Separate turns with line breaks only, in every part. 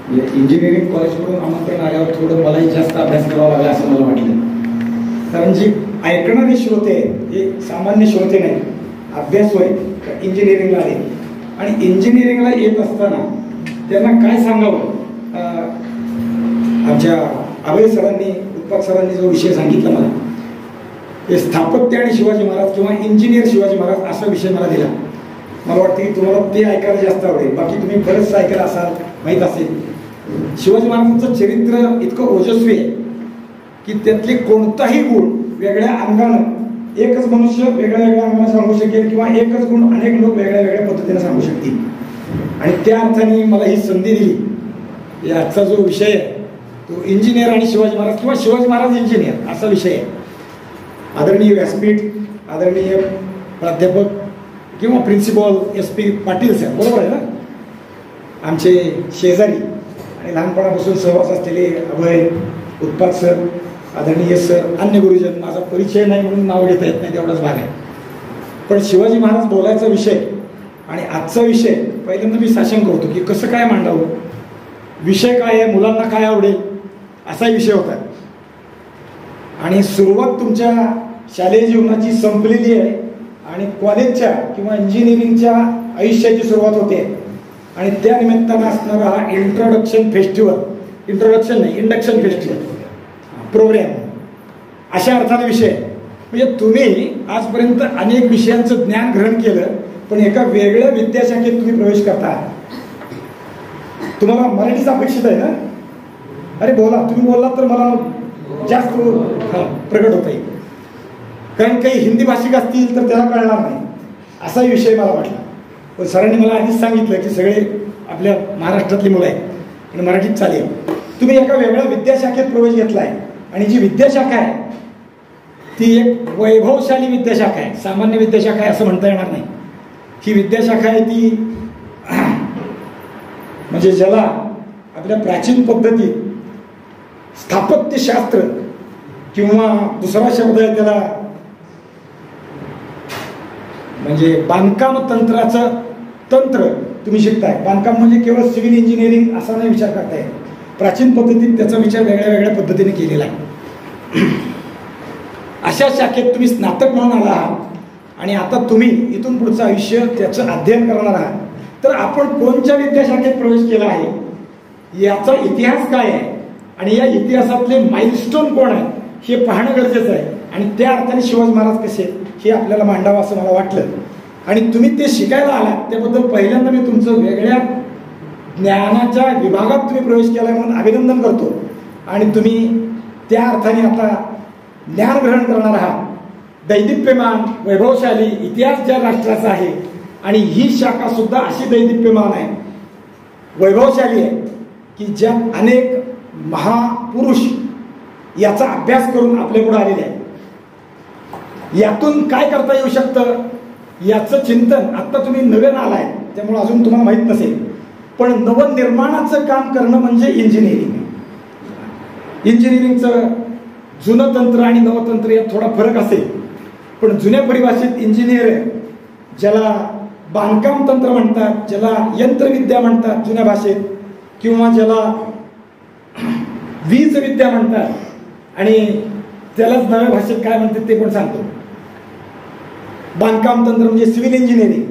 Engineering कॉलेजकडून आमंत्रण आल्यावर थोडं मलाही जास्त अभ्यास करावा लागला असं मला वाटलं. कारण जी ऐकणारे श्रोते हे सामान्य श्रोते नाही, अभ्यास होय इंजिनिअरिंगला आले आणि इंजिनिअरिंगला येत असताना त्यांना काय सांगावं. आमच्या अभय सरांनी, उत्पाद सरांनी जो विषय सांगितला मला, हे स्थापत्य आणि शिवाजी महाराज किंवा इंजिनियर शिवाजी महाराज असा विषय मला दिला. मला वाटतं की तुम्हाला ते ऐकायला जास्त आवडेल. बाकी तुम्ही बरंच ऐकायला असाल, माहीत असेल. शिवाजी महाराजांचं चरित्र इतकं ओजस्वी आहे की त्यातले कोणताही गुण वेगळ्या अंगानं एकच मनुष्य वेगळ्या वेगळ्या अंगाने सांगू शकेल किंवा एकच गुण अनेक लोक वेगळ्या वेगळ्या पद्धतीने सांगू शकतील. आणि त्या अर्थाने मला ही संधी दिली. आजचा जो विषय आहे तो इंजिनियर आणि शिवाजी महाराज किंवा शिवाजी महाराज इंजिनियर असा विषय आहे. आदरणीय व्यासपीठ, आदरणीय प्राध्यापक किंवा प्रिन्सिपॉल SP पाटील सर, बरोबर आहे ना, आमचे शेजारी आणि लहानपणापासून सहवास असलेले अभय, उत्पाद सर, आदरणीय सर, अन्य गुरुजन. माझा परिचय नाही म्हणून नाव घेता येत नाही, तेवढाच भाग आहे. पण शिवाजी महाराज बोलायचा विषय आणि आजचा विषय पहिल्यांदा मी साशंक होतो की कसं काय मांडावं, विषय काय आहे, मुलांना काय आवडेल, असा विषय होता. आणि सुरुवात तुमच्या शालेय जीवनाची संपलेली आहे आणि कॉलेजच्या किंवा इंजिनिअरिंगच्या आयुष्याची सुरुवात होते. आणि त्या निमित्तानं असणारा हा इंट्रोडक्शन फेस्टिवल, इंट्रोडक्शन नाही, इंडक्शन फेस्टिवल प्रोग्रॅम अशा अर्थाने विषय. म्हणजे तुम्ही आजपर्यंत अनेक विषयांचं ज्ञान ग्रहण केलं, पण एका वेगळ्या विद्याशाखेत तुम्ही प्रवेश करता. तुम्हाला मराठीच अपेक्षित आहे ना? अरे बोला, तुम्ही बोललात तर मला जास्त प्रगट होता येईल. कारण काही हिंदी भाषिक असतील तर त्याला कळणार नाही, असा विषय मला वाटला. पण सरांनी मला आधीच सांगितलं की सगळे आपल्या महाराष्ट्रातली मुलं आहेत आणि मराठीत चालेल. तुम्ही एका वेगळ्या विद्याशाखेत प्रवेश घेतला आहे आणि जी विद्याशाखा आहे ती एक वैभवशाली विद्याशाखा आहे, सामान्य विद्याशाखा आहे असं म्हणता येणार नाही. ही विद्याशाखा आहे ती म्हणजे ज्याला आपल्या प्राचीन पद्धतीत स्थापत्यशास्त्र किंवा दुसरा शब्द आहे त्याला म्हणजे बांधकाम तंत्राचं तंत्र तुम्ही शिकताय. बांधकाम म्हणजे केवळ सिव्हिल इंजिनिअरिंग असा नाही विचार करताय. प्राचीन पद्धतीत त्याचा विचार वेगळ्या वेगळ्या पद्धतीने केलेला आहे. अशा शाखेत तुम्ही स्नातक म्हणून आला आहात आणि आता तुम्ही इथून पुढचं आयुष्य त्याचं अध्ययन करणार आहात. तर आपण कोणत्या विद्याशाखेत प्रवेश केला आहे, याचा इतिहास काय आहे आणि या इतिहासातले माइलस्टोन कोण आहे हे पाहणं गरजेचं आहे. आणि त्या अर्थाने शिवाजी महाराज कसे हे आपल्याला मांडावं असं मला वाटलं. आणि तुम्ही ते शिकायला आलात त्याबद्दल पहिल्यांदा मी तुमचं वेगळ्या ज्ञानाच्या विभागात तुम्ही प्रवेश केला म्हणून अभिनंदन करतो. आणि तुम्ही त्या अर्थाने आता ज्ञान ग्रहण करणार आहात. दैदिप्यमान वैभवशाली इतिहास ज्या राष्ट्राचा आहे आणि ही शाखा सुद्धा अशी दैदिप्यमान आहे, वैभवशाली आहे की ज्यात अनेक महापुरुष याचा अभ्यास करून आपल्यापुढे आलेले आहे. यातून काय करता येऊ शकतं याचं चिंतन आत्ता तुम्ही नव्यानं आलाय त्यामुळे अजून तुम्हाला माहीत नसेल. पण नवनिर्माणाचं काम करणं म्हणजे इंजिनिअरिंग. इंजिनिअरिंगचं जुनं तंत्र आणि नवतंत्र यात थोडा फरक असेल, पण जुन्या परिभाषेत इंजिनियर ज्याला बांधकाम तंत्र म्हणतात, ज्याला यंत्रविद्या म्हणतात जुन्या भाषेत, किंवा ज्याला वीज विद्या म्हणतात आणि त्यालाच नव्या भाषेत काय म्हणतात ते पण सांगतो. बांधकाम तंत्र म्हणजे सिव्हिल इंजिनिअरिंग,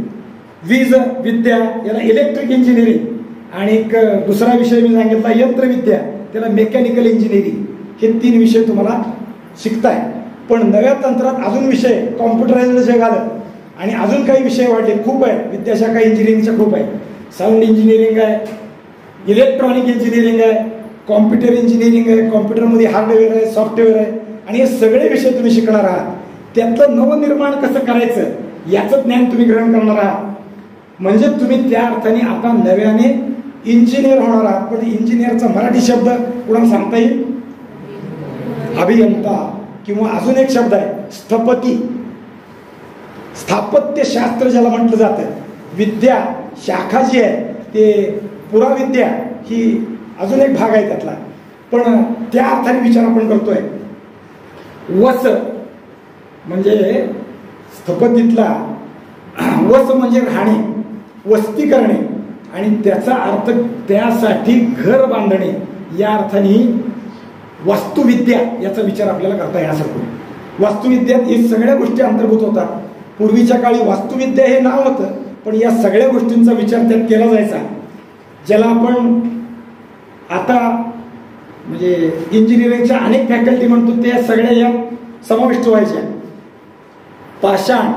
वीज विद्या याला इलेक्ट्रिक इंजिनिअरिंग, आणि एक दुसरा विषय मी सांगितला यंत्रविद्या, त्याला मेकॅनिकल इंजिनिअरिंग. हे 3 विषय तुम्हाला शिकताय. पण नव्या तंत्रात अजून विषय कॉम्प्युटराइज्ड जग आलं आणि अजून काही विषय वाढले, खूप आहे. विद्याशाखा इंजिनिअरिंगच्या खूप आहे. साऊंड इंजिनिअरिंग आहे, इलेक्ट्रॉनिक इंजिनिअरिंग आहे, कॉम्प्युटर इंजिनिअरिंग आहे, कॉम्प्युटरमध्ये हार्डवेअर आहे, सॉफ्टवेअर आहे, आणि हे सगळे विषय तुम्ही शिकणार आहात. त्यातलं नवनिर्माण कसं करायचं याचं ज्ञान तुम्ही ग्रहण करणार आहात. म्हणजे तुम्ही त्या अर्थाने आता नव्याने इंजिनियर होणार आहात. पण इंजिनियरचा मराठी शब्द कुणाला सांगता येईल? अभियंता, किंवा अजून एक शब्द आहे स्थपती. स्थापत्यशास्त्र ज्याला म्हटलं जातं. विद्या शाखा जी आहे ते पुराविद्या ही अजून एक भाग आहे त्यातला. पण त्या अर्थाने विचार आपण करतोय. वस म्हणजे स्थपतीतला वस म्हणजे राहणे, वस्ती करणे, आणि त्याचा अर्थ त्यासाठी घर बांधणे या अर्थाने वास्तुविद्या याचा विचार आपल्याला करता येण्यासारखं. वास्तुविद्यात हे सगळ्या गोष्टी अंतर्भूत होतात. पूर्वीच्या काळी वास्तुविद्या हे नाव होतं, पण या सगळ्या गोष्टींचा विचार त्यात केला जायचा, ज्याला आपण आता म्हणजे इंजिनिअरिंगच्या अनेक फॅकल्टी म्हणतो त्या सगळ्या या समाविष्ट व्हायच्या. पाषाण,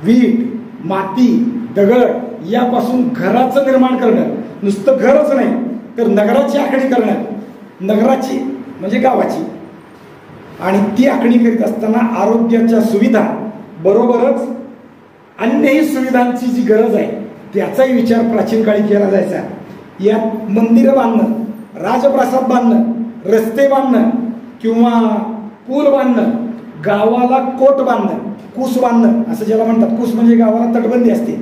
वीट, माती, दगड यापासून घराचं निर्माण करणं, नुसतं घरच नाही तर नगराची आखणी करणं, नगराची म्हणजे गावाची, आणि ती आखणी करीत असताना आरोग्याच्या सुविधा बरोबरच अन्यही सुविधांची जी गरज आहे त्याचाही विचार प्राचीन काळी केला जायचा. यात मंदिरं बांधणं, राजप्रासाद बांधणं, रस्ते बांधणं किंवा पूल बांधणं, गावाला कोट बांधणं, कूस बांधणं असं ज्याला म्हणतात. कूस म्हणजे गावाला तटबंदी असते.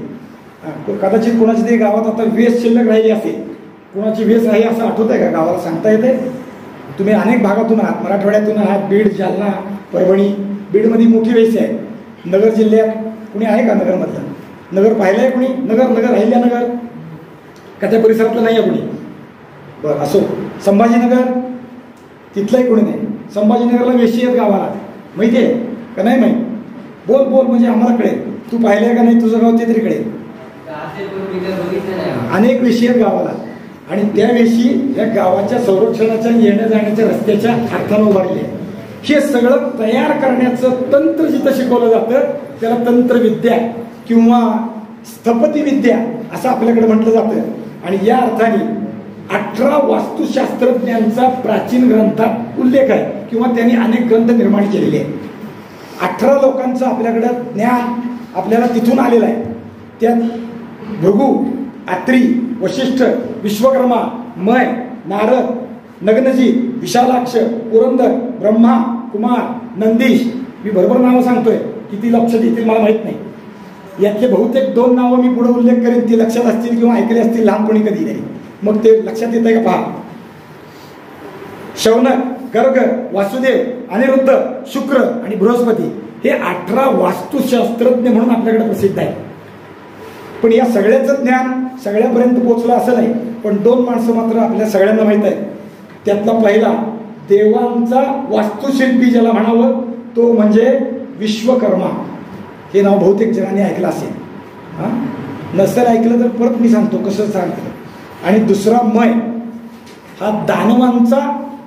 कदाचित कोणाची तरी गावात आता वेस शिल्लक राहिली असेल, कोणाची वेस आहे असं आठवत आहे का? गावाला सांगता येते? तुम्ही अनेक भागातून आहात, मराठवाड्यातून आहात, बीड, जालना, परभणी. बीडमध्ये मोठी वेस आहे. नगर जिल्ह्यात कुणी आहे का नगरमधलं? नगर पाहिलंय कुणी? नगर अहिल्यानगर का त्या परिसरातलं नाही आहे कुणी? बरं, असो. संभाजीनगर तिथलंही कोणी नाही. संभाजीनगरला वेशी आहेत गावाला, माहिती आहे का? नाही माहीत? बोल बोल म्हणजे आम्हाला कळेल. तू पाहिलंय का नाही? तुझं गाव ते तरी कळेल. अनेक वेशी आहेत गावाला, आणि त्या वेशी या गावाच्या संरक्षणाच्या येण्या जाण्याच्या रस्त्याच्या अर्थानं उभारले. हे सगळं तयार करण्याचं तंत्र जिथं शिकवलं जातं त्याला तंत्रविद्या किंवा स्थपतिविद्या असं आपल्याकडे म्हटलं जातं. आणि या अर्थाने 18 वास्तुशास्त्रज्ञांचा प्राचीन ग्रंथात उल्लेख आहे किंवा त्यांनी अनेक ग्रंथ निर्माण केलेले आहेत. 18 लोकांचं आपल्याकडं ज्ञान आपल्याला तिथून आलेलं आहे. त्यात भृगु, आत्री, वशिष्ठ, विश्वकर्मा, मय, नारद, नग्नजी, विशालाक्ष, पुरंदर, ब्रह्मा, कुमार, नंदीश. मी बरोबर नावं सांगतोय, किती लक्षात येतील मला माहित नाही. यातले बहुतेक 2 नावं मी पुढे उल्लेख करेन, ती लक्षात असतील किंवा ऐकले असतील लहानपणी कधी नाही, मग ते लक्षात येत आहे का पहा. शौनक, गर्ग, वासुदेव, अनिरुद्ध, शुक्र आणि बृहस्पती हे 18 वास्तुशास्त्रज्ञ म्हणून आपल्याकडे प्रसिद्ध आहे. पण या सगळ्याचं ज्ञान सगळ्यापर्यंत पोहोचलं असं नाही, पण 2 माणसं मात्र आपल्या सगळ्यांना माहीत आहे. त्यातला पहिला देवांचा वास्तुशिल्पी ज्याला म्हणावं तो म्हणजे विश्वकर्मा. हे नाव बहुतेक जणांनी ऐकलं असेल. नसेल ऐकलं तर परत मी सांगतो कसं सांगतो. आणि दुसरा मय हा दानवांचा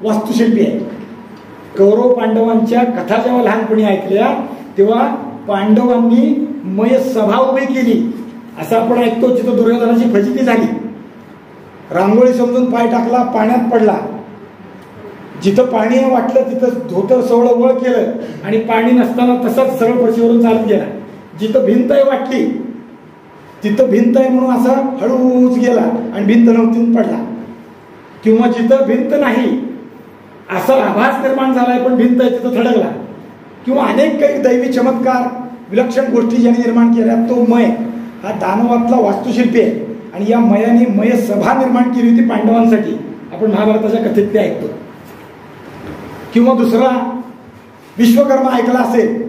वास्तुशिल्पी आहे. कौरव पांडवांच्या कथा जेव्हा लहानपणी ऐकल्या तेव्हा पांडवांनी मय सभा उभी केली असं आपण ऐकतो. जिथं दुर्योधनाची फजिती झाली, रांगोळी समजून पाय टाकला, पाण्यात पडला. जिथं पाणी वाटलं तिथं धोतर सवळं वळ केलं आणि पाणी नसताना तसाच सरळ फरशीवरून चालत गेला. जिथं भिंत आहे वाटली तिथं भिंत आहे म्हणून असा हळूच गेला आणि भिंत नव्हती पडला. किंवा जिथं भिंत नाही असा आभास निर्माण झालाय पण भिंत आहे तिथं थडकला. किंवा अनेक काही दैवी चमत्कार विलक्षण गोष्टी ज्यांनी निर्माण केल्या. तो मय हा दानवातला वास्तुशिल्पी आहे. आणि या मयाने मय सभा निर्माण केली होती पांडवांसाठी. आपण महाभारताच्या कथेत ते ऐकतो. किंवा दुसरा विश्वकर्मा ऐकला असेल.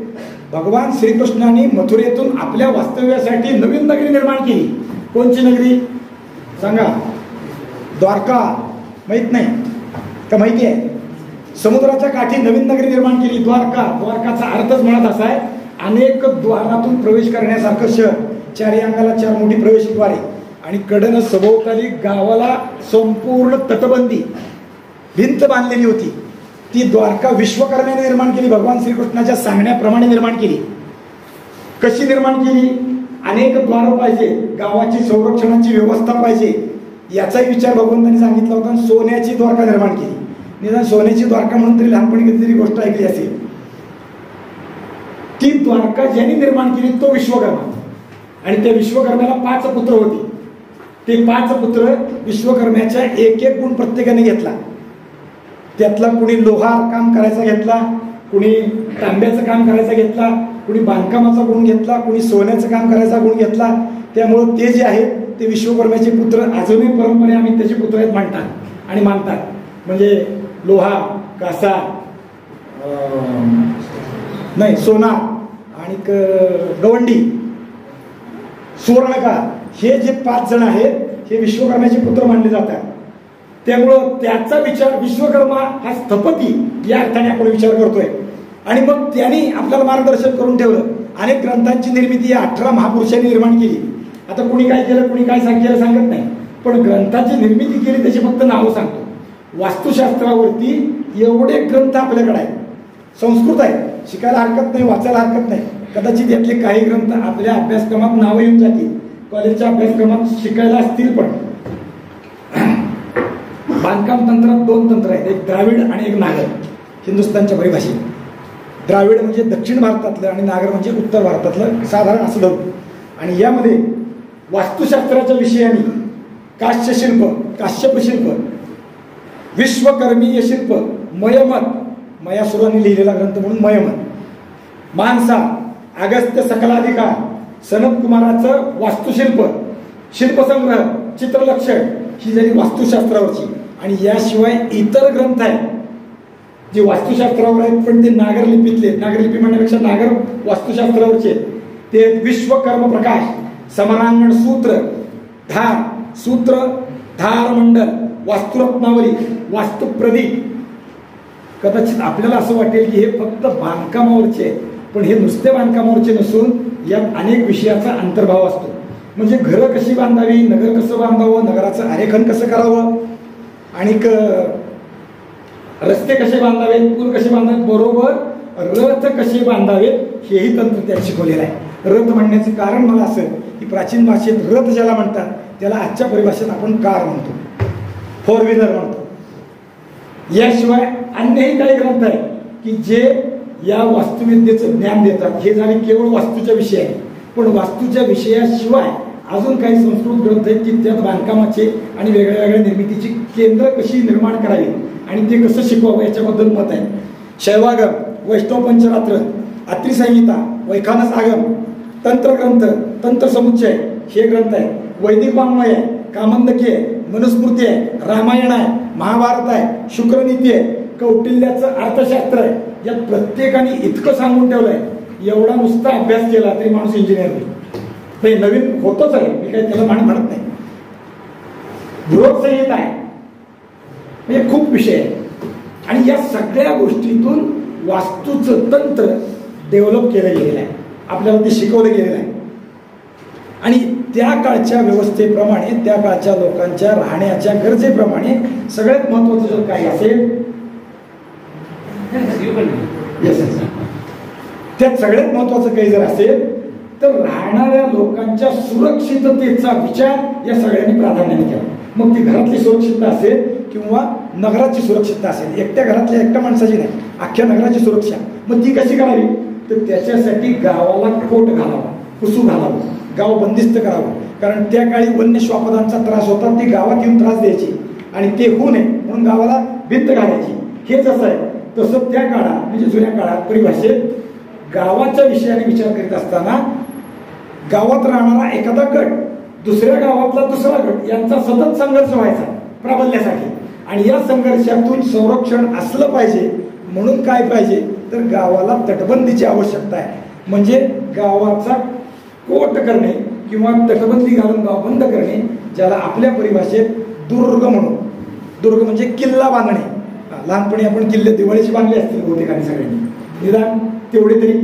भगवान श्रीकृष्णाने मथुरेतून आपल्या वास्तव्यासाठी नवीन नगरी निर्माण केली. कोणची नगरी सांगा? द्वारका. माहित नाही का? माहिती आहे. समुद्राच्या काठी नवीन नगरी निर्माण केली, द्वारका. द्वारकाचा अर्थच म्हणत असा आहे अनेक द्वारातून प्रवेश करण्यासारखं शहर. 4 अंगाला 4 मोठी प्रवेशद्वारे आणि कडनं सभोवताली गावाला संपूर्ण तटबंदी भिंत बांधलेली होती. ती द्वारका विश्वकर्म्याने निर्माण केली. भगवान श्रीकृष्णाच्या सांगण्याप्रमाणे निर्माण केली. कशी निर्माण केली? अनेक द्वार पाहिजे, गावाची संरक्षणाची व्यवस्था पाहिजे, याचाही विचार भगवंतांनी सांगितला होता. सोन्याची द्वारका निर्माण केली. निदान सोन्याची द्वारका म्हणून तरी लहानपणी कधीतरी गोष्ट ऐकली असेल. ती द्वारका ज्यांनी निर्माण केली तो विश्वकर्मा. आणि त्या विश्वकर्म्याला 5 पुत्र होते. ते 5 पुत्र विश्वकर्म्याच्या एक गुण प्रत्येकाने घेतला. त्यातला कुणी लोहार काम करायचा घेतला, कुणी तांब्याचं काम करायचा घेतला, कुणी बांधकामाचा गुण घेतला, कुणी सोन्याचं काम करायचा गुण घेतला. त्यामुळं ते जे आहेत ते विश्वकर्म्याचे पुत्र अजूनही परंपरे आम्ही त्याचे पुत्र आहेत म्हणतात आणि मानतात. म्हणजे लोहा, कासा, नाही सोना आणि गवंडी, सुवर्णकार हे जे 5 जण आहेत हे विश्वकर्माचे पुत्र मानले जातात. त्यामुळं त्याचा विचार विश्वकर्मा हा स्थपती या अर्थाने आपण विचार करतोय. आणि मग त्यांनी आपल्याला मार्गदर्शन करून ठेवलं. अनेक ग्रंथांची निर्मिती या 18 महापुरुषांनी निर्माण केली. आता कुणी काय केलं कुणी काय केलं सांगत नाही, पण ग्रंथाची निर्मिती केली त्याची फक्त नावं सांगतो. वास्तुशास्त्रावरती एवढे ग्रंथ आपल्याकडे आहेत. संस्कृत आहे, शिकायला हरकत नाही, वाचायला हरकत नाही. कदाचित यातले काही ग्रंथ आपल्या अभ्यासक्रमात नावं येऊन जातील, कॉलेजच्या अभ्यासक्रमात शिकायला असतील. पण बांधकाम तंत्रात 2 तंत्र आहेत, एक द्राविड आणि एक नागर. हिंदुस्थानच्या परिभाषेत द्राविड म्हणजे दक्षिण भारतातलं आणि नागर म्हणजे उत्तर भारतातलं, साधारण असं धरू. आणि यामध्ये वास्तुशास्त्राच्या विषयाने काश्यशिल्प, काश्यपशिल्प, विश्वकर्मीय शिल्प, मयमत, मयासुरांनी लिहिलेला ग्रंथ म्हणून मयमत, मानसा, अगस्त्य सकलाधिकार, सनत कुमाराचं वास्तुशिल्प, शिल्पसंग्रह, चित्रलक्षण, ही झाली वास्तुशास्त्रावरची. आणि याशिवाय इतर ग्रंथ आहेत जे वास्तुशास्त्रावर आहेत पण ते नागरलिपीतले, नागरलिपी म्हणण्यापेक्षा नागर वास्तुशास्त्रावरचे. ते विश्वकर्म प्रकाश, समरांगण सूत्र, धार सूत्र, धार मंडल, वास्तुरत्नावली, वास्तुप्रदीप. कदाचित आपल्याला असं वाटेल की हे फक्त बांधकामावरचे, पण हे नुसते बांधकामावरचे नसून यात अनेक विषयाचा अंतर्भाव असतो. म्हणजे घरं कशी बांधावी, नगर कसं बांधावं, नगराचं आरेखन कसं करावं, आणि रस्ते कसे बांधावेत, पूल कसे बांधावेत, बरोबर रथ कसे बांधावेत हेही तंत्र त्यात शिकवलेलं आहे. रथ म्हणण्याचे कारण मला असं की प्राचीन भाषेत रथ ज्याला म्हणतात त्याला आजच्या परिभाषेत आपण कार म्हणतो, 4 व्हीलर म्हणतो. याशिवाय अन्यही काही ग्रंथ आहेत की जे या वास्तुविद्येचं ज्ञान देतात. हे झाले केवळ वास्तूच्या विषय आहे. पण वास्तूच्या विषयाशिवाय अजून काही संस्कृत ग्रंथ आहेत की त्यात बांधकामाचे आणि वेगळ्या वेगळ्या निर्मितीची केंद्र कशी निर्माण करावी आणि ते कसं शिकवावं याच्याबद्दल मत आहे. शैवागम, वैष्णव पंचरात्र, अत्रिसंहिता, वैखानस आगम, तंत्रग्रंथ, तंत्रसमुच्चय हे ग्रंथ आहे. वैदिक वाङ्मय आहे, कामंदकी आहे, मनुस्मृती आहे, रामायण आहे, महाभारत आहे, शुक्रनीती आहे, कौटिल्याचं अर्थशास्त्र आहे. यात प्रत्येकाने इतकं सांगून ठेवलंय, एवढा नुसता अभ्यास केला तरी माणूस इंजिनियर होईल. हे नवीन होतच आहे, मी काही त्याला म्हणत नाही. बृहत्संहिता आहे, म्हणजे खूप विषय आहे. आणि या सगळ्या गोष्टीतून वास्तूचं तंत्र डेव्हलप केलं गेलेलं आहे, आपल्याला ते शिकवलं गेलेलं आहे. आणि त्या काळच्या व्यवस्थेप्रमाणे, त्या काळच्या लोकांच्या राहण्याच्या गरजेप्रमाणे सगळ्यात महत्वाचं जर काही असेल त्यात सगळ्यात महत्वाचं काही जर असेल तर राहणाऱ्या लोकांच्या सुरक्षिततेचा विचार या सगळ्यांनी प्राधान्याने केला. मग ती घरातली सुरक्षितता असेल किंवा नगराची सुरक्षितता असेल, एकट्या घरातल्या एकट्या माणसाची नाही, अख्ख्या नगराची सुरक्षा. मग ती कशी करावी तर त्याच्यासाठी गावाला कोट घालावा, कुसू घालावं, गाव बंदिस्त करावं. कारण त्या काळी वन्य श्वापदांचा त्रास होता, ती गावात येऊन त्रास द्यायची आणि ते होऊ नये म्हणून गावाला भिंत घालायची. हे जसं आहे तसं त्या काळात म्हणजे जुन्या काळात परिभाषेत गावाच्या विषयाने विचार करीत असताना गावात राहणारा एखादा गट दुसऱ्या गावातला दुसरा गट यांचा सतत संघर्ष व्हायचा प्राबल्यासाठी. आणि या संघर्षातून संरक्षण असलं पाहिजे म्हणून काय पाहिजे तर गावाला तटबंदीची आवश्यकता आहे. म्हणजे गावाचा कोट करणे किंवा तटबंदी घालून गाव बंद करणे, ज्याला आपल्या परिभाषेत दुर्ग म्हणून. दुर्ग म्हणजे किल्ला बांधणे. लहानपणी आपण किल्ले दिवाळीचे बांधले असतील बहुतेकांनी सगळ्यांनी, निदान तेवढे तरी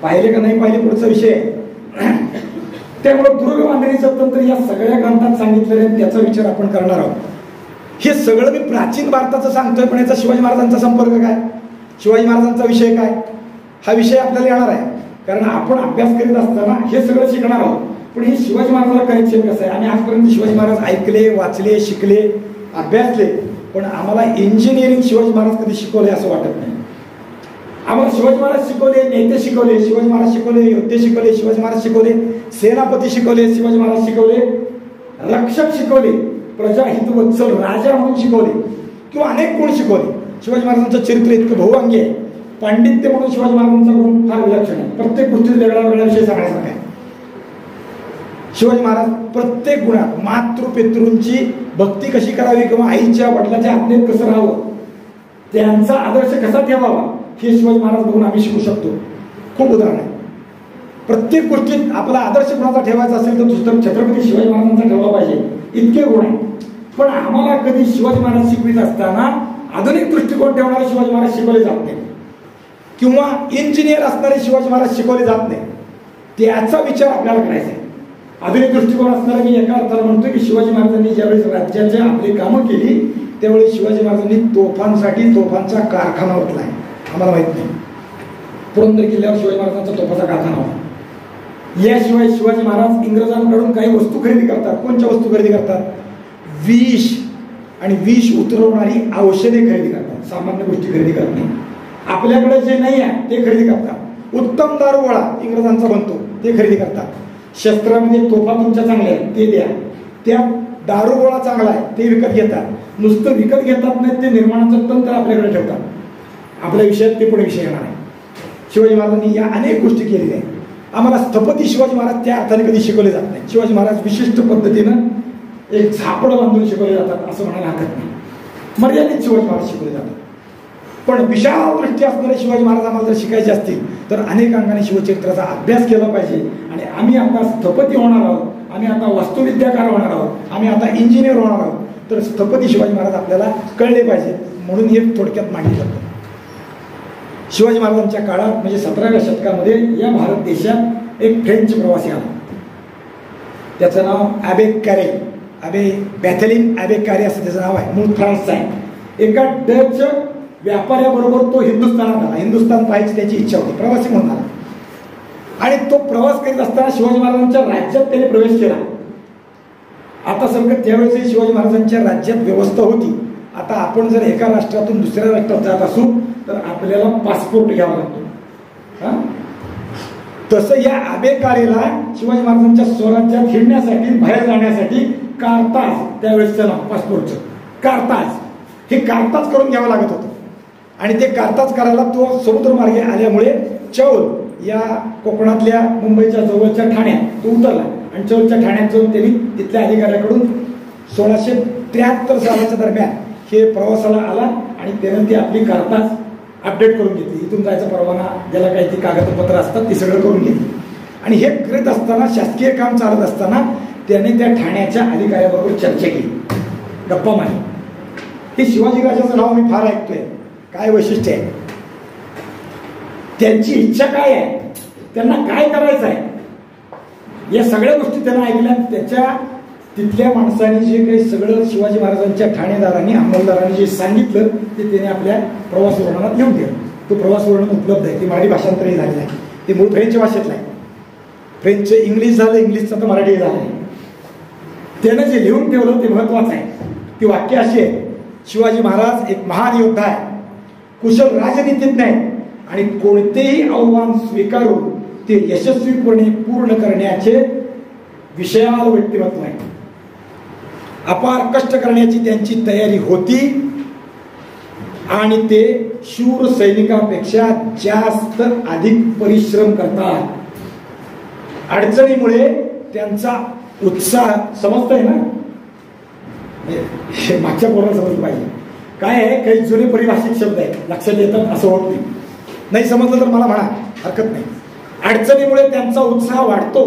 पाहिले का नाही पाहिले पुढचा विषय आहे. त्यामुळे दुर्ग बांधणीचं तंत्र या सगळ्या ग्रंथात सांगितलेलं आहे, त्याचा विचार आपण करणार आहोत. हे सगळं मी प्राचीन भारताचं सांगतोय, पण याचा शिवाजी महाराजांचा संपर्क काय, शिवाजी महाराजांचा विषय काय, हा विषय आपल्याला येणार आहे. कारण आपण अभ्यास करीत असताना हे सगळं शिकणार आहोत. पण हे शिवाजी महाराजांना कनेक्शन कसं आहे. आम्ही आजपर्यंत शिवाजी महाराज ऐकले, वाचले, शिकले, अभ्यासले, पण आम्हाला इंजिनिअरिंग शिवाजी महाराज कधी शिकवले असं वाटत नाही. आम्हाला शिवाजी महाराज शिकवले, नेते शिकवले, शिवाजी महाराज शिकवले, योद्धे शिकवले, शिवाजी महाराज शिकवले, सेनापती शिकवले, शिवाजी महाराज शिकवले, रक्षक शिकवले, प्रजाहितवत्सल राजा म्हणून शिकवले किंवा अनेक गुण शिकवले. शिवाजी महाराजांचं चरित्र इतकं बहुअंगी आहे. पांडित्य म्हणून शिवाजी महाराजांचा गुण फार विलक्षण आहे. प्रत्येक गोष्टीत वेगळा वेगळा विषय सांगण्यासारखा आहे. शिवाजी महाराज प्रत्येक गुणात मातृपितृंची भक्ती कशी करावी किंवा आईच्या वडिलांच्या आज्ञेत कसं राहावं, त्यांचा आदर्श कसा ठेवावा हे शिवाजी महाराज बघून आम्ही शिकू शकतो. खूप उदाहरण आहे. प्रत्येक गोष्टीत आपला आदर्श कोणाचा ठेवायचा असेल तर छत्रपती शिवाजी महाराजांचा ठेवला पाहिजे, इतके गुण आहे. पण आम्हाला कधी शिवाजी महाराज शिकवित असताना आधुनिक दृष्टिकोन ठेवणारे शिवाजी महाराज शिकवले जात नाही, किंवा इंजिनियर असणारे शिवाजी महाराज शिकवले जात नाही. त्याचा विचार आपल्याला करायचा आहे. आधुनिक दृष्टिकोन असणारा मी एका अर्थाला म्हणतो की शिवाजी महाराजांनी ज्यावेळेस राज्याचे आपली कामं केली त्यावेळी शिवाजी महाराजांनी तोफांसाठी तोफांचा कारखाना उठलाय. आम्हाला माहित नाही, पुरंदर किल्ल्यावर शिवाजी महाराजांचा तोफाचा कारखाना होता. याशिवाय शिवाजी महाराज इंग्रजांकडून काही वस्तू खरेदी करतात. कोणत्या वस्तू खरेदी करतात? विष आणि विष उतरवणारी औषधे खरेदी करतात. सामान्य गोष्टी खरेदी करत नाही. आपल्याकडे जे नाही आहे ते खरेदी करतात. उत्तम दारूगोळा इंग्रजांचा बनतो ते खरेदी करतात. शस्त्रामध्ये तोफा तुमच्या चांगल्या आहेत ते द्या, त्या दारूगोळा चांगला आहे ते विकत घेतात. नुसतं विकत घेतात नाही, ते निर्माणाचं तंत्र आपल्याकडे ठेवतात. आपल्या विषयात ते पुढे विषय येणार आहे. शिवाजी महाराजांनी या अनेक गोष्टी केलेल्या आहेत. आम्हाला स्थपती शिवाजी महाराज त्या अर्थाने कधी शिकवले जात नाही. शिवाजी महाराज विशिष्ट पद्धतीनं एक झापड बांधून शिकवले जातात असं म्हणायला हरकत नाही. मर्यादित शिवाजी महाराज शिकवले जातात. पण विशाल दृष्टी असणारे शिवाजी महाराज आम्हाला जर शिकायचे असतील तर अनेक अंगाने शिवचरित्राचा अभ्यास केला पाहिजे. आणि आम्ही आता स्थपती होणार आहोत, आम्ही आता वास्तुविद्याकार होणार आहोत, आम्ही आता इंजिनियर होणार आहोत, तर स्थपती शिवाजी महाराज आपल्याला कळले पाहिजे. म्हणून हे थोडक्यात मांडले जातं. शिवाजी महाराजांच्या काळात म्हणजे 17व्या शतकामध्ये या भारत देशात एक फ्रेंच प्रवासी आला. त्याचं नाव ॲबे कॅरे, बॅथेलिन ॲबे कॅरे असं त्याचं नाव आहे. मूळ फ्रान्सचा आहे. एका डच व्यापाऱ्याबरोबर तो हिंदुस्थानात आला. हिंदुस्थान पाहायची त्याची इच्छा होती, प्रवासी म्हणून आला. आणि तो प्रवास करीत असताना शिवाजी महाराजांच्या राज्यात त्याने प्रवेश केला. आता समजा त्यावेळेस शिवाजी महाराजांच्या राज्यात व्यवस्था होती. आता आपण जर एका राष्ट्रातून दुसऱ्या राष्ट्रात जात असू तर आपल्याला पासपोर्ट घ्यावा लागतो. तसं या आबेकारेला शिवाजी महाराजांच्या स्वराज्यात फिरण्यासाठी, बाहेर जाण्यासाठी कारताज, त्यावेळेसचं नाव पासपोर्टचं कारताज, हे कारताज करून घ्यावं लागत होतं. आणि ते कारताज करायला तो समुद्रमार्गे आल्यामुळे चौल या कोकणातल्या मुंबईच्या जवळच्या ठाण्यात तो उतरला. आणि चौलच्या ठाण्यात जाऊन त्यांनी तिथल्या अधिकाऱ्याकडून 1673 सालाच्या दरम्यान हे प्रवासाला आला आणि त्यानं ती आपली कारताज अपडेट करून घेतली. इथून जायचा परवाना, ज्याला काही ती कागदपत्र असतात ती सगळं करून घेतली. आणि हे करत असताना, शासकीय काम चालत असताना त्याने त्या ठाण्याच्या अधिकाऱ्याबरोबर चर्चा केली, गप्पा मारली. हे शिवाजी राजाचं नाव मी फार ऐकतोय, काय वैशिष्ट्य आहे, त्यांची इच्छा काय आहे, त्यांना काय करायचं आहे, या सगळ्या गोष्टी त्यांना ऐकल्या. त्याच्या तिथल्या माणसांनी जे काही सगळं शिवाजी महाराजांच्या ठाणेदारांनी, अंमलदारांनी जे सांगितलं ते त्याने आपल्या प्रवास वर्णनात लिहून ठेवलं. तो प्रवास वर्णन उपलब्ध आहे, ते मराठी भाषांतरही झालेलं आहे. ते मूळ फ्रेंच भाषेतलं आहे. फ्रेंचचं इंग्लिश झालं, इंग्लिशचं तर मराठी झालं आहे. त्यानं जे लिहून ठेवलं ते महत्वाचं आहे. ती वाक्य अशी आहे, शिवाजी महाराज एक महान योद्धा आहे, कुशल राजनीतिज्ञ आहे आणि कोणतेही आव्हान स्वीकारून ते यशस्वीपणे पूर्ण करण्याचे विशाल व्यक्तिमत्व आहे. अपार कष्ट करण्याची त्यांची तयारी होती आणि ते शूर सैनिकांपेक्षा जास्त अधिक परिश्रम करतात. अडचणीमुळे त्यांचा उत्साह, समजतंय ना, मागच्या पोराला समजलं पाहिजे. काय आहे, काही जुने परिभाषित शब्द आहेत, लक्षात येतात असं होत नाही समजलं तर मला म्हणा, हरकत नाही. अडचणीमुळे त्यांचा उत्साह वाढतो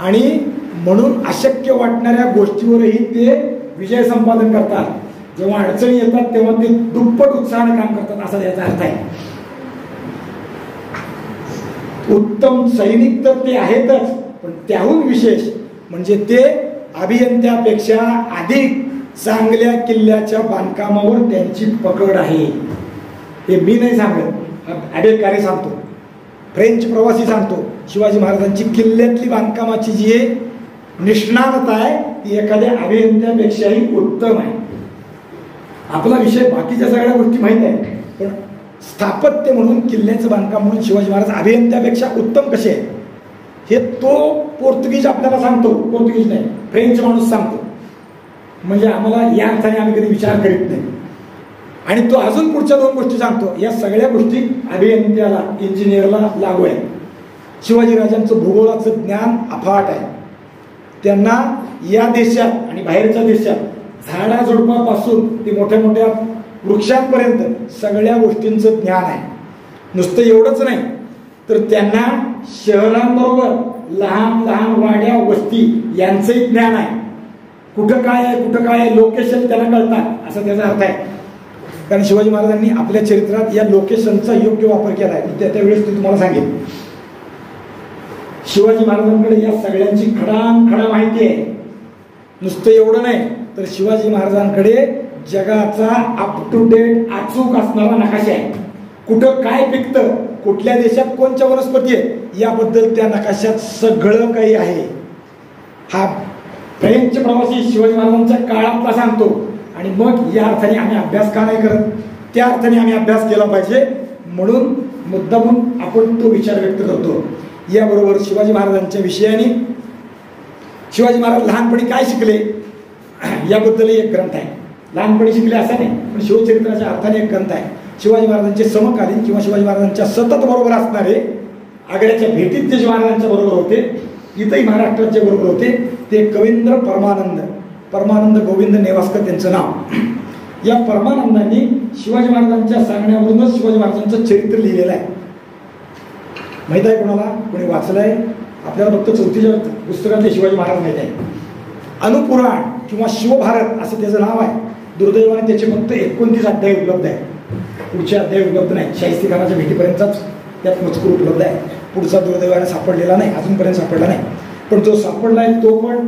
आणि म्हणून अशक्य वाटणाऱ्या गोष्टीवरही ते विजय संपादन करतात. जेव्हा अडचणी येतात तेव्हा ते दुप्पट उत्साहाने काम करतात, असा याचा अर्थ आहे. उत्तम सैनिक तर ते आहेतच, पण त्याहून विशेष म्हणजे ते अभियंत्यापेक्षा अधिक चांगल्या किल्ल्याच्या बांधकामावर त्यांची पकड आहे. हे मी नाही सांगत, ॲबेकारे सांगतो, फ्रेंच प्रवासी सांगतो. शिवाजी महाराजांची किल्ल्यातली बांधकामाची जी निष्णातता आहे ती एखाद्या अभियंत्यापेक्षाही उत्तम आहे. आपला विषय बाकीच्या सगळ्या गोष्टी माहीत आहे, पण स्थापत्य म्हणून, किल्ल्याचं बांधकाम म्हणून शिवाजी महाराज अभियंत्यापेक्षा उत्तम कसे आहे हे तो पोर्तुगीज आपल्याला सांगतो. पोर्तुगीज नाही, फ्रेंच माणूस सांगतो. म्हणजे आम्हाला या अर्थाने आम्ही कधी विचार करीत नाही. आणि तो अजून पुढच्या दोन गोष्टी सांगतो. या सगळ्या गोष्टी अभियंत्याला, इंजिनियरला लागू आहे. शिवाजीराजांचं भूगोलाचं ज्ञान अफाट आहे. त्यांना या देशात आणि बाहेरच्या देशात झाडाझुडपापासून ते मोठ्या मोठ्या वृक्षांपर्यंत सगळ्या गोष्टींचं ज्ञान आहे. नुसतं एवढंच नाही तर त्यांना शहरांबरोबर लहान लहान वाड्या वस्ती यांचंही ज्ञान आहे. कुठं काय आहे, कुठं काय आहे, लोकेशन त्यांना कळतात असा त्याचा अर्थ आहे. कारण शिवाजी महाराजांनी आपल्या चरित्रात या लोकेशनचा योग्य वापर केला आहे. त्यावेळेस ते तुम्हाला सांगेल. शिवाजी महाराजांकडे या सगळ्यांची खडानखडा माहिती आहे. नुसतं एवढं नाही तर शिवाजी महाराजांकडे जगाचा अप टू डेट अचूक असणारा नकाशा आहे. कुठं काय पिकतं, कुठल्या देशात कोणत्या वनस्पती आहे याबद्दल त्या नकाशात सगळं काही आहे. हा फ्रेंच प्रवासी शिवाजी महाराजांच्या काळातला सांगतो. आणि मग या अर्थाने आम्ही अभ्यास का नाही करत, त्या अर्थाने आम्ही अभ्यास केला पाहिजे म्हणून मुद्दामून आपण तो विचार व्यक्त करतो. याबरोबर शिवाजी महाराजांच्या विषयाने शिवाजी महाराज लहानपणी काय शिकले याबद्दल एक ग्रंथ आहे. लहानपणी शिकले असा नाही, पण शिवचरित्राच्या अर्थाने एक ग्रंथ आहे. शिवाजी महाराजांचे समकालीन किंवा शिवाजी महाराजांच्या सतत बरोबर असणारे, आग्र्याच्या भेटीत जे महाराजांच्या बरोबर होते, इथंही महाराष्ट्रात जे बरोबर होते, ते कवींद्र परमानंद गोविंद नेवास्कर त्यांचं नाव. या परमानंदांनी शिवाजी महाराजांच्या सांगण्यावरूनच शिवाजी महाराजांचं चरित्र लिहिलेलं आहे. माहित आहे कोणाला, कोणी वाचलंय? आपल्याला फक्त 4थीच्या पुस्तकातले शिवाजी महाराज माहित आहे. अनुपुराण किंवा शिवभारत असं त्याचं नाव आहे. दुर्दैवाने त्याचे फक्त 29 अध्याय उपलब्ध आहे. पुढचे अध्याय उपलब्ध नाही. शाहिस्तेखानाच्या भेटीपर्यंतच त्यात मजकूर उपलब्ध आहे. पुढचा दुर्दैवाने सापडलेला नाही, अजूनपर्यंत सापडला नाही. पण जो सापडला आहे तो पण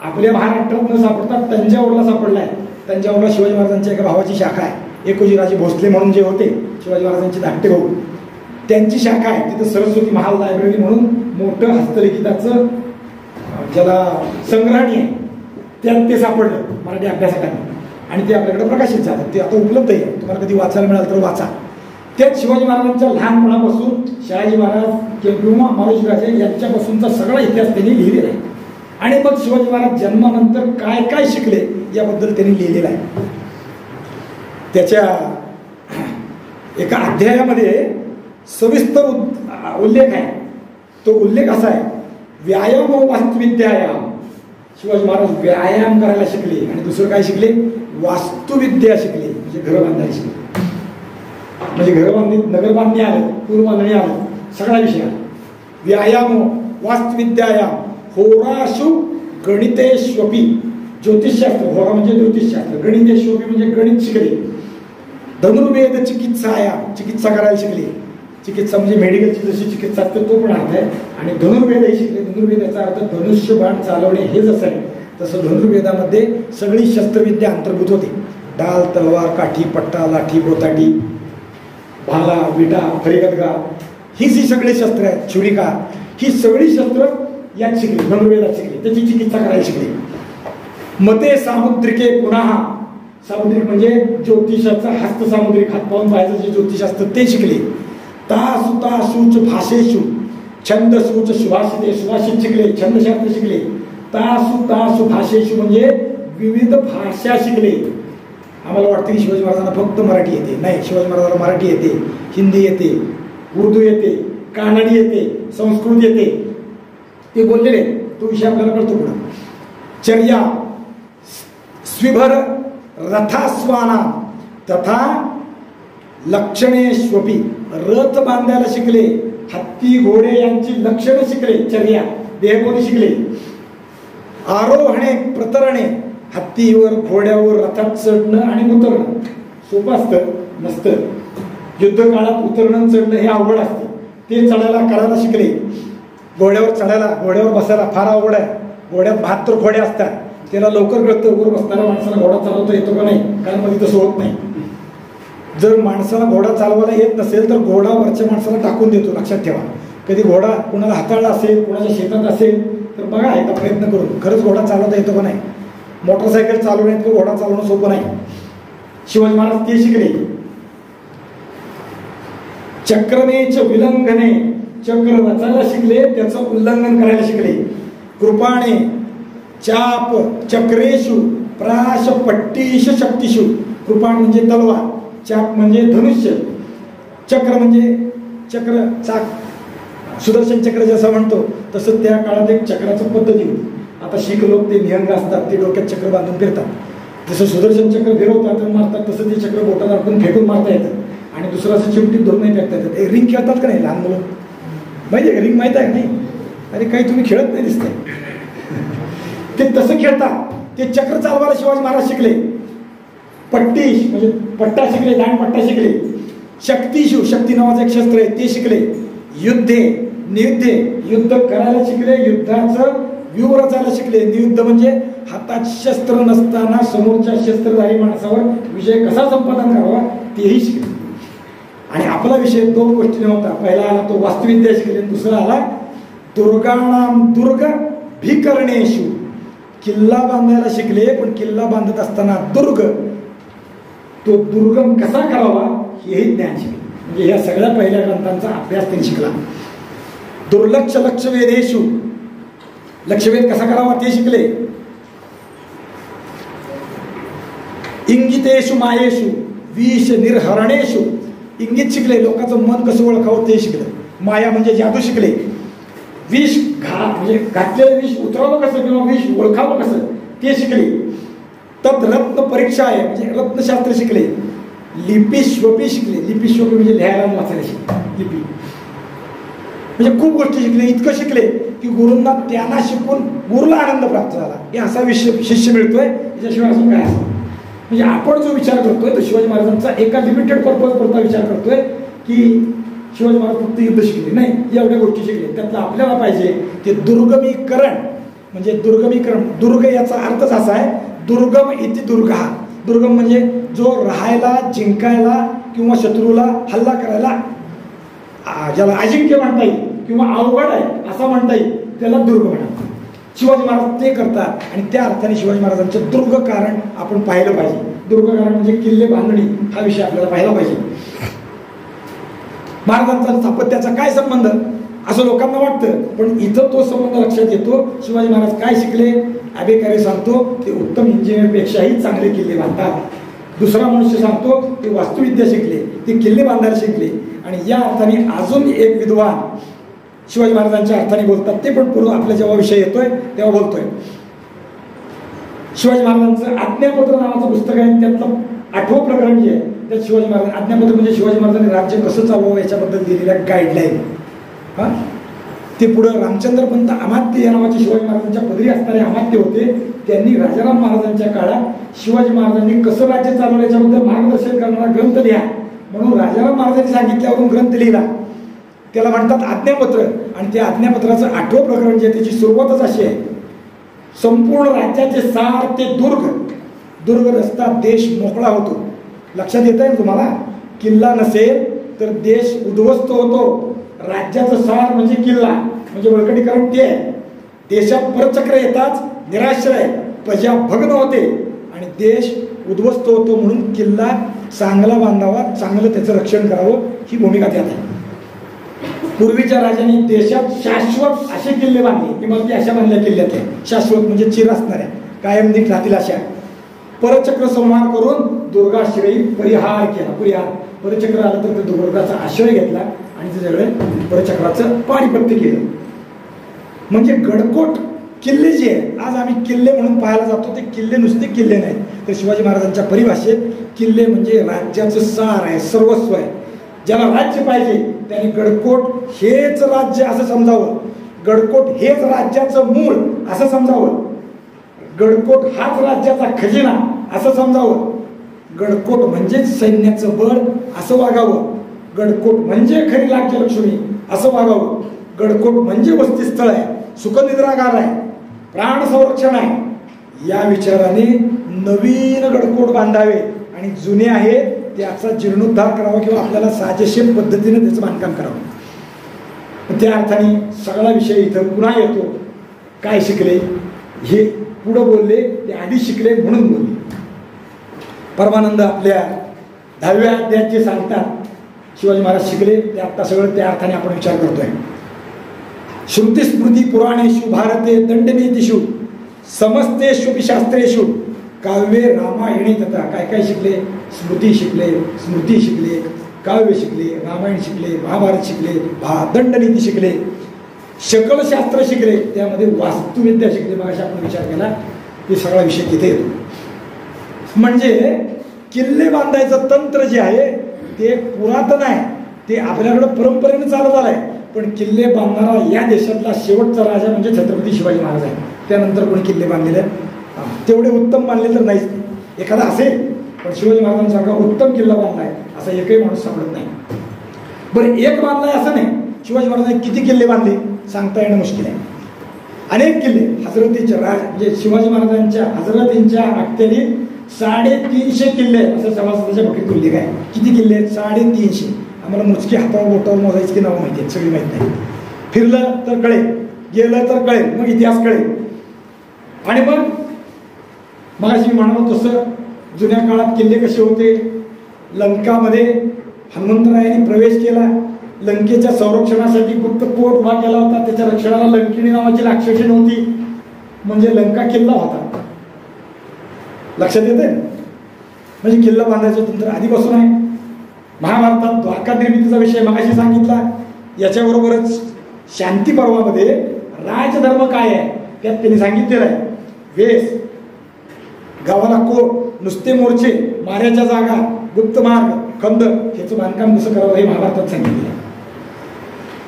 आपल्या महाराष्ट्रात न सापडता तंजावरला सापडला आहे. तंजावरला शिवाजी महाराजांच्या एका भावाची शाखा आहे. एकोजीराजे भोसले म्हणून जे होते शिवाजी महाराजांचे धाकटे भाऊ, त्यांची शाखा आहे. तिथं सरस्वती महाल लायब्ररी म्हणून मोठं हस्तलिखिताचं ज्याला संग्रहणी आहे, त्यात ते सापडलं मराठी अभ्यासकांनी आणि ते आपल्याकडे प्रकाशित झालं. ते आता उपलब्ध आहे. तुम्हाला कधी वाचायला मिळालं तर वाचा. त्यात शिवाजी महाराजांच्या लहानपणापासून शहाजी महाराज किंवा मारोजीराजे यांच्यापासूनचा सगळा इतिहास त्यांनी लिहिलेला आहे. आणि मग शिवाजी महाराज जन्मानंतर काय काय शिकले याबद्दल त्यांनी लिहिलेलं आहे. त्याच्या एका अध्यायामध्ये सविस्तर उल्लेख आहे. तो उल्लेख असा आहे, व्यायाम व वास्तुविद्यायाम. शिवाजी महाराज व्यायाम करायला शिकले आणि दुसरं काय शिकले, वास्तुविद्या शिकले. म्हणजे घर बांधायला शिकले. म्हणजे घर बांधणी, नगर बांधणी आलं, पूल बांधणी आलं, सगळा विषय आला. व्यायाम वास्तुविद्यायाम होराशु गणितेश्वपी. ज्योतिषशास्त्र, होरा म्हणजे ज्योतिषशास्त्र, गणितेश्वपी म्हणजे गणित शिकले. धनुर्वेद चिकित्सायाम, चिकित्सा करायला शिकले. चिकित्सा म्हणजे मेडिकलची जशी चिकित्सा असते तो पण अर्थ आहे. आणि धनुर्वेदही शिकले. धनुर्वेद याचा अर्थ धनुष्यबाण चालवणे हे जसं आहे तसं धनुर्वेदामध्ये सगळी शस्त्रविद्या अंतर्भूत होती. ढाल, तलवार, काठी, पट्टा, लाठी, गोताटी, भाला, विटा, फरेगदगा, ही जी सगळी शस्त्र आहेत, छुरिका, ही सगळी शस्त्र यात शिकली, धनुर्वेदात शिकली. त्याची चिकित्सा करायला शिकली. मते सामुद्रिके पुन्हा. सामुद्रिक म्हणजे ज्योतिषाचा हस्त सामुद्रिक, हात पाहून पाहायचं जे ज्योतिष असतं ते शिकले. तासु तासूच भाषेषु छंदसूच सुभाषिते. सुभाषित शिकले, छंदशास्त्र शिकले. तासु तासु भाषेषु म्हणजे विविध भाषा शिकले. आम्हाला वाटतं की शिवाजी महाराजांना फक्त मराठी येते. नाही, शिवाजी महाराजांना मराठी येते, हिंदी येते, उर्दू येते, कानडी येते, संस्कृत येते. ते बोललेले, तो विषय आपल्याला कळतो पुढे. चर्या स्विभर रथास्वाना तथा लक्षणेश्वपी. रथ बांधायला शिकले. हत्ती घोडे यांची लक्षणं शिकले. चर्या देहबोधी शिकले. आरोहणे प्रतरणे. हत्तीवर, घोड्यावर, रथात चढणं आणि उतरणं सोपं असतं नसतं. युद्ध काळात उतरणं चढणं हे अवघड असतं. ते चढायला करायला शिकले. घोड्यावर चढायला, घोड्यावर बसायला फार अवघड आहे. घोड्यात 72 घोडे असतात. त्याला लवकर कळतं वर बसणाऱ्या माणसाला घोडा चालवता येतो का नाही, कारण मध्ये तसं होत नाही. जर माणसाला घोडा चालवायला येत नसेल तर घोडा वरच्या माणसाला टाकून देतो. लक्षात ठेवा. कधी घोडा कुणाला हाताळला असेल, कुणाच्या शेतात असेल तर बघा एकदा प्रयत्न करून खरंच घोडा चालवता येतो का नाही. मोटरसायकल चालवण्यात घोडा चालवणं सोपं नाही. शिवाजी महाराज ते शिकले. चक्रमेच विलंघने. चक्र रचायला शिकले, त्याचं उल्लंघन करायला शिकले. कृपाणे चाप चक्रेशु प्राश पट्टीश शक्तिशु. कृपाण म्हणजे तलवार, चाप म्हणजे धनुष्य, चक्र म्हणजे चक्र, चाक, सुदर्शन चक्र जसं म्हणतो तसं त्या काळात एक चक्राचं पद्धती होती. आता शीख लोक ते निहंग असतात, ते डोक्यात चक्र बांधून फिरतात. जसं सुदर्शन चक्र फिरवतात आणि मारतात तसं ते चक्र बोटात अडकून फेकून मारता येतं. आणि दुसरं असं चिमटीत धरून नाही फेकता येतात. रिंग खेळतात का नाही लहान मुलं, माहिती आहे का? रिंग माहीत आहे नाही? अरे काही तुम्ही खेळत नाही दिसतंय. ते तसं खेळतात. ते चक्र चालवायला शिवाजी महाराज शिकले. पट्टी म्हणजे पट्टा शिकले, दांडपट्टा शिकले. शक्तिशिव, शक्ती नावाचं एक शस्त्र आहे ते शिकले. युद्धे, नियुद्धे, युद्ध करायला शिकले. युद्धाचं व्यूह रचायला शिकले. नियुद्ध म्हणजे हातात शस्त्र नसताना समोरच्या शस्त्रधारी माणसावर विजय कसा संपादन करावा तेही शिकले. आणि आपला विषय दोन गोष्टीने होता. पहिला आला तो वास्तुविद्या शिकले, दुसरा आला दुर्गाणाम दुर्ग भिकरणेशु. किल्ला बांधायला शिकले, पण किल्ला बांधत असताना दुर्ग, तो दुर्गम कसा करावा हेही ज्ञान शिकले. म्हणजे ह्या सगळ्या पहिल्या ग्रंथांचा अभ्यास त्यांनी शिकला. दुर्लक्ष लक्षवेदेशु, लक्षवेध कसा करावा ते शिकले. इंगितेशु मायेशु विष निर्हरणेशु, इंगित शिकले, लोकांचं मन कसं ओळखावं ते शिकले. माया म्हणजे जादू शिकले. विष म्हणजे घातलेलं विष उतरावं कसं किंवा विष ओळखावं कसं ते शिकले. तत् रत्न परीक्षा आहे म्हणजे रत्नशास्त्र शिकले. लिपी श्वपी शिकले. लिपी श्वपी म्हणजे लिहायला आणि वाचायला शिकले. लिपी म्हणजे खूप गोष्टी शिकले. इतकं शिकले की गुरूंना त्यांना शिकून गुरुला आनंद प्राप्त झाला. हे असा शिष्य मिळतोय, त्याच्याशिवाय अजून काय असं. म्हणजे आपण जो विचार करतोय तो शिवाजी महाराजांचा एका लिमिटेड पर्पज पुरता विचार करतोय की शिवाजी महाराज फक्त युद्ध शिकले नाही, एवढ्या गोष्टी शिकले. त्यातलं आपल्याला पाहिजे ते दुर्गमीकरण. म्हणजे दुर्गमीकरण, दुर्ग याचा अर्थच असा आहे दुर्गम इति दुर्ग. दुर्गम म्हणजे जो राहायला, जिंकायला किंवा शत्रूला हल्ला करायला ज्याला अजिंक्य म्हणता येईल किंवा अवघड आहे असं म्हणता येईल त्याला दुर्ग म्हणतात. शिवाजी महाराज ते करतात आणि त्या अर्थाने शिवाजी महाराजांचं दुर्ग कारण आपण पाहिलं पाहिजे. दुर्ग कारण म्हणजे किल्ले बांधणी हा विषय आपल्याला पाहिला पाहिजे. महाराजांचा स्थापत्याचा काय संबंध असं लोकांना वाटतं, पण इथं तो संबंध लक्षात येतो. शिवाजी महाराज काय शिकले? अबेकारे सांगतो ते उत्तम इंजिनियरपेक्षाही चांगले किल्ले बांधतात. दुसरा मनुष्य सांगतो ते वास्तुविद्या शिकले, ते किल्ले बांधायला शिकले. आणि या अर्थाने अजून एक विद्वान शिवाजी महाराजांच्या अर्थाने बोलतात, ते पण पूर्व आपला जेव्हा विषय येतोय तेव्हा बोलतोय. शिवाजी महाराजांचं आज्ञापत्र नावाचं पुस्तक आहे, त्यातलं 8वं प्रकरण जे आहे त्यात शिवाजी महाराज आज्ञापत्र म्हणजे शिवाजी महाराजांनी राज्य कसं चालवावं याच्याबद्दल दिलेल्या गाईडलाईन. ते पुढं रामचंद्र पंत अमात्य या नावाचे शिवाजी महाराजांच्या पदरी असणारे अमात्य होते. त्यांनी राजाराम महाराजांच्या काळात शिवाजी महाराजांनी कसं राज्य चालवलं याच्याबद्दल मार्गदर्शन करणारा ग्रंथ लिहा म्हणून राजाराम महाराजांनी सांगितल्यावरून ग्रंथ लिहिला. त्याला म्हणतात आज्ञापत्र. आणि त्या आज्ञापत्राचं 8वं प्रकरण जे त्याची सुरुवातच अशी आहे, संपूर्ण राज्याचे सार ते दुर्ग. दुर्ग रस्ता देश मोकळा होतो. लक्षात येत आहे तुम्हाला? किल्ला नसेल तर देश उद्ध्वस्त होतो. राज्याचं सार म्हणजे किल्ला म्हणजे बळकटीकरण ते आहे. देशात परचक्र येताच निराश्रय प्रजा भग्न होते आणि देश उद्ध्वस्त होतो. म्हणून किल्ला चांगला बांधावा, चांगलं त्याचं रक्षण करावं ही भूमिका त्यात आहे. पूर्वीच्या राजांनी देशात शाश्वत असे किल्ले बांधले, इमारती अशा बांधल्या किल्ल्यात आहे. शाश्वत म्हणजे चिर असणाऱ्या, कायम नीट राहतील अशा. परचक्र संहार करून दुर्गाश्रयी परिहार केला. परिहार परचक्र आलं तर ते दुर्गाचा आश्रय घेतला आणि त्याच्याकडे परचक्राचं पाणीपत्य केलं. म्हणजे गडकोट किल्ले जे आहेत आज आम्ही किल्ले म्हणून पाहायला जातो, ते किल्ले नुसते किल्ले नाहीत. तर शिवाजी महाराजांच्या परिभाषेत किल्ले म्हणजे राज्याचं सार आहे, सर्वस्व आहे. ज्याला राज्य पाहिजे त्याने गडकोट हेच राज्य असं समजावं. गडकोट हेच राज्याचं मूळ असं समजावं. गडकोट हाच राज्याचा खजिना असं समजावं. गडकोट म्हणजेच सैन्याचं बळ असं वागावं. गडकोट म्हणजे खरी राज्यलक्ष्मी असं वागावं. गडकोट म्हणजे वसतिस्थळ आहे, सुखनिद्रागार आहे, प्राण संरक्षण आहे. या विचाराने नवीन गडकोट बांधावे आणि जुने आहेत त्याचा जीर्णोद्धार करावा किंवा आपल्याला साजेशीर पद्धतीने त्याचं बांधकाम करावं. त्या अर्थाने सगळा विषय इथं पुन्हा येतो. काय शिकले हे पुढं बोलले, ते आधी शिकले म्हणून बोलले. परमानंद आपल्या 10व्या अध्यायात जे सांगतात शिवाजी महाराज शिकले ते आता सगळं त्या अर्थाने आपण विचार करतोय. श्रुती स्मृती पुराणेषु भारते दंडनीतीषु समस्तेषु शास्त्रेषु काव्ये रामायणे तथा. काय काय शिकले? स्मृती शिकले, स्मृती शिकले, काव्य शिकले, रामायण शिकले, महाभारत शिकले, दंडनीती शिकले, सकल शास्त्र शिकले, त्यामध्ये वास्तुविद्या शिकले. मग अशा आपण विचार केला ते सगळा विषय तिथे येतो. म्हणजे किल्ले बांधायचं तंत्र जे आहे ते पुरातन आहे, ते आपल्याकडं परंपरेनं चालत आलाय. पण किल्ले बांधणारा या देशातला शेवटचा राजा म्हणजे छत्रपती शिवाजी महाराज आहे. त्यानंतर कोणी किल्ले बांधलेले तेवढे उत्तम बांधले तर नाहीच. एखादा असेल पण शिवाजी महाराजांसारखा उत्तम किल्ला बांधलाय असा एकही माणूस सापडत नाही. बरं एक बांधलाय असं नाही. शिवाजी महाराजांनी किती किल्ले बांधले सांगता येणं मुश्किल आहे. अनेक किल्ले हजरतीच्या म्हणजे शिवाजी महाराजांच्या हजरतींच्या अखत्यारीत 350 किल्ले असं सभासदाच्या बघित उल्लेख आहे. किती किल्ले आहेत? 350. आम्हाला मोजकी हातावर बोटावर मोजायची की नावं माहिती आहेत, सगळी माहीत नाही. फिरलं तर कळेल, गेलं तर कळेल, मग इतिहास कळेल. आणि मग अशी मी म्हणालो तसं जुन्या काळात किल्ले कसे होते. लंकामध्ये हनुमंतरायांनी प्रवेश केला. लंकेच्या संरक्षणासाठी गुप्त कोट उभा केला होता. त्याच्या रक्षणाला लंकिणी नावाची राक्षसी नव्हती, म्हणजे लंका किल्ला होता. लक्षात येते. म्हणजे किल्ला बांधायचं तंत्र आधीपासून आहे. महाभारतात द्वारका निर्मितीचा विषय मगाशी सांगितला. याच्याबरोबरच शांती पर्वामध्ये राजधर्म काय आहे त्यात त्यांनी सांगितलेलं आहे. वेस, गावाला कोट, नुसते मोर्चे, माऱ्याच्या जागा, गुप्त मार्ग, खंद ह्याचं बांधकाम कसं करावं हे महाभारतात सांगितलं आहे.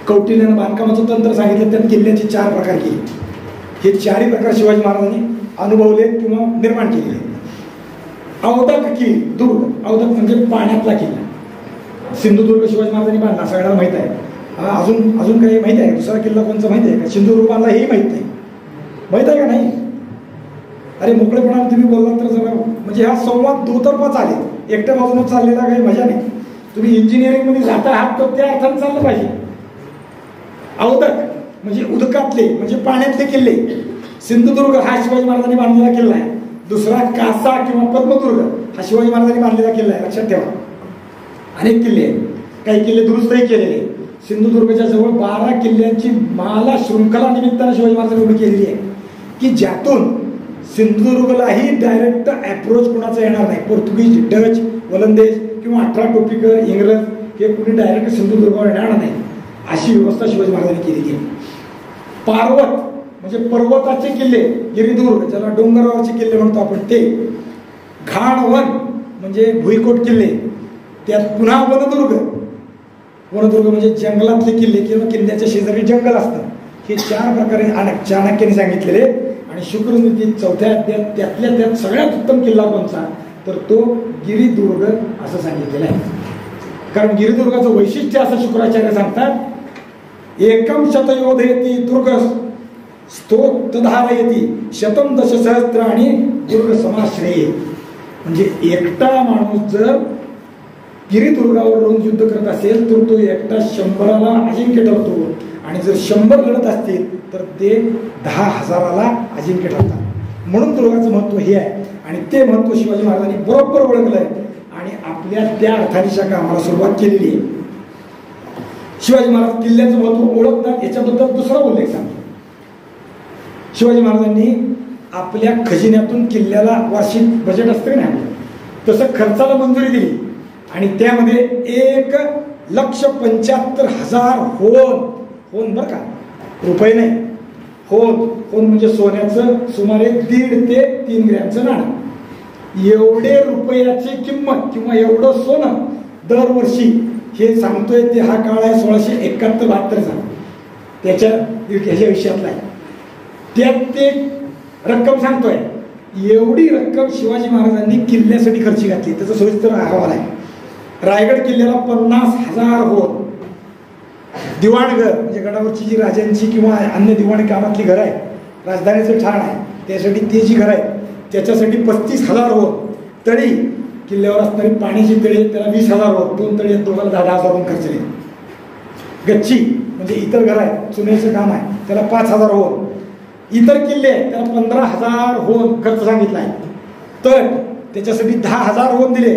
कौटिल्यानं बांधकामाचं तंत्र सांगितलं. त्यात किल्ल्याचे 4 प्रकार केले. हे 4ही प्रकार शिवाजी महाराजांनी अनुभवले किंवा निर्माण केले. अवदक की दुर्ग, अवदक म्हणजे पाण्यातला किल्ला. सिंधुदुर्ग शिवाजी महाराजांनी बांधला सगळ्यांना माहित आहे. अजून काही माहिती आहे? दुसरा किल्ला कोणचा माहिती आहे का? सिंधुदुर्ग बांधला हेही माहित नाही. माहित आहे का नाही? अरे मोकळेपणाने तुम्ही बोललात तर जरा म्हणजे हा संवाद दुतर्फा चालेल. एकट्या बाजूने चाललेला काही मजा नाही. तुम्ही इंजिनिअरिंग मध्ये जाता आहात तर त्या अर्थाने चाललं पाहिजे. अवदक म्हणजे उदकातले म्हणजे पाण्यातले किल्ले. सिंधुदुर्ग हा शिवाजी महाराजांनी बांधलेला किल्ला आहे. दुसरा कासा किंवा पद्मदुर्ग हा शिवाजी महाराजांनी बांधलेला किल्ला आहे. लक्षात ठेवा. अनेक किल्ले आहेत. काही किल्ले दुरुस्तही केलेले. सिंधुदुर्गच्या जवळ 12 किल्ल्यांची माला शृंखला निमित्तानं शिवाजी महाराजांनी उभी केलेली आहे की ज्यातून सिंधुदुर्गलाही डायरेक्ट अप्रोच कोणाचा येणार नाही. पोर्तुगीज, डच, वलंदेज किंवा 18 टोपीकर, इंग्रज हे कुणी डायरेक्ट सिंधुदुर्गावर येणार नाही अशी व्यवस्था शिवाजी महाराजांनी केलेली आहे. पार्वत म्हणजे पर्वताचे किल्ले, गिरिदुर्ग ज्याला डोंगरावरचे किल्ले म्हणतो आपण ते. घाणवन म्हणजे भुईकोट किल्ले. त्यात पुन्हा वनदुर्ग. वनदुर्ग म्हणजे जंगलातले किल्ले किंवा किल्ल्याच्या शेजारी जंगल असतं. हे 4 प्रकारे चाणक्याने सांगितलेले. आणि शुक्रनीती 4थ्या अध्यायात त्यातल्या त्यात सगळ्यात उत्तम किल्ला कोणता तर तो गिरिदुर्ग असं सांगितलेलं आहे. कारण गिरिदुर्गाचं वैशिष्ट्य असं शुक्राचार्य सांगतात. एकम शतयोधयती दुर्ग स्तोत्रधारयती शतम दशसहस्त्राणी दुर्ग समाश्रये. म्हणजे एकटा माणूस जर गिरिदुर्गावर रोज युद्ध करत असेल तर तो एकटा 100ला अजिंक्य ठरतो. आणि जर 100 लढत असतील तर ते 10,000ला अजिंक्य ठरतात. म्हणून दुर्गाचं महत्व हे आहे. आणि ते महत्व शिवाजी महाराजांनी बरोबर ओळखलंय आणि आपल्या त्या अर्थानिशा कामाला सुरुवात केलेली आहे. शिवाजी महाराज किल्ल्याचं महत्व ओळखतात. याच्याबद्दल दुसरा उल्लेख सांगतो. शिवाजी महाराजांनी आपल्या खजिन्यातून किल्ल्याला वार्षिक बजेट असतं ना तसं खर्चाला मंजुरी दिली. आणि त्यामध्ये 1,75,000 होन बरं का, रुपये नाही, होन म्हणजे सोन्याचं सुमारे 1.5 ते 3 ग्रॅमचं नाणं. एवढे रुपयाची किंमत किंवा एवढं सोनं दरवर्षी हे सांगतोय ते हा काळ आहे 1671-72चा. त्याच्या ह्याच्या विषयातला आहे. त्यात ते रक्कम सांगतोय. एवढी रक्कम शिवाजी महाराजांनी किल्ल्यासाठी खर्ची घातली. त्याचा सविस्तर अहवाल आहे. रायगड किल्ल्याला 50,000 होन. दिवाणघर म्हणजे गडावरची जी राजांची किंवा अन्य दिवाणी कामातली घरं आहेत, राजधानीचं ठाण आहे त्यासाठी ते जी घरं आहेत त्याच्यासाठी 35,000 होत. तळी किल्ल्यावर असणारी पाण्याची तळी त्याला 20,000 होत. 2 तळी दोघांना 10,000 होऊन खर्चले. गच्ची म्हणजे इतर घर आहे चुन्याचं काम आहे त्याला 5,000 होत. इतर किल्ले आहेत त्याला 15,000 होऊन खर्च सांगितला आहे. तर त्याच्यासाठी 10,000 होऊन दिले.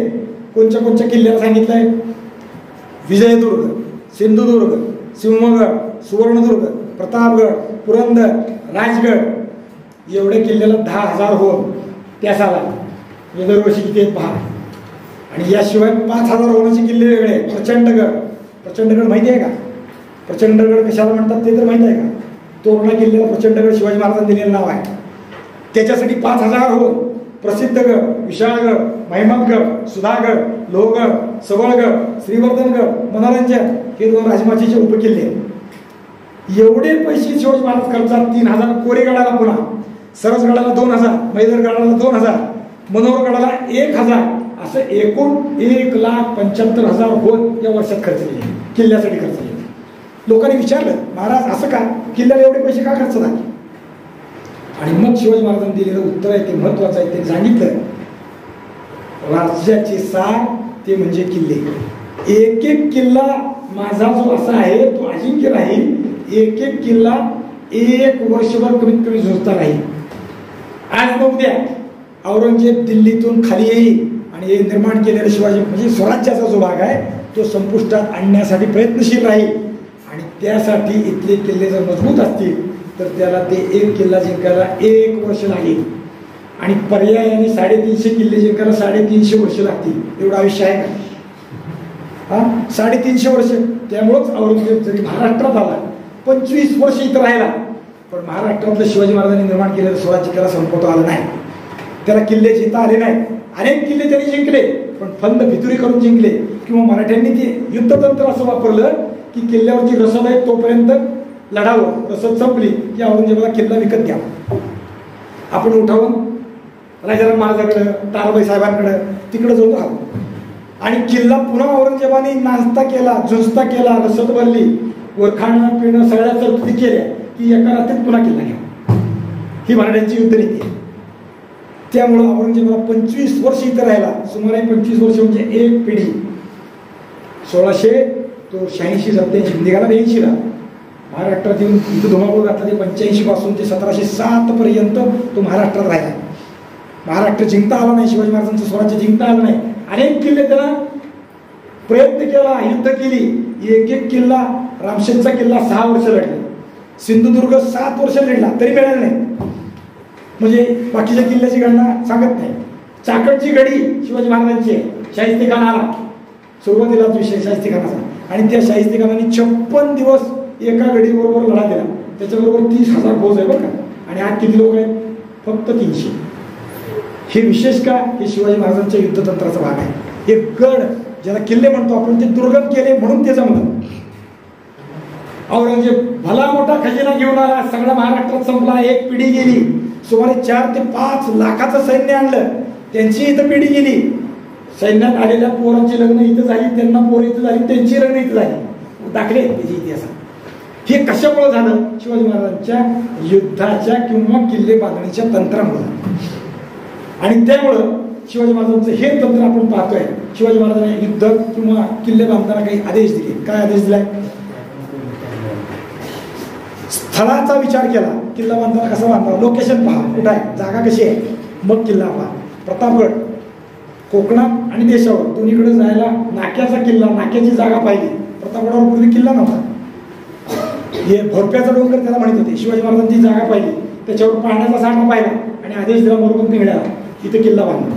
कोणत्या किल्ल्याला सांगितलं आहे? विजयदुर्ग, सिंधुदुर्ग, सिंहगड, सुवर्णदुर्ग, प्रतापगड, पुरंदर, राजगड एवढे किल्ल्याला 10,000 होऊन त्या साला दरवर्षी किती आहेत पहा. आणि याशिवाय 5,000 होण्याचे किल्ले वेगळे आहेत. प्रचंडगड माहिती आहे का? प्रचंडगड कशाला म्हणतात ते तर माहिती आहे का? तोरणा किल्ल्याला प्रचंडगड शिवाजी महाराजांनी दिलेलं नाव आहे. त्याच्यासाठी 5,000 होऊन प्रसिद्धगड, विशाळगड, महिमतगड, सुधागड, लोहगड, सबळगड, श्रीवर्धनगड, मनोरंजन हे 2 राजमाचीचे उपकिल्ले. एवढे पैसे शिवाजी महाराज खर्चात 3000 कोरेगडाला, पुन्हा सरसगडाला 2000, मैदरगडाला 2000, मनोहरगडाला 1000, असं एकूण 1,75,000 होत या वर्षात खर्च केले, किल्ल्यासाठी खर्च केले. लोकांनी विचारलं, महाराज असं का, किल्ल्याला एवढे पैसे का खर्च झाले? आणि मग शिवाजी महाराजांनी दिलेलं उत्तर आहे ते महत्वाचं आहे. त्यांनी सांगितलं, राज्याची सार ते म्हणजे किल्ले. एक एक किल्ला माझा जो असा आहे तो अजिंक्य राहील. एक एक किल्ला 1 वर्षभर कमीत कमी झुजता राहील. आज मग उद्या औरंगजेब दिल्लीतून खाली येईल आणि हे निर्माण केलेलं शिवाजी म्हणजे स्वराज्याचा जो भाग आहे तो संपुष्टात आणण्यासाठी प्रयत्नशील राहील. आणि त्यासाठी इथले किल्ले जर मजबूत असतील तर त्याला ते 1 किल्ला जिंकायला 1 वर्ष लागेल. आणि पर्यायाने 350 किल्ले जिंकायला 350 वर्ष लागतील. एवढं आयुष्य आहे का? 350 वर्ष. त्यामुळंच औरंगजेब जरी महाराष्ट्रात आला, 25 वर्ष इथं राहिला, पण महाराष्ट्रातलं शिवाजी महाराजांनी निर्माण केलेलं स्वराज्य त्याला संपवता आलं नाही. त्याला किल्ले जिंकता आले नाही. अनेक किल्ले त्यांनी जिंकले, पण फंद फितुरी करून जिंकले. किंवा मराठ्यांनी ते युद्धतंत्र असं वापरलं की किल्ल्यावरची रसद आहे तोपर्यंत लढावं, रसद संपली की औरंगजेबाला किल्ला विकत घ्या. आपण उठावून राजाराम महाराजांकडं, ताराबाई साहेबांकडं तिकडं जाऊन राहू. आणि किल्ला पुन्हा औरंगजेबाने नाचता केला, झुंजता केला, रसद भरली, वर खाणं पिणं सगळ्या तरतुदी केल्या की एका रात्रीत पुन्हा किल्ला घ्या. ही मराठ्यांची युद्धनीती आहे. त्यामुळं औरंगजेबाला 25 वर्ष इथं राहिला. सुमारे 25 वर्ष म्हणजे 1 पिढी. 1687 निघाला 82ला महाराष्ट्रात येऊन इथं धुमाकूळ घातला. ते 85 पासून ते 1707 पर्यंत तो महाराष्ट्रात राहिला. महाराष्ट्र जिंकता आला नाही, शिवाजी महाराजांचं स्वराज्य जिंकता आलं नाही. अनेक किल्ले त्याला प्रयत्न केला, युद्ध केली. 1 किल्ला, रामशेरचा किल्ला 6 वर्ष लढला, सिंधुदुर्ग 7 वर्ष लढला तरी मिळालं नाही. म्हणजे बाकीच्या किल्ल्याची गणना सांगत नाही. चाकणची गडी शिवाजी महाराजांची आहे. शाहिस्तेखान आला, सुरुवातीलाच विषय शाहिस्तेखानाचा, आणि त्या शाहिस्तेखानाने 56 दिवस एका गडीबरोबर लढा दिला. त्याच्याबरोबर 30,000 फौज आहे बरं का. आणि आज किती लोक आहेत? फक्त 300. हे विशेष का? हे शिवाजी महाराजांच्या युद्धतंत्राचा भाग आहे. हे गड ज्याला किल्ले म्हणतो आपण ते दुर्गम केले म्हणून ते जमलं. औरंगजेब भला मोठा खजिना घेऊन आला, सगळा महाराष्ट्रात संपला. 1 पिढी गेली. सुमारे 4 ते 5 लाखाचं सैन्य आणलं. त्यांची इथं पिढी गेली. सैन्यात आलेल्या पोरांची लग्न इथं झाली, त्यांना पोरं इथं झाली, त्यांची लग्न इथं झाली. दाखले त्याच्या इतिहासात. हे कशामुळे झालं? शिवाजी महाराजांच्या युद्धाच्या किंवा किल्ले बांधणीच्या तंत्रामुळे. आणि त्यामुळं शिवाजी महाराजांचं हे तंत्र आपण पाहतोय. शिवाजी महाराजांनी युद्ध किंवा किल्ले बांधताना काही आदेश दिले. काय आदेश दिलाय? स्थळाचा विचार केला. किल्ला बांधताना कसा बांधला? लोकेशन पहा, कुठं आहे, जागा कशी आहे, मग किल्ला पहा. प्रतापगड कोकणात आणि देशावर दोन्हीकडे जायला नाक्याचा किल्ला, नाक्याची जागा पाहिली. प्रतापगडावर पूर्वी किल्ला नव्हता. हे भोरप्याचा डोंगर त्याला म्हणत होते. शिवाजी महाराजांची जागा पाहिली, त्याच्यावर पाण्याचा साठा पाहिला आणि आदेश दिला मोरपंथ पिंगळ्याला, इथे किल्ला बांधला.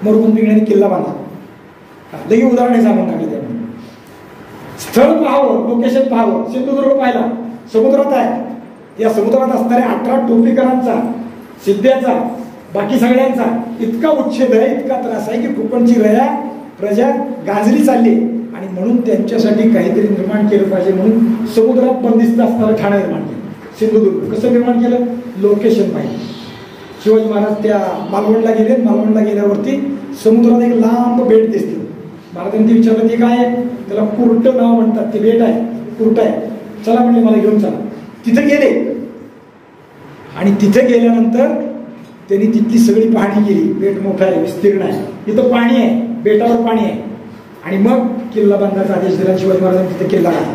मोरपंथ पिंगळ्याने किल्ला बांधला. लई उदाहरणे सांगून टाकली. त्यामुळे स्थळ पाहावं, लोकेशन पाहावं. सिंधुदुर्ग पाहिला, समुद्रात आहे. या समुद्रात असणाऱ्या 18 टोपीकरांचा, सिद्ध्याचा, बाकी सगळ्यांचा इतका उच्छेद आहे, इतका त्रास आहे की कोकणची प्रजा गाजली चालली. आणि म्हणून त्यांच्यासाठी काहीतरी निर्माण केलं पाहिजे म्हणून समुद्रात बंदिस्त असणारं ठाणं निर्माण केलं. सिंधुदुर्ग कसं निर्माण केलं? लोकेशन पाहिजे. शिवाजी महाराज त्या मालवणला गेले. मालवणला गेल्यावरती समुद्रात एक लांब बेट दिसते. महाराजांनी विचारलं ते काय आहे? त्याला कुर्ट नाव म्हणतात. ते बेट आहे, कुर्ट आहे. चला म्हणले, मला घेऊन चला. तिथे गेले आणि तिथे गेल्यानंतर त्यांनी तिथली सगळी पाहणी केली. बेट मोठा आहे, विस्तीर्ण आहे, इथं पाणी आहे, बेटावर पाणी आहे. आणि मग किल्ला बांधण्याचा आदेश दिला. शिवाजी महाराजांनी तिथे किल्ला बांधला.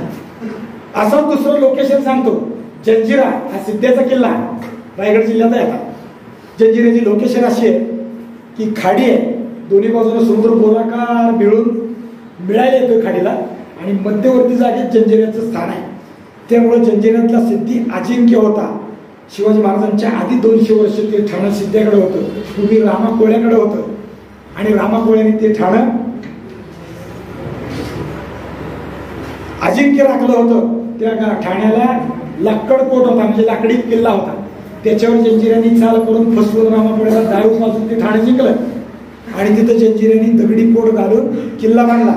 असं दुसरं लोकेशन सांगतो. जंजिरा हा सिद्ध्याचा किल्ला रायगड जिल्ह्यात आहे. जंजिऱ्याची लोकेशन अशी आहे की खाडी आहे, दोन्ही बाजूला समुद्र गोलाकार मिळायला येतो खाडीला, आणि मध्यवर्ती जागेत जंजिऱ्याचं स्थान आहे. त्यामुळे जंजिऱ्यातला सिद्धी अजिंक्य होता. शिवाजी महाराजांच्या आधी 200 वर्ष ते ठाणं सिद्ध्याकडे होतं. पूर्वी रामा कोळ्याकडे होतं. आणि रामा कोळ्याने ते ठाणं अजिंक्य राखलं होतं. त्या ठाण्याला लाकडकोट होता, म्हणजे लाकडी किल्ला होता. त्याच्यावर जंजिऱ्यांनी चाल करून फसवून रामापुढ्याला दारू पाजून ते ठाणे जिंकलं आणि तिथं जंजिऱ्यांनी दगडी पोट घालून किल्ला बांधला.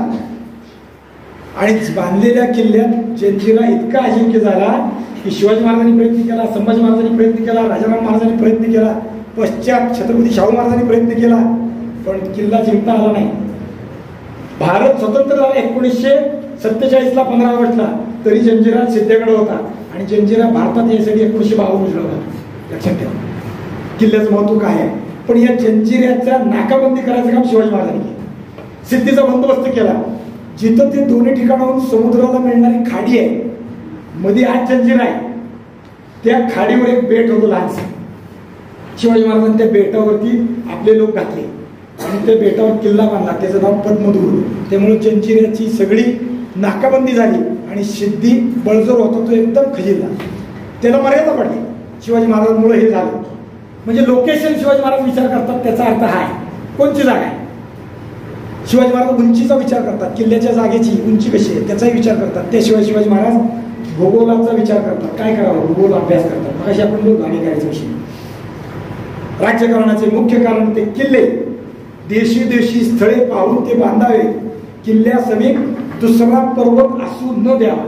आणि बांधलेल्या किल्ल्यात जंजिरा इतका अजिंक्य झाला की शिवाजी महाराजांनी प्रयत्न केला, संभाजी महाराजांनी प्रयत्न केला, राजाराम महाराजांनी प्रयत्न केला, पश्चात छत्रपती शाहू महाराजांनी प्रयत्न केला, पण किल्ला जिंकता आला नाही. भारत स्वतंत्र झाला 1947ला 15 ऑगस्टला, तरी जंजिरा सिद्धेकडे होता आणि जंजिरा भारतात यासाठी 1952 होता. लक्षात ठेवा किल्ल्याचं महत्व काय आहे. पण या जंजिऱ्याच्या नाकाबंदी करायचं काम शिवाजी महाराजांनी केलं. सिद्धीचा बंदोबस्त केला. जिथं ते दोन्ही ठिकाणाहून समुद्राला मिळणारी खाडी आहे, मध्ये आज जंजिरा आहे, त्या खाडीवर एक बेट होतं लहानसं. शिवाजी महाराजांनी त्या बेटावरती आपले लोक घातले आणि त्या बेटावर किल्ला बांधला. त्याचं नाव पद्मदूर. त्यामुळे जंजिऱ्याची सगळी नाकाबंदी झाली आणि सिद्धी बळजोर होता तो एकदम खजिरला. त्याला मर्यादा पडली. शिवाजी महाराजांमुळे हे झालं. म्हणजे लोकेशन शिवाजी महाराज विचार करतात त्याचा अर्थ हा आहे. कोणची जागा आहे? शिवाजी महाराज उंचीचा विचार करतात, किल्ल्याच्या जागेची उंची कशी आहे त्याचाही विचार करतात. त्याशिवाय शिवाजी महाराज भूगोलाचा विचार करतात. काय करावं? भूगोल अभ्यास करतात. मग अशी आपण लोक गाणी करायचा विषय. राज्यकारणाचे मुख्य कारण ते किल्ले. देशी देशी स्थळे पाहून ते बांधावे. किल्ल्यासमीप दुसरा पर्वत असू न द्यावा.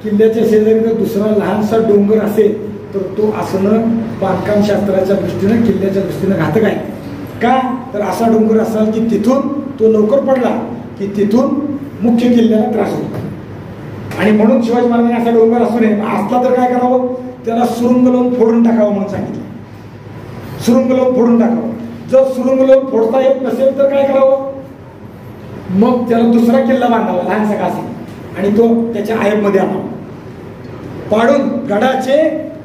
किल्ल्याच्या शेजारी जर दुसरा लहानसा डोंगर असेल तर तो असणं बांधकाम शास्त्राच्या दृष्टीनं किल्ल्याच्या दृष्टीनं घातक आहे. का तर असा डोंगर असाल की तिथून तो लवकर पडला की तिथून मुख्य किल्ल्याला त्रास होतो. आणि म्हणून शिवाजी महाराजांनी असा डोंगर असू नये. असला तर काय करावं? त्याला सुरुंग लावून फोडून टाकावं म्हणून सांगितलं. सुरुंग लावून फोडून टाकावं. जर सुरुंग लावून फोडता येत नसेल तर काय करावं? मग त्याला दुसरा किल्ला बांधावा लहानसा का असेल आणि तो त्याच्या आयबमध्ये आणावा. पाडून गडाचे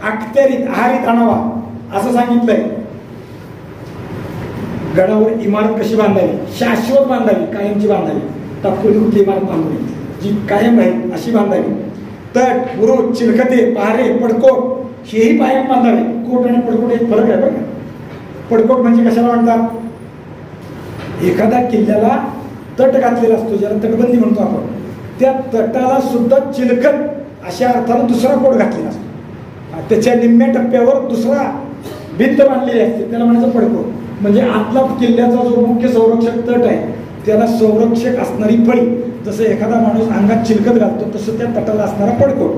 अखत्यारीत आहारीत आणावा असं सांगितलंय. गडावर इमारत कशी बांधावी? शाश्वत बांधावी, कायमची बांधावी. तात्पुरती कुठली इमारत बांधावी जी कायम राहील अशी बांधावी. तट, बुरुज, चिलखते, पहारे, पडकोट हेही कायम बांधावे. कोट आणि पडकोट एक फरक आहे बरं का. पडकोट म्हणजे कशाला म्हणतात? एखाद्या किल्ल्याला तट घातलेला असतो ज्याला तटबंदी म्हणतो आपण. त्या तटाला सुद्धा चिलखत अशा अर्थानं दुसरा कोट घातलेला असतो. त्याच्या निम्म्या टप्प्यावर दुसरा भिंत बांधलेली असते, त्याला म्हणायचं पडकोट. म्हणजे आतला किल्ल्याचा जो मुख्य संरक्षक तट आहे त्याला संरक्षक असणारी फळी. जसं एखादा माणूस अंगात चिलखत घालतो तसं त्या तटाला असणारा पडकोट.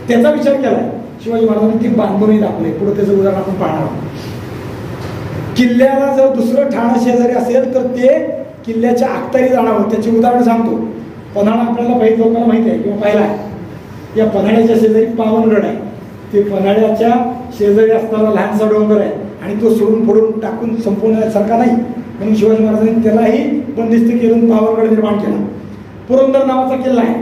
त्याचा विचार केलाय शिवाजी महाराजांनी. ते बांधूनही दाखवले. पुढे त्याचं उदाहरण आपण पाहणार आहोत. किल्ल्याला जर दुसरं ठाणं शेजारी असेल तर ते किल्ल्याच्या अखत्यारी जाणावं. त्याचे उदाहरण सांगतो. पन्हाळा आपल्याला काही लोकांना माहिती आहे किंवा पाहिला आहे. या पन्हाळ्याच्या शेजारी पावनगड आहे. ते पन्हाळ्याच्या शेजारी असणारा लहानसा डोंगर आहे आणि तो सोडून फोडून टाकून संपवण्यासारखा नाही. म्हणून शिवाजी महाराजांनी त्यालाही बंदिस्त केलं, पावनगड निर्माण केला. पुरंदर नावाचा किल्ला आहे.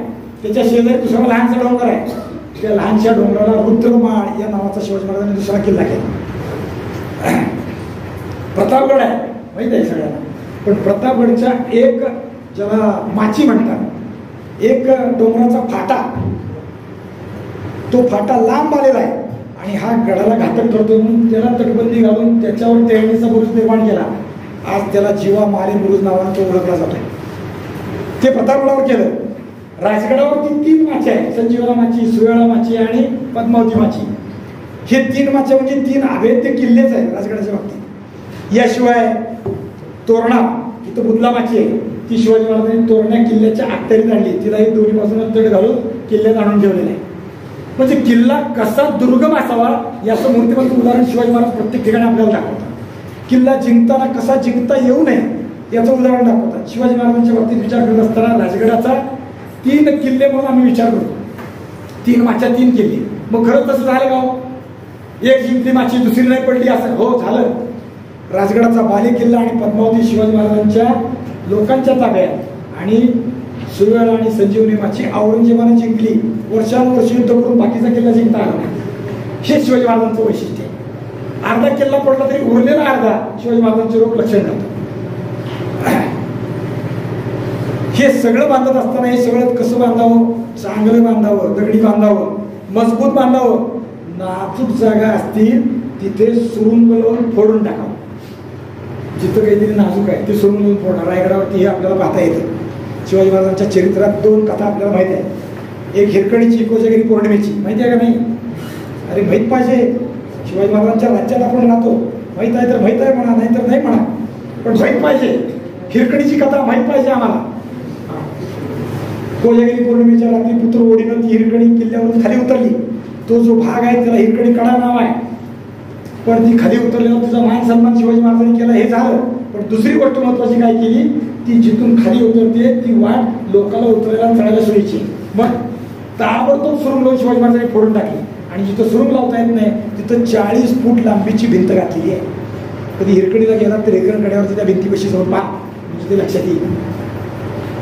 त्याच्या शेजारी दुसरा लहानसा डोंगर आहे. त्या लहानशा डोंगराला रुद्रमाळ या नावाचा शिवाजी महाराजांनी दुसरा किल्ला केला. प्रतापगड आहे माहिती आहे सगळ्यांना. पण प्रतापगडच्या एक ज्याला माची म्हणतात, एक डोंगराचा फाटा, तो फाटा लांब आलेला आहे आणि हा गडाला घातक ठरतो म्हणून त्याला तटबंदी घालून त्याच्यावर तळणीचा बुरुज निर्माण केला. आज त्याला जीवा मारे बुरुज नावाने तो ओळखला जातो. ते प्रतापगडावर केलं. राजगडावरती 3 माची आहेत. संजीवना माची, सुवेळा माची आणि पद्मावती माची. हे 3 माच्या म्हणजे 3 अभेद्य किल्लेच आहेत राजगडाच्या बाबतीत. याशिवाय तोरणा इथं बुधला माची आहे. ती शिवाजी महाराजांनी तोरणा किल्ल्याच्या अखत्यारीत आणली. तिलाही दोन्ही बाजूला तट घालून किल्ल्यात आणून ठेवलेला आहे. म्हणजे किल्ला कसा दुर्गम असावा याचं मूर्तिमंत उदाहरण शिवाजी महाराज प्रत्येक ठिकाणी आपल्याला दाखवतात. किल्ला जिंकताना कसा जिंकता येऊ नये याचं उदाहरण दाखवतात. शिवाजी महाराजांच्या बाबतीत विचार करत असताना राजगडाचा 3 किल्ले म्हणून आम्ही विचार करतो. 3 माच्या 3 किल्ले. मग खरंच तसं झालं का? एक जिंकली माची दुसरी नाही पडली असं? हो झालं. राजगडाचा बाले किल्ला आणि पद्मावती शिवाजी महाराजांच्या लोकांच्या ताब्यात आणि सुवेळा आणि संजीवनी माची औरंगजेबाने जिंकली. वर्षानुवर्ष युद्ध करून बाकीचा किल्ला जिंकता आला नाही. हे शिवाजी महाराजांचं वैशिष्ट्य आहे. अर्धा किल्ला पडला तरी उरलेला अर्धा शिवाजी महाराजांचे लोक लक्षण करतात. हे सगळं बांधत असताना हे सगळं कसं बांधावं? चांगलं बांधावं, दगडी बांधावं, मजबूत बांधावं. नाजूक जागा असतील तिथे सुरुंग लावून फोडून टाकावं. जिथं काहीतरी नाजूक आहे ते सुरुंग लावून फोडणार. रायगडावरती हे आपल्याला पाहता येतं. शिवाजी महाराजांच्या चरित्रात 2 कथा आपल्याला माहिती आहे. एक हिरकणीची, कोजागिरी पौर्णिमेची. माहिती आहे का नाही? अरे माहीत पाहिजे. शिवाजी महाराजांच्या राज्यात आपण राहतो, माहीत आहे तर माहीत आहे म्हणा, नाही तर नाही म्हणा, पण माहीत पाहिजे. हिरकणीची कथा माहीत पाहिजे आम्हाला. कोजागिरी पौर्णिमेच्या रात्री पुत्र ओढीनं ती हिरकणी किल्ल्यावरून खाली उतरली. तो जो भाग आहे त्याला हिरकणी कडा नाव आहे. पण ती खाली उतरल्यावर तिचा मान सन्मान शिवाजी महाराजांनी केला हे झालं. पण दुसरी गोष्ट महत्वाची काय केली, ती जिथून खाली उतरते ती वाट लोकांना उतरायला चढायला सोयीची. मग ताबडतोब सुरुंग लावून शिवाजी महाराजांनी फोडून टाकली आणि जिथं सुरुंग लावता येत नाही तिथं 40 फूट लांबीची भिंत घातलेली आहे. कधी हिरकणीला गेला तर हिरकण कड्यावरती त्या भिंतीपाशी जाऊन पहा, म्हणजे ते लक्षात येईल.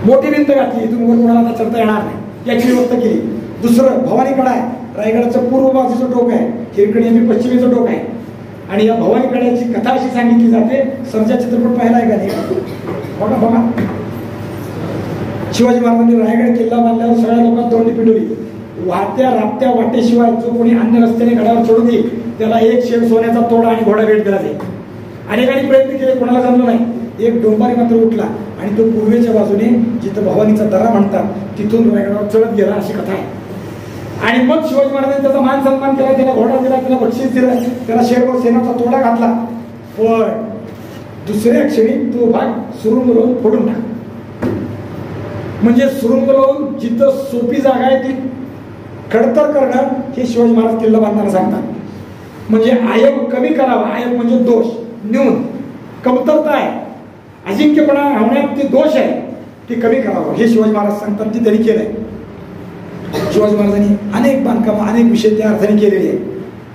मोठी भिंत घातली, इथून वर कोणाला चढता येणार नाही याची व्यवस्था केली. दुसरं भवानीकडा आहे, रायगडाचं पूर्व बाजूचं टोक आहे, हिरकणी आणि पश्चिमेचं टोक आहे. आणि या भवानी कड्याची कथा अशी सांगितली जाते, सर्जा चित्रपट पाहिला आहे का नाही? बघा बघा, शिवाजी महाराजांनी रायगड किल्ला बांधल्यावर सगळ्या लोकांना तोंडी पिटवली. वाहत्या राबत्या वाटेशिवाय जो कोणी अन्य रस्त्याने गडावर चढून येईल त्याला एक शेर सोन्याचा तोडा आणि घोडा भेट दिला जाईल. अनेकांनी प्रयत्न केले, कोणाला जमलं नाही. एक डोंबारी मात्र उठला आणि तो पूर्वेच्या बाजूने जिथं भवानीचा दरा म्हणतात तिथून रायगडावर चढत गेला अशी कथा आहे. आणि मग शिवाजी महाराजांनी त्याचा मान सन्मान केला, त्याला घोडा दिला, त्याला बक्षीस दिलं, त्याला शेरवर सेनाचा तोडा घातला. पण दुसऱ्या क्षणी तो भाग सुरुंग लावून फोडून टाकला. म्हणजे सुरुंग लावून जिथं सोपी जागा आहे ती खडतर करणं हे शिवाजी महाराज किल्ला बांधताना सांगतात. म्हणजे आयब कमी करावा, आयब म्हणजे दोष, न्यून, कमतरता आहे, अजिंक्यपणा होण्यात ते दोष आहे, ते कमी करावं हे शिवाजी महाराज सांगतात. ते त्यांनी केलंय. शिवाजी महाराजांनी अनेक बांधकाम, अनेक विषय त्या अर्थाने केलेले आहे.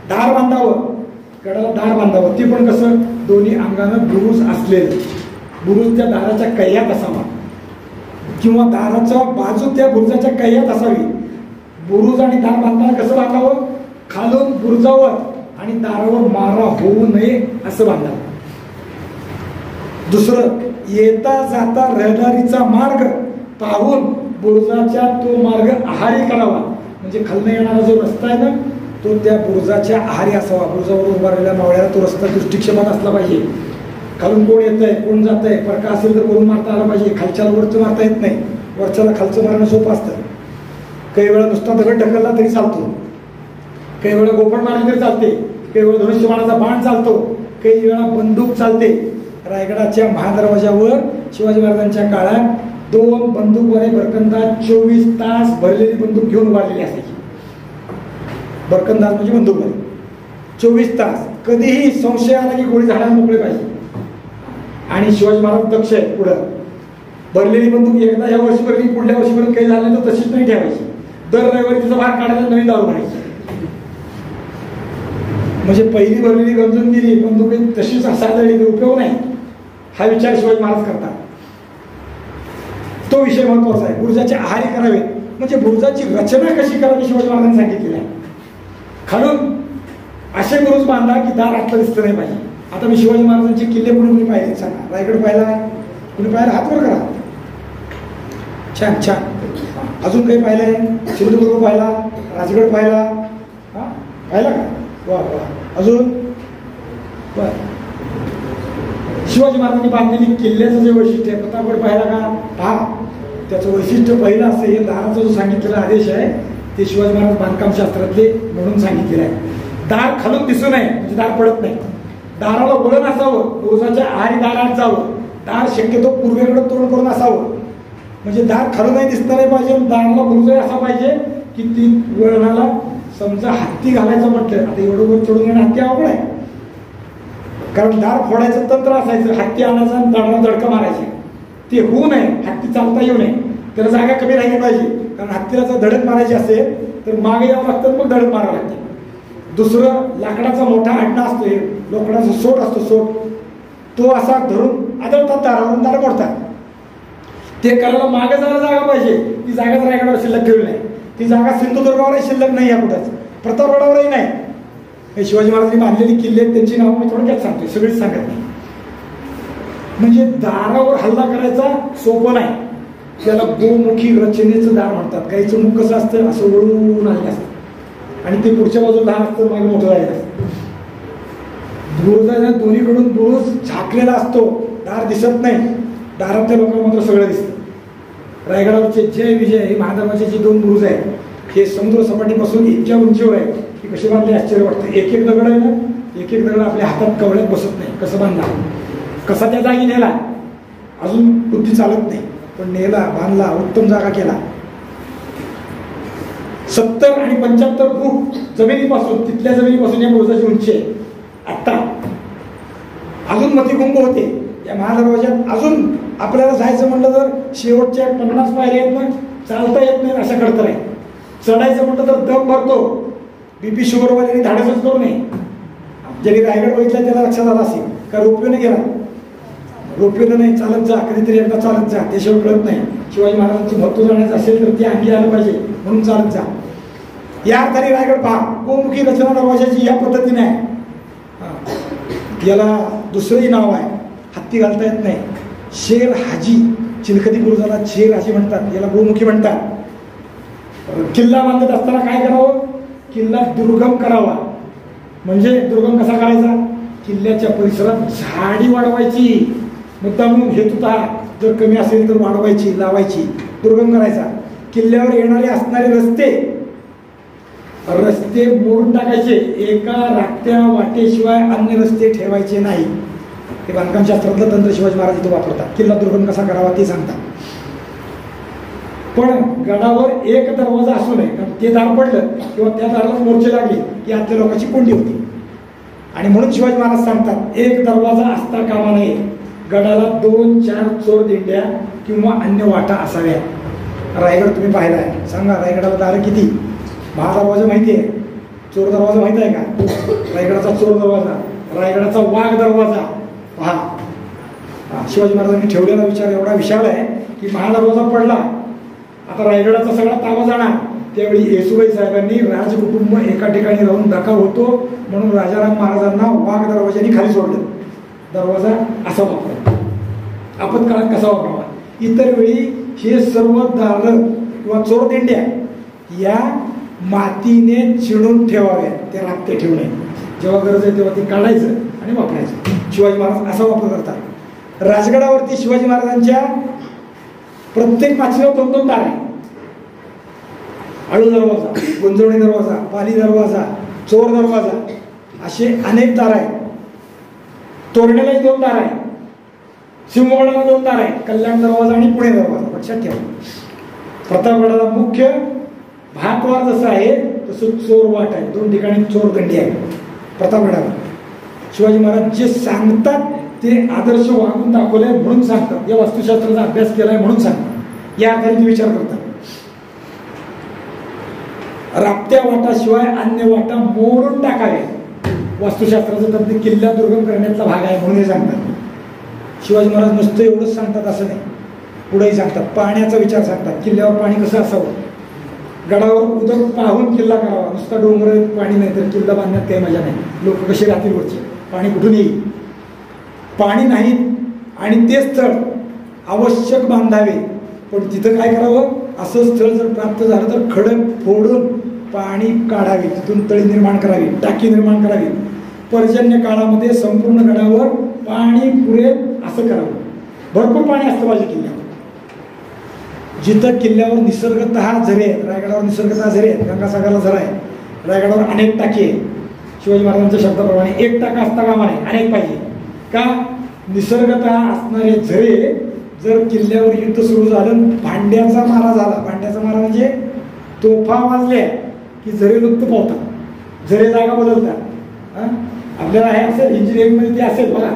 दार बांधावं, गडाला दार बांधावं, ते पण कसं, दोन्ही अंगानं बुरुज असलेलं. बुरुज त्या दाराच्या कह्यात असावा किंवा दाराच्या बाजू त्या बुरुजाच्या कह्यात असावी. बुरुज आणि दार बांधताना कसं बांधावं, खालून बुरुजावर आणि दारावर मारा होऊ नये असं बांधावं. दुसरं, येता जाता रहदारीचा मार्ग पाहून बुरुजाच्या तो मार्ग आहारी करावा. म्हणजे खालनं येणारा जो रस्ता आहे ना तो त्या बुरुजाच्या आहारी असावा. बुरुजावर उभारलेल्या मावळ्याला तो रस्ता दृष्टिक्षेपात असला पाहिजे. खालून कोण येतंय, कोण जातंय, फरका असेल तर कोण मारता आला पाहिजे. खालच्याला वरचं मारता येत नाही, वरच्याला खालचं मारणं सोपं असतं. काही वेळा नुसता दगड ढकलला तरी चालतो, काही वेळा गोफण मारली तरी चालते, काही वेळा धनुष्यबाणाचा बाण चालतो, काही वेळा बंदूक चालते. रायगडाच्या महादरवाजावर शिवाजी महाराजांच्या काळात 2 बंदूकवाले भरकंदाज 24 तास भरलेली बंदूक घेऊन उभारलेली असायची. भरकंदाज म्हणजे बंदूकवाले 24 तास, कधीही संशय आला की गोळी झाडाला मोकळे पाहिजे. आणि शिवाजी महाराज दक्ष आहे. पुढं भरलेली बंदूक एकदा या वर्षी भरली, पुढल्या वर्षीपर्यंत काही झालं तर तशीच नाही ठेवायची. दर रविवारी तिचा भार काढायला, नवीन दारू भरायची. म्हणजे पहिली भरलेली गंजून गेली, बंदूक तशीच साधळली, उपयोग नाही हा विचार शिवाजी महाराज करतात. तो विषय महत्वाचा आहे. बुरुजाचे आहारी करावे, म्हणजे बुरुजाची रचना कशी करावी शिवाजी महाराजांनी सांगितलेली आहे. खालून असे बुरुज बांधा की दार आतलं दिसलं नाही पाहिजे. आता मी शिवाजी महाराजांचे किल्ले कुणी पाहिले सांगा. रायगड पाहिला, कुणी पाहिला हात वर करा. छान छान. अजून काही पाहिलंय? सिंधुदुर्ग पाहिला, राजगड पाहिला, पाहिला का? वा वा. अजून बर. शिवाजी महाराजांनी बांधलेली किल्ल्याचं जे वैशिष्ट्य आहे, प्रतापगड पाहिला का? हा, त्याचं वैशिष्ट्य पहिलं असं, हे दाराचा जो सांगितलेला आदेश आहे ते शिवाजी महाराज बांधकाम शास्त्रातले म्हणून सांगितलेलं आहे. दार खालून दिसू नये, म्हणजे दार पडत नाही. दाराला वळण असावं, बुरुजाच्या आहारी दारात जावं. दार शक्यतो पूर्वेकडे तोंड करून असावं, म्हणजे दार खालूनही दिसणार नाही पाहिजे. दाराला बुरुजही असा पाहिजे की ती वळणाला समजा हत्ती घालायचं म्हटलं, आता एवढं वर चढून येणं हत्ती अवघड आहे, कारण दार फोडायचं तंत्र असायचं. हत्ती आणायचं आणि दाराला धडका मारायचे. ते होऊ नये, हत्ती चालता येऊ नये, त्याला जागा कमी राहिली पाहिजे. कारण हत्तीला जर धडक मारायची असेल तर मागे यावं लागतं, मग धडक मारावं लागते. दुसरं, लाकडाचा मोठा अड्डा असतो, हे लोखंडाचा सोट असतो, सोट तो असा धरून आदळतात दारावरून, दार मोडतात. ते करायला मागे जायला जागा पाहिजे. ती जागा रायगडावर शिल्लक ठेवली नाही. ती जागा सिंधुदुर्गावरही शिल्लक नाही आहे, कुठंच प्रतापगडावरही नाही. हे शिवाजी महाराजांनी बांधलेली किल्ले त्यांची नावं मी थोडक्यात सांगतोय, सगळीच सांगत नाही. म्हणजे दारावर हल्ला करायचा सोपं नाही. त्याला गोमुखी रचनेचं दार म्हणतात. गाईचं मुख कसं असतं, असं वळून आलेलं असतं आणि ते पुढच्या बाजूला लहान असतं, मागे मोठं झालेलं असतं. बुरुजाच्या दोन्हीकडून बुरुज झाकलेला असतो, दार दिसत नाही. दारातल्या लोकांना मात्र सगळं दिसतं. रायगडावरचे जय विजय हे महादरवाजाचे 2 बुरुज आहेत. हे समुद्र सपाटीपासून इतक्या उंचीवर आहे की कसे बांधले आश्चर्य वाटतं. एक एक दगड आहे ना एक एक दगड आपल्या हातात कवळ्यात बसत नाही. कसं बांधला, कसा त्या जागी नेला, अजून बुद्धी चालत नाही, पण नेला, बांधला, उत्तम जागा केला. 70 आणि 75 फूट जमिनीपासून, तिथल्या जमिनीपासून या बुरुजाची उंची आहे. आत्ता अजून मतिभंग होते या महादरवाज्यात. अजून आपल्याला जायचं म्हटलं तर शेवटच्या 50 पायऱ्या आहेत ना, चालता येत नाही अशा खडतर आहे. चढायचं म्हटलं तर दम भरतो. BP शुगरवाल्यांनी धाडसच करू नये. ज्यांनी रायगड बघितला त्याला लक्षात आला असेल का रोपवेने गेला, रोपवेनं नाही, चालत जा, कधीतरी एकदा चालत जा, त्याशिवाय कळत नाही. शिवाजी महाराजांचं महत्व जाण्याचं असेल तर ते अंगी आलं पाहिजे, म्हणून चालत जा. या अर्थाने रायगड पहा, गोमुखी रचना दरवाजाची या पद्धतीने आहे. याला दुसरंही नाव आहे, हत्ती घालता येत नाही, शेर हाजी. चिलखती बुरुजाला शेर हाजी म्हणतात, याला गोमुखी म्हणतात. किल्ला बांधत असताना काय करावं, किल्ला दुर्गम करावा. म्हणजे दुर्गम कसा करायचा, किल्ल्याच्या परिसरात झाडी वाढवायची. मुद्दा म्हणून हेतुता जर कमी असेल तर वाढवायची, लावायची, दुर्गम करायचा. किल्ल्यावर येणारे असणारे रस्ते मोडून टाकायचे. एका राखत्या वाटेशिवाय अन्य रस्ते ठेवायचे नाही. हे बांधकामशास्त्रातलं तंत्र शिवाजी महाराज इथं वापरतात. किल्ला दुर्गम कसा करावा ते सांगतात. पण गडावर एक दरवाजा असू नये, कारण ते दार पडलं किंवा त्या दाराला मोर्चे लागले की आतल्या लोकांची कोंडी होती. आणि म्हणून शिवाजी महाराज सांगतात एक दरवाजा असता कामा नये. गडाला 2-4 चोर दिंड्या किंवा अन्य वाटा असाव्या. रायगड तुम्ही पाहिला आहे, सांगा रायगडाला दार किती? महादरवाजा माहिती आहे, चोर दरवाजा माहिती आहे का? रायगडाचा चोर दरवाजा, रायगडाचा वाघ दरवाजा पहा. शिवाजी महाराजांनी ठेवलेला विचार एवढा विशाल आहे की महादरवाजा पडला, आता रायगडाचा सगळा ताबा जाणार. त्यावेळी येसुबाई साहेबांनी राजकुटुंब एका ठिकाणी राहून धक्का होतो म्हणून राजाराम महाराजांना वाघ दरवाजाने खाली सोडलं. दरवाजा असा वापरावा, आपत्काळात कसा वापरावा. इतर वेळी हे सर्व दार किंवा चोर दिंड्या या मातीने चिणून ठेवाव्या, ते राखते ठेवणे. जेव्हा गरज आहे तेव्हा ते काढायचं आणि वापरायचं. शिवाजी महाराज असा वापर करतात. राजगडावरती शिवाजी महाराजांच्या प्रत्येक माचीवर 2-2 दार आहे. आळू दरवाजा, गुंजवणी दरवाजा, पाली दरवाजा, चोर दरवाजा, असे अनेक दार आहेत. तोरण्यालाही 2 दार आहे, सिंहगडाला 2 दार आहे, कल्याण दरवाजा आणि पुणे दरवाजा. लक्षात ठेवा. प्रतापगडाला मुख्य भातवार जसं आहे तसं चोर वाट आहे. 2 ठिकाणी चोर दंडी आहे प्रतापगडावर. शिवाजी महाराज जे सांगतात ते आदर्श वागून दाखवले म्हणून सांगतात. या वास्तुशास्त्राचा अभ्यास केलाय म्हणून सांगतात. या आधारे ते विचार करतात. राबत्या वाटाशिवाय अन्य वाटा मोडून टाकावे. वास्तुशास्त्राचं तंत्र किल्ला दुर्गम करण्याचा भाग आहे म्हणून हे सांगतात. शिवाजी महाराज नुसतं एवढंच सांगतात असं नाही, पुढेही सांगतात. पाण्याचा विचार सांगतात. किल्ल्यावर पाणी कसं असावं, गडावर उदक पाहून किल्ला करावा. नुसता डोंगर पाणी नाही तर किल्ला बांधण्यात काही मजा नाही. लोक कसे राहतील वरची, पाणी कुठून येईल. पाणी नाही आणि ते स्थळ आवश्यक बांधावे. पण तिथं काय करावं, असं स्थळ जर प्राप्त झालं तर खडक फोडून पाणी काढावे, तिथून तळी निर्माण करावी, टाकी निर्माण करावी. पर्जन्य काळामध्ये संपूर्ण गडावर पाणी पुरेल असं करावं. भरपूर पाणी असतं पाहिजे किल्ल्यावर. जिथं किल्ल्यावर निसर्गतः झरे आहेत, रायगडावर निसर्गतः झरे आहेत, गंगासागरला झरा आहे, रायगडावर अनेक टाकी आहेत. शिवाजी महाराजांच्या शब्दाप्रमाणे एक टाका असता कामा नये, अनेक पाहिजे. का, निसर्गतः असणारे झरे जर किल्ल्यावर युद्ध सुरू झालं, भांड्याचा मारा झाला, भांड्याचा मारा म्हणजे तोफा वाजल्या की झरे लुप्त पावतात, झरे जागा बदलतात. आपल्याला हे असेल इंजिनिअरिंगमध्ये ते असेल बघा,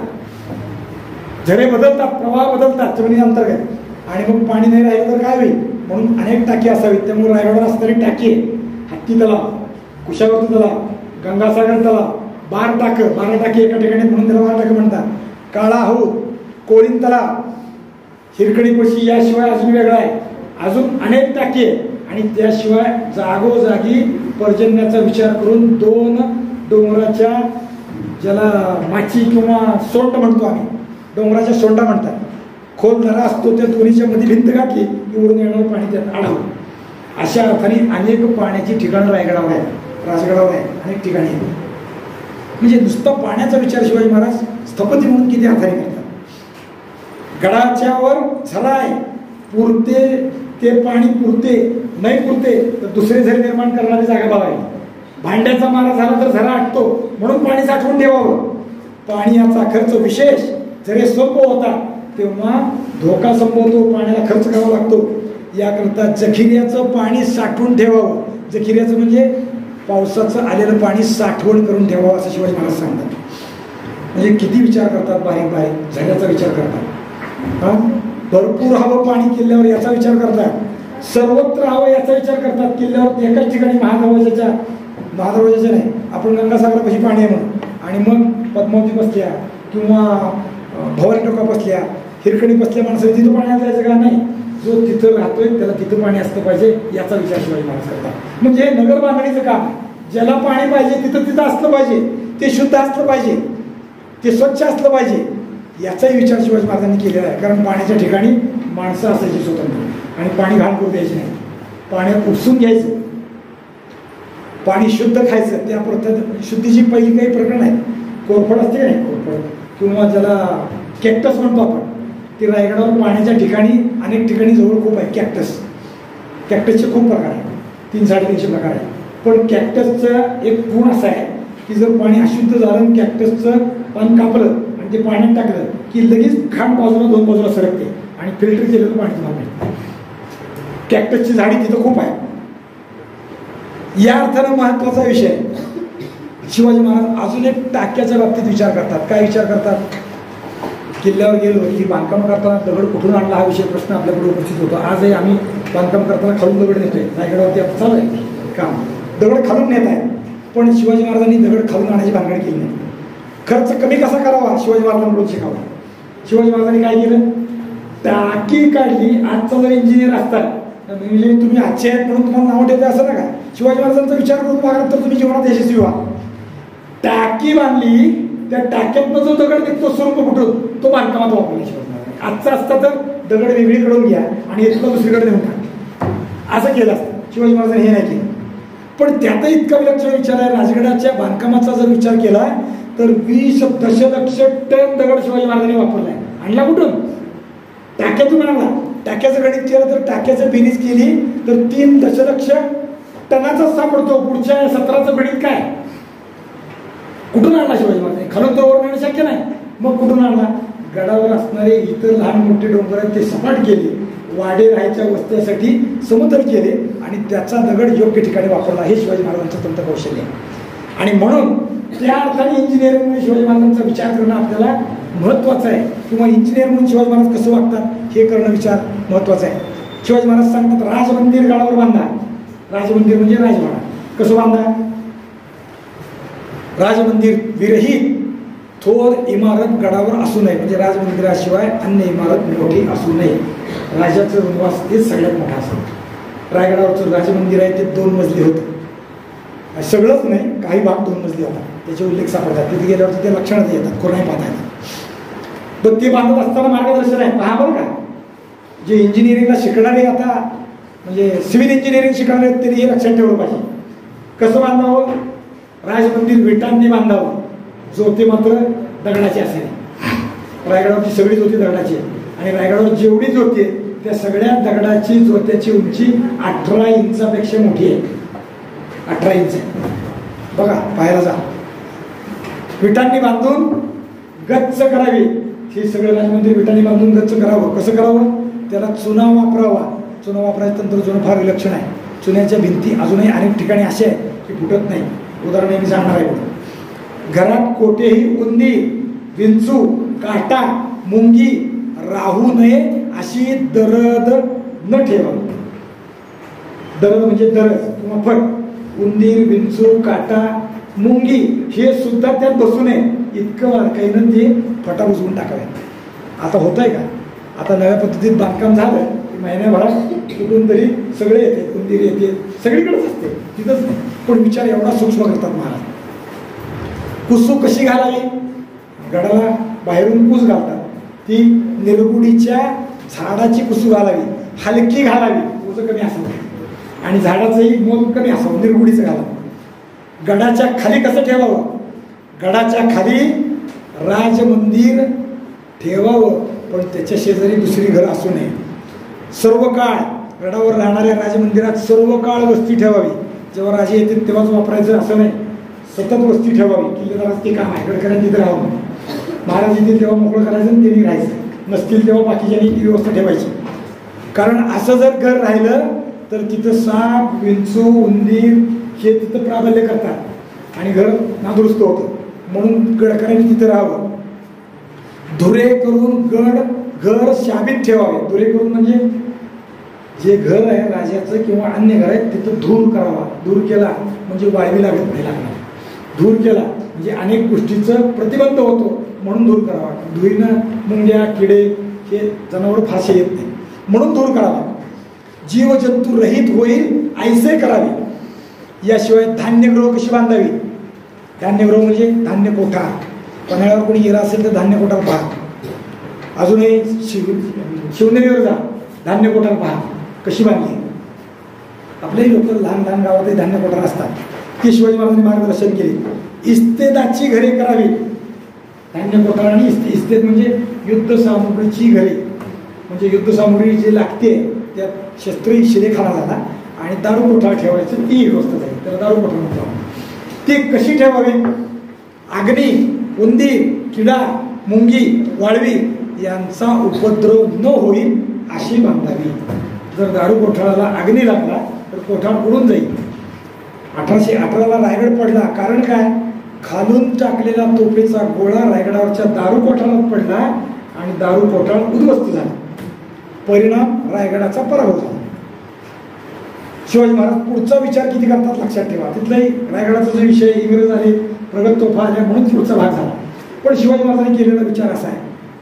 झरे बदलतात, प्रवाह बदलतात जमिनी अंतर्गत. आणि मग पाणी नाही राहिलं तर काय होईल. म्हणून अनेक टाकी असावीत. त्यामुळे रायगडावर असणारी टाकी आहे. हत्ती तलाव, कुशावर्ती तलाव, गंगासागर तलाव, 12 टाकी एका ठिकाणी म्हणून त्याला 12 टाकी म्हणतात. काळा हौद, कोळीन तलाव, हिरकणीपशी, याशिवाय अजून वेगळा आहे. अजून अनेक टाकी आहे. आणि त्याशिवाय जागोजागी पर्जन्याचा विचार करून 2 डोंगराच्या, ज्याला माची किंवा सोंड म्हणतो आम्ही, डोंगराच्या सोंडा म्हणतात, खोल दरा असतो, त्या दोन्हीच्या मध्ये भिंत घातली की उडून येणारं पाणी त्यात आढावं. अशा अर्थाने अनेक पाण्याची ठिकाणं रायगडावर आहेत, राजगडावर आहे, अनेक ठिकाणी आहेत. म्हणजे नुसतं पाण्याचा विचार शिवाजी महाराज स्थपती म्हणून किती अर्थाने करतात. गडाच्या वर झरा आहे, पुरते ते पाणी, पुरते नाही पुरते तर दुसरे झरे निर्माण करणारी जागा बघावी. भांड्याचा मारा झाला तर झरा आटतो, म्हणून पाणी साठवून ठेवावं. पाण्याचा खर्च विशेष जरी सोपं होता तेव्हा धोका संभवतो, पाण्याला खर्च करावा लागतो. याकरता जखिऱ्याचं पाणी साठवून ठेवावं. जखिऱ्याचं म्हणजे पावसाचं आलेलं पाणी साठवण करून ठेवावं असं शिवाजी महाराज सांगतात. म्हणजे किती विचार करतात, बारीक बारीक झऱ्याचा विचार करतात, हा भरपूर हवं पाणी किल्ल्यावर याचा विचार करतात, सर्वत्र हवं याचा विचार करतात. किल्ल्यावर एकाच ठिकाणी महादरवाजाच्या नाही, आपण गंगासागरापाशी पाणी आहे म्हणून आणि मग पद्मावती बसल्या किंवा भवानी टोका बसल्या, हिरकणी बसल्या माणसं तिथं पाणी जायचं का नाही. जो तिथं राहतोय त्याला तिथं पाणी असलं पाहिजे याचा विचार शिवाजी महाराज करतात. म्हणजे नगर बांधणीचं काम, ज्याला पाणी पाहिजे तिथं तिथं असलं पाहिजे, ते शुद्ध असलं पाहिजे, ते स्वच्छ असलं पाहिजे, याचाही विचार शिवाजी महाराजांनी केलेला आहे. कारण पाण्याच्या ठिकाणी माणसं असायची स्वतंत्र आणि पाणी घाण करू द्यायचे नाही, पाण्यात उपसून घ्यायचं, पाणी शुद्ध खायचं. त्या पद्धत शुद्धीची पहिली काही प्रकरण आहेत. कोरफड असते का नाही, कोरफड किंवा ज्याला कॅक्टस म्हणतो आपण, ते रायगडावर पाण्याच्या ठिकाणी अनेक ठिकाणी जवळ खूप आहे. कॅक्टसचे खूप प्रकार आहेत, 300-350 प्रकार आहेत. पण कॅक्टसचा एक गुण असा आहे की जर पाणी अशुद्ध झालं, कॅक्टसचं पान कापलं आणि ते पाण्यात टाकलं की लगेच खांड बाजूला 2 बाजूला सरकते आणि फिल्टर केलेलं पाणी तुम्हाला मिळतं. कॅक्टसची झाडी तिथं खूप आहे. या अर्थानं महत्वाचा विषय शिवाजी महाराज अजून एक टाक्याच्या बाबतीत विचार करतात. काय विचार करतात? किल्ल्यावर गेलो की बांधकाम करताना दगड कुठून आणला हा विषय प्रश्न आपल्याकडे उपस्थित होतो. आजही आम्ही बांधकाम करताना खालून दगड नेतोय. रायगडावरती आता चालू आहे काम, दगड खालून नेत आहे. पण शिवाजी महाराजांनी दगड खालून आणायची भानगड केली नाही. खर्च कमी कसा करावा शिवाजी महाराजांकडून शिकावा. शिवाजी महाराजांनी काय केलं? टाकी काढली. आजचा जर इंजिनियर असतात म्हणजे तुम्ही आजचे आहेत म्हणून तुम्हाला नाव ठेवते असं नका. शिवाजी महाराजांचा विचार करून बघा तर तुम्ही जीवनात यशस्वी व्हा. टाकी बांधली, त्या टाक्यातनं जो दगड निघतो सुरुंग कुठून, तो बांधकामात वापरला शिवाजी महाराज. आजचा असता तर दगड वेगळीकडून घ्या आणि इथलं दुसरीकडे नेऊन टाका असं केलं असतं. शिवाजी महाराजांनी हे नाही केलं. पण त्यातही इतका विलक्षण विचार आहे. राजगडाच्या बांधकामाचा जर विचार केला तर 20 दशलक्ष टन दगड शिवाजी महाराजांनी वापरलाय. आणला कुठून? टाक्यातून आणला. टाक्याचं गणित केलं तर टाक्याचं बेरीज केली तर 3 दशलक्ष टनाचाच सापडतो. पुढच्या सत्राचं गणित काय? कुठून आणला शिवाजी महाराज? खालून तो वर नेणं शक्य नाही. मग कुठून आणला? गडावर असणारे इतर लहान मोठे डोंगर आहेत ते सपाट केले, वाडे राहायच्या वस्त्यासाठी समतल केले आणि त्याचा दगड योग्य ठिकाणी वापरला. हे शिवाजी महाराजांचं तंत्र कौशल्य आहे. आणि म्हणून त्या अर्थाने इंजिनिअरिंगमध्ये शिवाजी महाराजांचा विचार करणं आपल्याला महत्वाचं आहे. किंवा इंजिनियर म्हणून शिवाजी महाराज कसं वागतात हे करणं विचार महत्वाचा आहे. शिवाजी महाराज सांगतात राजमंदिर गडावर बांधा. राजमंदिर म्हणजे राजवाडा. कसं बांधा? राजमंदिर विरहित थोर इमारत गडावर असू नये. म्हणजे राजमंदिराशिवाय अन्य इमारत मोठी असू नये. राजाचं निवास तेच सगळ्यात मोठा असतं. रायगडावरचं राजमंदिर आहे ते 2 मजली होतं. सगळंच नाही, काही भाग 2 मजली होता. त्याचे उल्लेख सापडतात. तिथे गेल्यावरती ते लक्षणात येतात, कोणाही पाहता येतात. पण ते बांधत असताना मार्गदर्शन आहे पहा बरं का. जे इंजिनिअरिंगला शिकणारे आता म्हणजे सिव्हिल इंजिनिअरिंग शिकणारे आहेत त्यांनी हे लक्षात ठेवलं पाहिजे. कसं बांधावं? राजमंदिर विटांनी बांधावं. जोते मात्र दगडाची असेल. रायगडावरची सगळी जोती दगडाची आहे आणि रायगडावर जेवढी जोती आहे त्या सगळ्या दगडाची जोत्याची उंची 18 इंचापेक्षा मोठी आहे. 18 इंच बघा, पाहायला जा. विटांनी बांधून गच्च करावी. हे सगळं राजमंदिर विटांनी बांधून गच्च करावं. कसं करावं? त्याला चुना वापरावा. चुना वापरायचं तंत्र जुनं फार विलक्षण आहे. चुन्याच्या भिंती अजूनही अनेक ठिकाणी असे आहेत की फुटत नाही. उदाहरण मी सांगणार आहे. घरात कोठेही उंदी, विंचू, काटा, मुंगी राहू नये अशी दरद न ठेवा. दरद म्हणजे दरज किंवा फट. उंदीर, विंचू, काटा, मुंगी हे सुद्धा त्यात बसू नये इतकं बारकाईनं ते फटा बुजवून टाकावे. आता होत आहे का? आता नव्या पद्धतीत बांधकाम झालं की महिन्याभरात कुठून तरी सगळे येते, उंदीर येते, सगळीकडेच असते, तिथंच नाही. पण विचार एवढा सूक्ष्म करतात महाराज. कुसू कशी घालावी? गडाला बाहेरून कुस घालतात. ती निरगुडीच्या झाडाची कुसू घालावी. हलकी घालावी, ओझं कमी असावं आणि झाडाचंही मोल कमी असावं. निरगुडीचं घालावं. गडाच्या खाली कसं ठेवावं? गडाच्या खाली राजमंदिर ठेवावं पण त्याच्या शेजारी दुसरी घर असू नये. सर्व काळ गडावर राहणाऱ्या राजमंदिरात सर्व काळ वस्ती ठेवावी. जेव्हा राजे येतील तेव्हाच वापरायचं असं नाही, सतत वस्ती ठेवावी. किल्लेदाराचं ते काम आहे, गडकऱ्यांनी तिथे राहावं. महाराज येतील तेव्हा मोकळं करायचं आणि त्यांनी राहायचं, नसतील तेव्हा बाकीच्यांनी ती व्यवस्था ठेवायची. कारण असं जर घर राहिलं तर तिथं साप, विंचू, उंदीर हे तिथं प्राबल्य करतात आणि घर नादुरुस्त होतं. म्हणून गडकऱ्यांनी तिथं राहावं. धुरे करून घर शाबीत ठेवावे. धुरे करून म्हणजे जे घर आहे राजाचं किंवा अन्य घर आहे तिथं धूर करावा. धूर केला म्हणजे वाळवी लागत नाही लागणार. धूर केला म्हणजे अनेक गोष्टीचं प्रतिबंध होतो, म्हणून धूर करावा. धुईनं मुंग्या, किडे हे जनावर फाशी येत नाही, म्हणून धूर करावा. जीवजंतू रहित होईल ऐसे करावे. याशिवाय धान्यगृह कशी बांधावी. धान्यगृह म्हणजे धान्य कोठा. पन्हाळ्यावर कोणी गेला असेल तर धान्य कोठार पहा. अजूनही शिवनेरीवर जा, धान्य कोठार पहा कशी बांधली. आपलेही लोक लहान लहान गावातही धान्य कोठार असतात, ती शिवाजी महाराजांनी मार्गदर्शन केले. इस्तेदाची घरे करावी. धान्य कोठार आणि इस्तेद म्हणजे युद्ध सामुग्रीची घरे, म्हणजे युद्ध सामुग्री जी लागते त्यात शस्त्री शिरेखाना झाला आणि दारू कोठार ठेवायचं ती व्यवस्था झाली, त्याला दारू कोठार म्हणतो. ती कशी ठेवावी. अग्नी, उंदीर, किडा, मुंगी, वाळवी यांचा उपद्रव न होईल अशी बांधावी. जर दारू कोठाराला अग्नी लागला तर कोठार उडून जाईल. 1818ला रायगड पडला. कारण काय, खालून टाकलेला तोफेचा गोळा रायगडावरच्या दारू कोठारात पडला आणि दारू कोठार उद्ध्वस्त झाला. परिणाम रायगडाचा पराभव झाला. शिवाजी महाराज पुढचा विचार किती करतात लक्षात ठेवा. तिथलाही रायगडाचा जो विषय इंग्रज आले, प्रगत तोफा आल्या म्हणून पुढचा भाग झाला. पण शिवाजी महाराजांनी केलेला विचार असा आहे,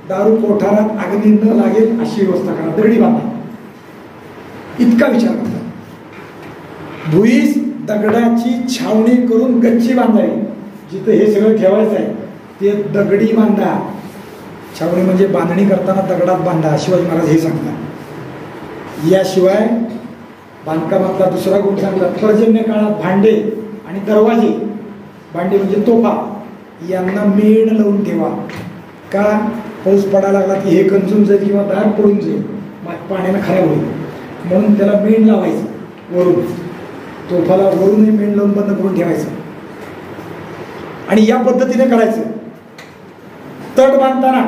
दारू कोठारात अग्नी न लागेल अशी व्यवस्था करा, दगडी बांधा, इतका विचार करतात. भुईस दगडाची छावणी करून गच्ची बांधावी. जिथं हे सगळं ठेवायचं आहे ते दगडी बांधा. छावणी म्हणजे बांधणी करताना दगडात बांधा, शिवाजी महाराज हे सांगतात. याशिवाय बांधकामातला दुसरा गुण सांगतात, पर्जन्य काळात भांडे आणि दरवाजे, भांडे म्हणजे तोफा, यांना मेण लावून ठेवा. का, पाऊस पडायला लागला की हे कंचून जाईल किंवा दार पडून जाईल, पाण्यानं खराब होईल, म्हणून त्याला मेण लावायचं वरून. तोफाला वरूनही मेण लावून बंद करून ठेवायचं आणि या पद्धतीने करायचं. तट बांधताना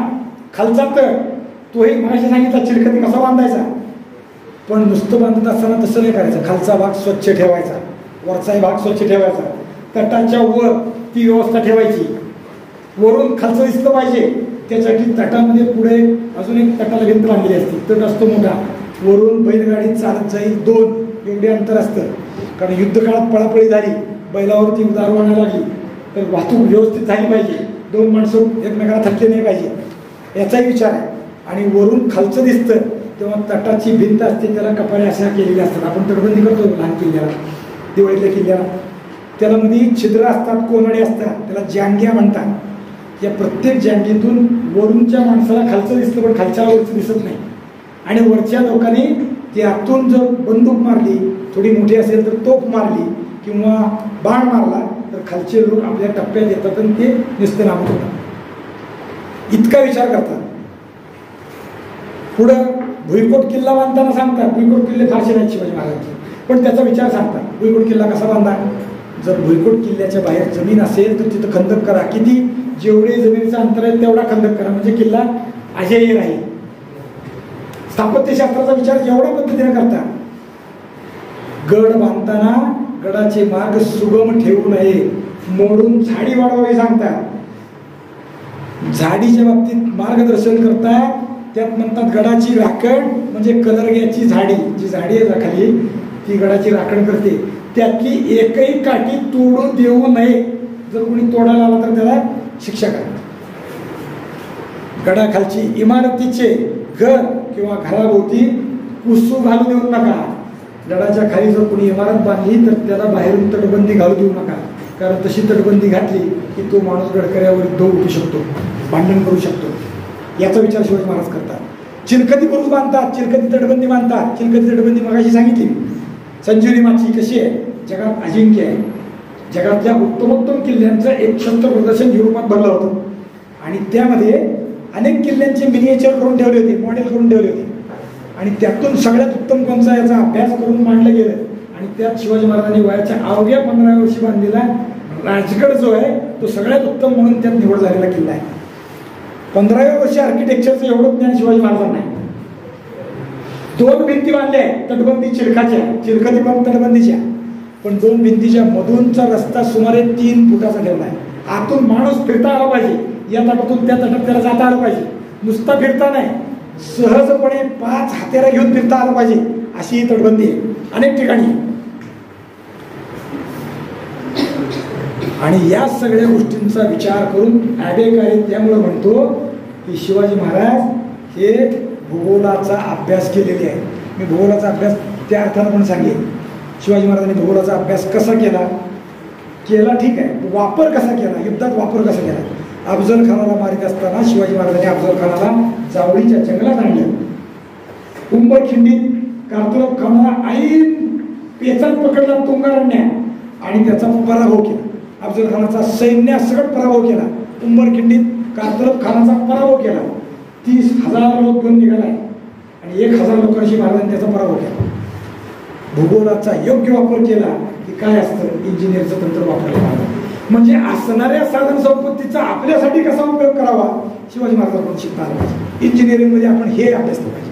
खालचा तट तोही मगाशी सांगितला चिलखती कसा बांधायचा, पण नुसतं बांधत असताना तसं नाही करायचं. खालचा भाग स्वच्छ ठेवायचा, वरचाही भाग स्वच्छ ठेवायचा. तटाच्या वर ती व्यवस्था ठेवायची. वरून खालचं दिसलं पाहिजे त्यासाठी तटामध्ये पुढे अजून एक तटाला भिंत बांधलेली असते. तट असतो मोठा, वरून बैलगाडी चालत जाईल 2 एवढे अंतर असतं. कारण युद्ध काळात पळापळी झाली, बैलावरती दारू आणायला लागली तर वाहतूक व्यवस्थित झाली पाहिजे, 2 माणसं एकमेकाला थकले नाही पाहिजे, याचाही विचार आहे. आणि वरून खालचं दिसतं तेव्हा तटाची भिंत असते, त्याला कपाळे अशा केलेल्या असतात. आपण तटबंदी करतो लहान किल्ल्याला, दिवाळीतल्या किल्ल्याला, त्याला मध्ये छिद्र असतात, कोनडे असतात, त्याला जांग्या म्हणतात. या प्रत्येक जांगीतून वरूनच्या माणसाला खालचं दिसतं पण खालच्या वरचं दिसत नाही. आणि वरच्या लोकांनी त्यातून जर बंदूक मारली, थोडी मोठी असेल तर तोफ मारली किंवा बाण मारला तर खालचे लोक आपल्या टप्प्यात येतात आणि ते निस्तनाबूत होतात. इतका विचार करतात. पुढं भुईकोट किल्ला बांधताना सांगतात, भुईकोट किल्ले फारसे नाहीत शिवाजी महाराजांचे, पण त्याचा विचार सांगतात. भुईकोट किल्ला कसा बांधा. जर भुईकोट किल्ल्याच्या बाहेर जमीन असेल तर तिथं खंदक करा. किती, जेवढे जमिनीचं अंतर आहे तेवढा खंदक करा, म्हणजे किल्ला अजय्य राहील. स्थापत्यशास्त्राचा विचार एवढ्या पद्धतीने करतात. गड बांधताना गडाचे मार्ग सुगम ठेवू नये, मोडून झाडी वाढवावी सांगतात. झाडीच्या बाबतीत मार्गदर्शन करतात. त्यात म्हणतात गडाची राखण म्हणजे कलरग्याची झाडी, जी झाडी आहे खाली ती गडाची राखण करते. त्यातली एकही काठी तोडू देऊ नये. जर कोणी तोडायला आला तर त्याला शिक्षा करा. गडाखालची इमारतीचे घर किंवा घराभोवती कुसू घालू देऊ नका. गडाच्या खाली जर कोणी इमारत बांधली तर त्याला बाहेरून तटबंदी घालू देऊ नका. कारण तशी तटबंदी घातली की तो माणूस गडकऱ्यावर उठू शकतो, भांडण करू शकतो. याचा विचार शिवाजी महाराज करतात. चिलखती बुरुज बांधतात, चिलखती तटबंदी बांधतात. चिलखती तटबंदी मगाशी सांगितली. संजीवनी माची कशी आहे, जगात अजिंक्य आहे. जगातल्या उत्तमोत्तम किल्ल्यांचं एक छत्र प्रदर्शन युरोपात भरलं होतं आणि त्यामध्ये अनेक किल्ल्यांचे मिनिएचर करून ठेवले होते, मॉडेल करून ठेवले होते. आणि त्यातून सगळ्यात उत्तम कोणचा याचा अभ्यास करून मांडलं गेलं आणि त्यात शिवाजी महाराजांनी वयाच्या अवघ्या 15व्या वर्षी बांधलेला राजगड जो आहे तो सगळ्यात उत्तम म्हणून त्यात निवड झालेला किल्ला आहे. 15व्या वर्षी आर्किटेक्चरचं एवढं ज्ञान शिवाजी महाराजांना आहे. 2 भिंती बांधल्या आहेत तटबंदी चिलखती पण तटबंदीच्या, पण 2 भिंतीच्या मधूनचा रस्ता सुमारे 3 फुटाचा ठेवला आहे. आतून माणूस फिरता आला पाहिजे, या तटातून त्या तटात त्याला जाता आलं पाहिजे, नुसता फिरता नाही, सहजपणे 5 हातेरा घेऊन फिरता आलं पाहिजे अशी ही तटबंदी आहे अनेक ठिकाणी. आणि या सगळ्या गोष्टींचा विचार करून आबेकारी त्यामुळे म्हणतो की शिवाजी महाराज हे भूगोलाचा अभ्यास केलेले आहे. मी भूगोलाचा अभ्यास त्या अर्थानं पण सांगेन. शिवाजी महाराजांनी भूगोलाचा अभ्यास कसा केला ठीक आहे, वापर कसा केला, युद्धात वापर कसा केला. अफजल खानाला मारित असताना शिवाजी महाराजांनी अफजल खानाला जावळीच्या जंगलात आणलं. उंबरखिंडीत कारतुलब खानाला ऐन पेचात पकडला तुंगारण्या आणि त्याचा पराभव केला. अफजल खानाचा सैन्यासकट पराभव केला. उंबरखिंडीत कारतुलब खानाचा पराभव केला. 30,000 लोक घेऊन निघालाय आणि 1,000 लोकांशी महाराजांनी त्याचा पराभव केला. भूगोलाचा योग्य वापर केला की काय असतं, इंजिनिअरचं तंत्र वापरलं म्हणजे असणाऱ्या साधन संपत्तीचा आपल्यासाठी कसा उपयोग करावा शिवाजी महाराजांकडून शिकता आला पाहिजे. इंजिनिअरिंगमध्ये आपण हे अभ्यासलं पाहिजे.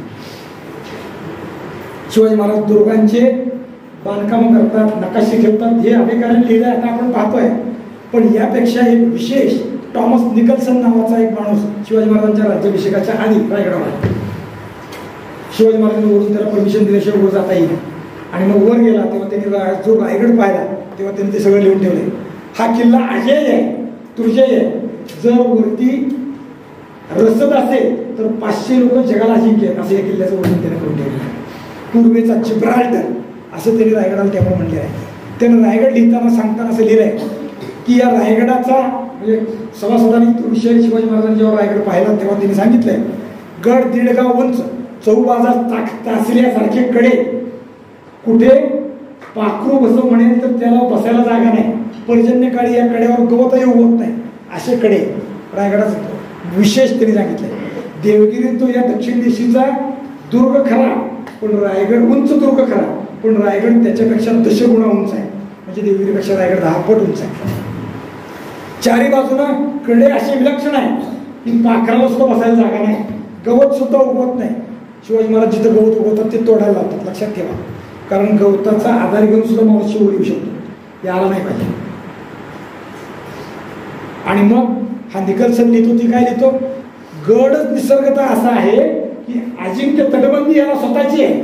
शिवाजी महाराज दुर्गांचे बांधकाम करतात, नकाशे ठेवतात, हे आबेकरांनी लिहिलं आहे आता आपण पाहतोय. पण यापेक्षा एक विशेष टॉमस निकल्सन नावाचा एक माणूस शिवाजी महाराजांच्या राज्याभिषेकाच्या आधी रायगडावर, शिवाजी महाराजांनी वरून त्याला परमिशन दिल्याशिवाय वर जाता येईल आणि मग वर गेला तेव्हा त्यांनी जो रायगड पाहिला तेव्हा त्यांनी ते सगळं लिहून ठेवले. हा किल्ला अजय आहे, तुर्जय आहे. जर वरती रसद असेल तर 500 लोक जगाला अजिंक्य आहेत असं या किल्ल्याचं वर्णन त्याने करून ठेवलं आहे. पूर्वेचा जिब्राल्टर असं त्यांनी रायगडाला त्यामुळे म्हणले आहे. त्यानं रायगड लिहिताना सांगताना असं लिहिलंय की या रायगडाचा म्हणजे सभासदांनी विषय शिवाजी महाराजांनी जेव्हा रायगड पाहिला तेव्हा त्यांनी सांगितलंय गड 1.5 गाव उंच, चौबाजार तासल्यासारखे कडे, कुठे पाखरू बसव म्हणेल तर त्याला बसायला जागा नाही, पर्जन्यकाळी या कड्यावर गवतही उगवत नाही असे कडे रायगडाचा विशेष त्यांनी सांगितलंय. देवगिरी तो या दक्षिण दिशेचा दुर्ग खरा पण रायगड उंच दुर्ग खरा पण रायगड त्याच्यापेक्षा दशगुणा उंच आहे. म्हणजे देवगिरीपेक्षा रायगड 10 पट उंच आहे. चारी बाजूला कडे असे विलक्षण आहे की पाखराला सुद्धा बसायला जागा नाही, गवत सुद्धा उगवत नाही. शिवाजी महाराज जिथं गवत उगवतात ते तोडायला लावतात, लक्षात ठेवा. कारण गवताचा आधार घेऊन सुद्धा माणूस शिवून येऊ शकतो, याला नाही पाहिजे. आणि मग हा निकल्सन लिहितो ती काय लिहितो, गडच निसर्गता असा आहे की अजिंक्य तटबंदी याला स्वतःची आहे.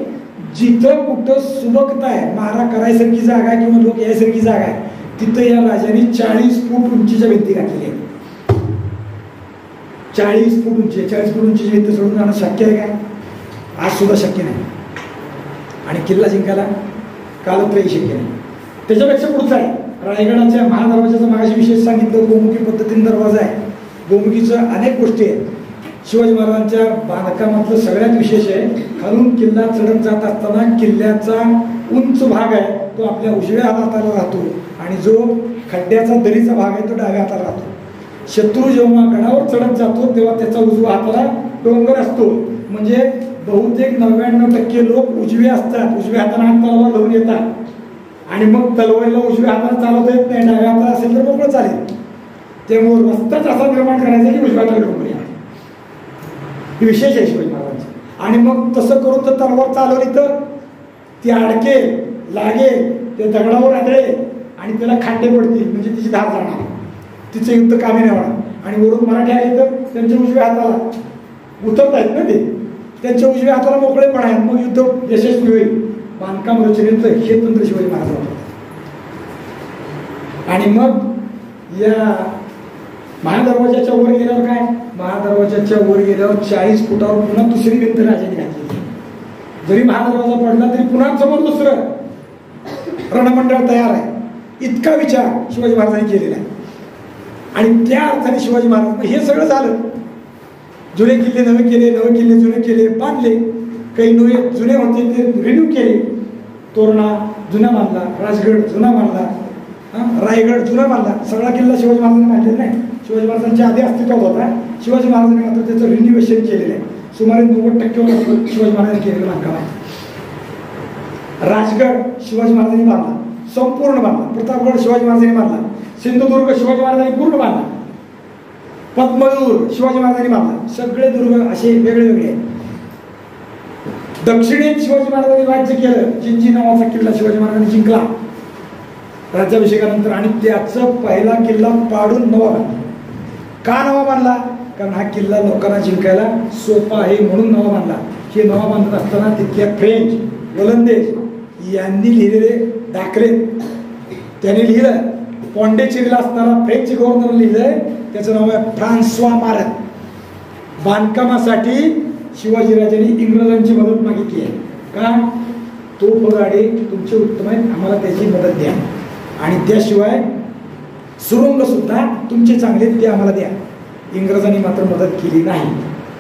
जिथं कुठं सुबकता आहे, मारा करायसारखी जागा आहे किंवा लोक यायसारखी जागा आहे तिथं या राजाने 40 फूट उंचीच्या भिंती घातलेल्या आहेत. 40 फूट उंची, 40 फूट उंचीची भिंत सोडून जाणं शक्य आहे काय? आज सुद्धा शक्य नाही. आणि किल्ला जिंकायला कालत्रही शक्य नाही. त्याच्यापेक्षा पुढचा आहे रायगडाच्या महादरवाजाचा मागाशी विशेष सांगितलं, गोमुखी पद्धतीने दरवाजा आहे. गोमुखीचं अनेक गोष्टी आहेत. शिवाजी महाराजांच्या बांधकामातलं सगळ्यात विशेष आहे खालून किल्ला चढत जात असताना किल्ल्याचा उंच भाग आहे तो आपल्या उजव्या हाताला राहतो आणि जो खड्ड्याचा दरीचा भाग आहे तो डाव्या हाताला राहतो. शत्रू जेव्हा गडावर चढत जातो तेव्हा त्याचा उजव्या हाताला डोंगर असतो. म्हणजे बहुतेक 99% लोक उजवे असतात, उजव्या हाताला हात तलवार धरून येतात आणि मग तलवारीला उजव्या हाताला चालवता येत नाही, डाव्या हाताला असेल तर मोकळं चालेल. त्यामुळे रस्ताच असा निर्माण करायचा की उजव्या हाताला डोंगर या, हे विशेष आहे शिवाजी महाराजांचं. आणि मग तसं करून जर तलवार चालवली तर ती अडकेल, लागेल, ते दगडावर आदळेल आणि त्याला खांडे पडतील म्हणजे तिची धार जाणार, तिचं युद्ध कामी नाही होणार. आणि वरून मराठी आले तर त्यांच्या उजव्या हाताला उतरत आहेत ना ते, त्यांच्या उजव्या हाताला मोकळेपण आहेत, मग युद्ध यशस्वी होईल. बांधकाम रचनेचं हे तंत्र शिवाजी महाराज वापरतात. आणि मग या महादरवाजाच्या वर गेल्यावर काय, महादरवाजाच्या वर गेल्यावर 40 फुटावर पुन्हा दुसरी भिंत राजाने घातली. जरी महादरवाजा पडला तरी पुन्हा समोर दुसरं रणमंडळ तयार आहे. इतका विचार शिवाजी महाराजांनी केलेला आहे. आणि त्या अर्थाने शिवाजी महाराज हे सगळं झालं. जुने किल्ले नवे केले, नवे किल्ले जुने केले, बांधले. काही नवे जुने होते ते रिन्यू केले. तोरणा जुना बांधला, राजगड जुना बांधला, रायगड जुना बांधला. सगळा किल्ला शिवाजी महाराजांनी बांधलेला नाही, शिवाजी महाराजांच्या आधी अस्तित्वात होता. शिवाजी महाराजांनी मात्र त्याचं रिन्युवेशन केलेलं आहे. सुमारे 90% शिवाजी महाराजांनी केलेलं बांधकाम आहे. राजगड शिवाजी महाराजांनी बांधला, संपूर्ण बांधला. प्रतापगड शिवाजी महाराजांनी बांधला. सिंधुदुर्ग शिवाजी महाराजांनी पूर्ण बांधला. पद्मदूर शिवाजी महाराजांनी बांधला. सगळे दुर्ग असे वेगळे वेगळे आहेत. दक्षिणेत शिवाजी महाराजांनी राज्य केलं. जिंजी नावाचा किल्ला शिवाजी महाराजांनी जिंकला राज्याभिषेकानंतर, आणि त्याचं पहिला किल्ला पाडून नवा बांधला. का नवा बांधला? कारण हा किल्ला लोकांना जिंकायला सोपा आहे म्हणून नवा बांधला. हे नवा बांधत असताना तिथल्या फ्रेंच, वलंदेज यांनी लिहिलेले दाखले त्यांनी लिहिलं. पॉंडेचेरीला असणारा फ्रेंच गव्हर्नर लिहिलंय, त्याचं नाव आहे फ्रान्सवा मारत. बांधकामासाठी शिवाजीराजांनी इंग्रजांची मदत मागितली आहे. का? तोफगाडे तुमचे उत्तम आहेत, आम्हाला त्याची मदत द्या, आणि त्याशिवाय सुरुंग सुद्धा तुमचे चांगले ते आम्हाला द्या. इंग्रजांनी मात्र मदत केली नाही.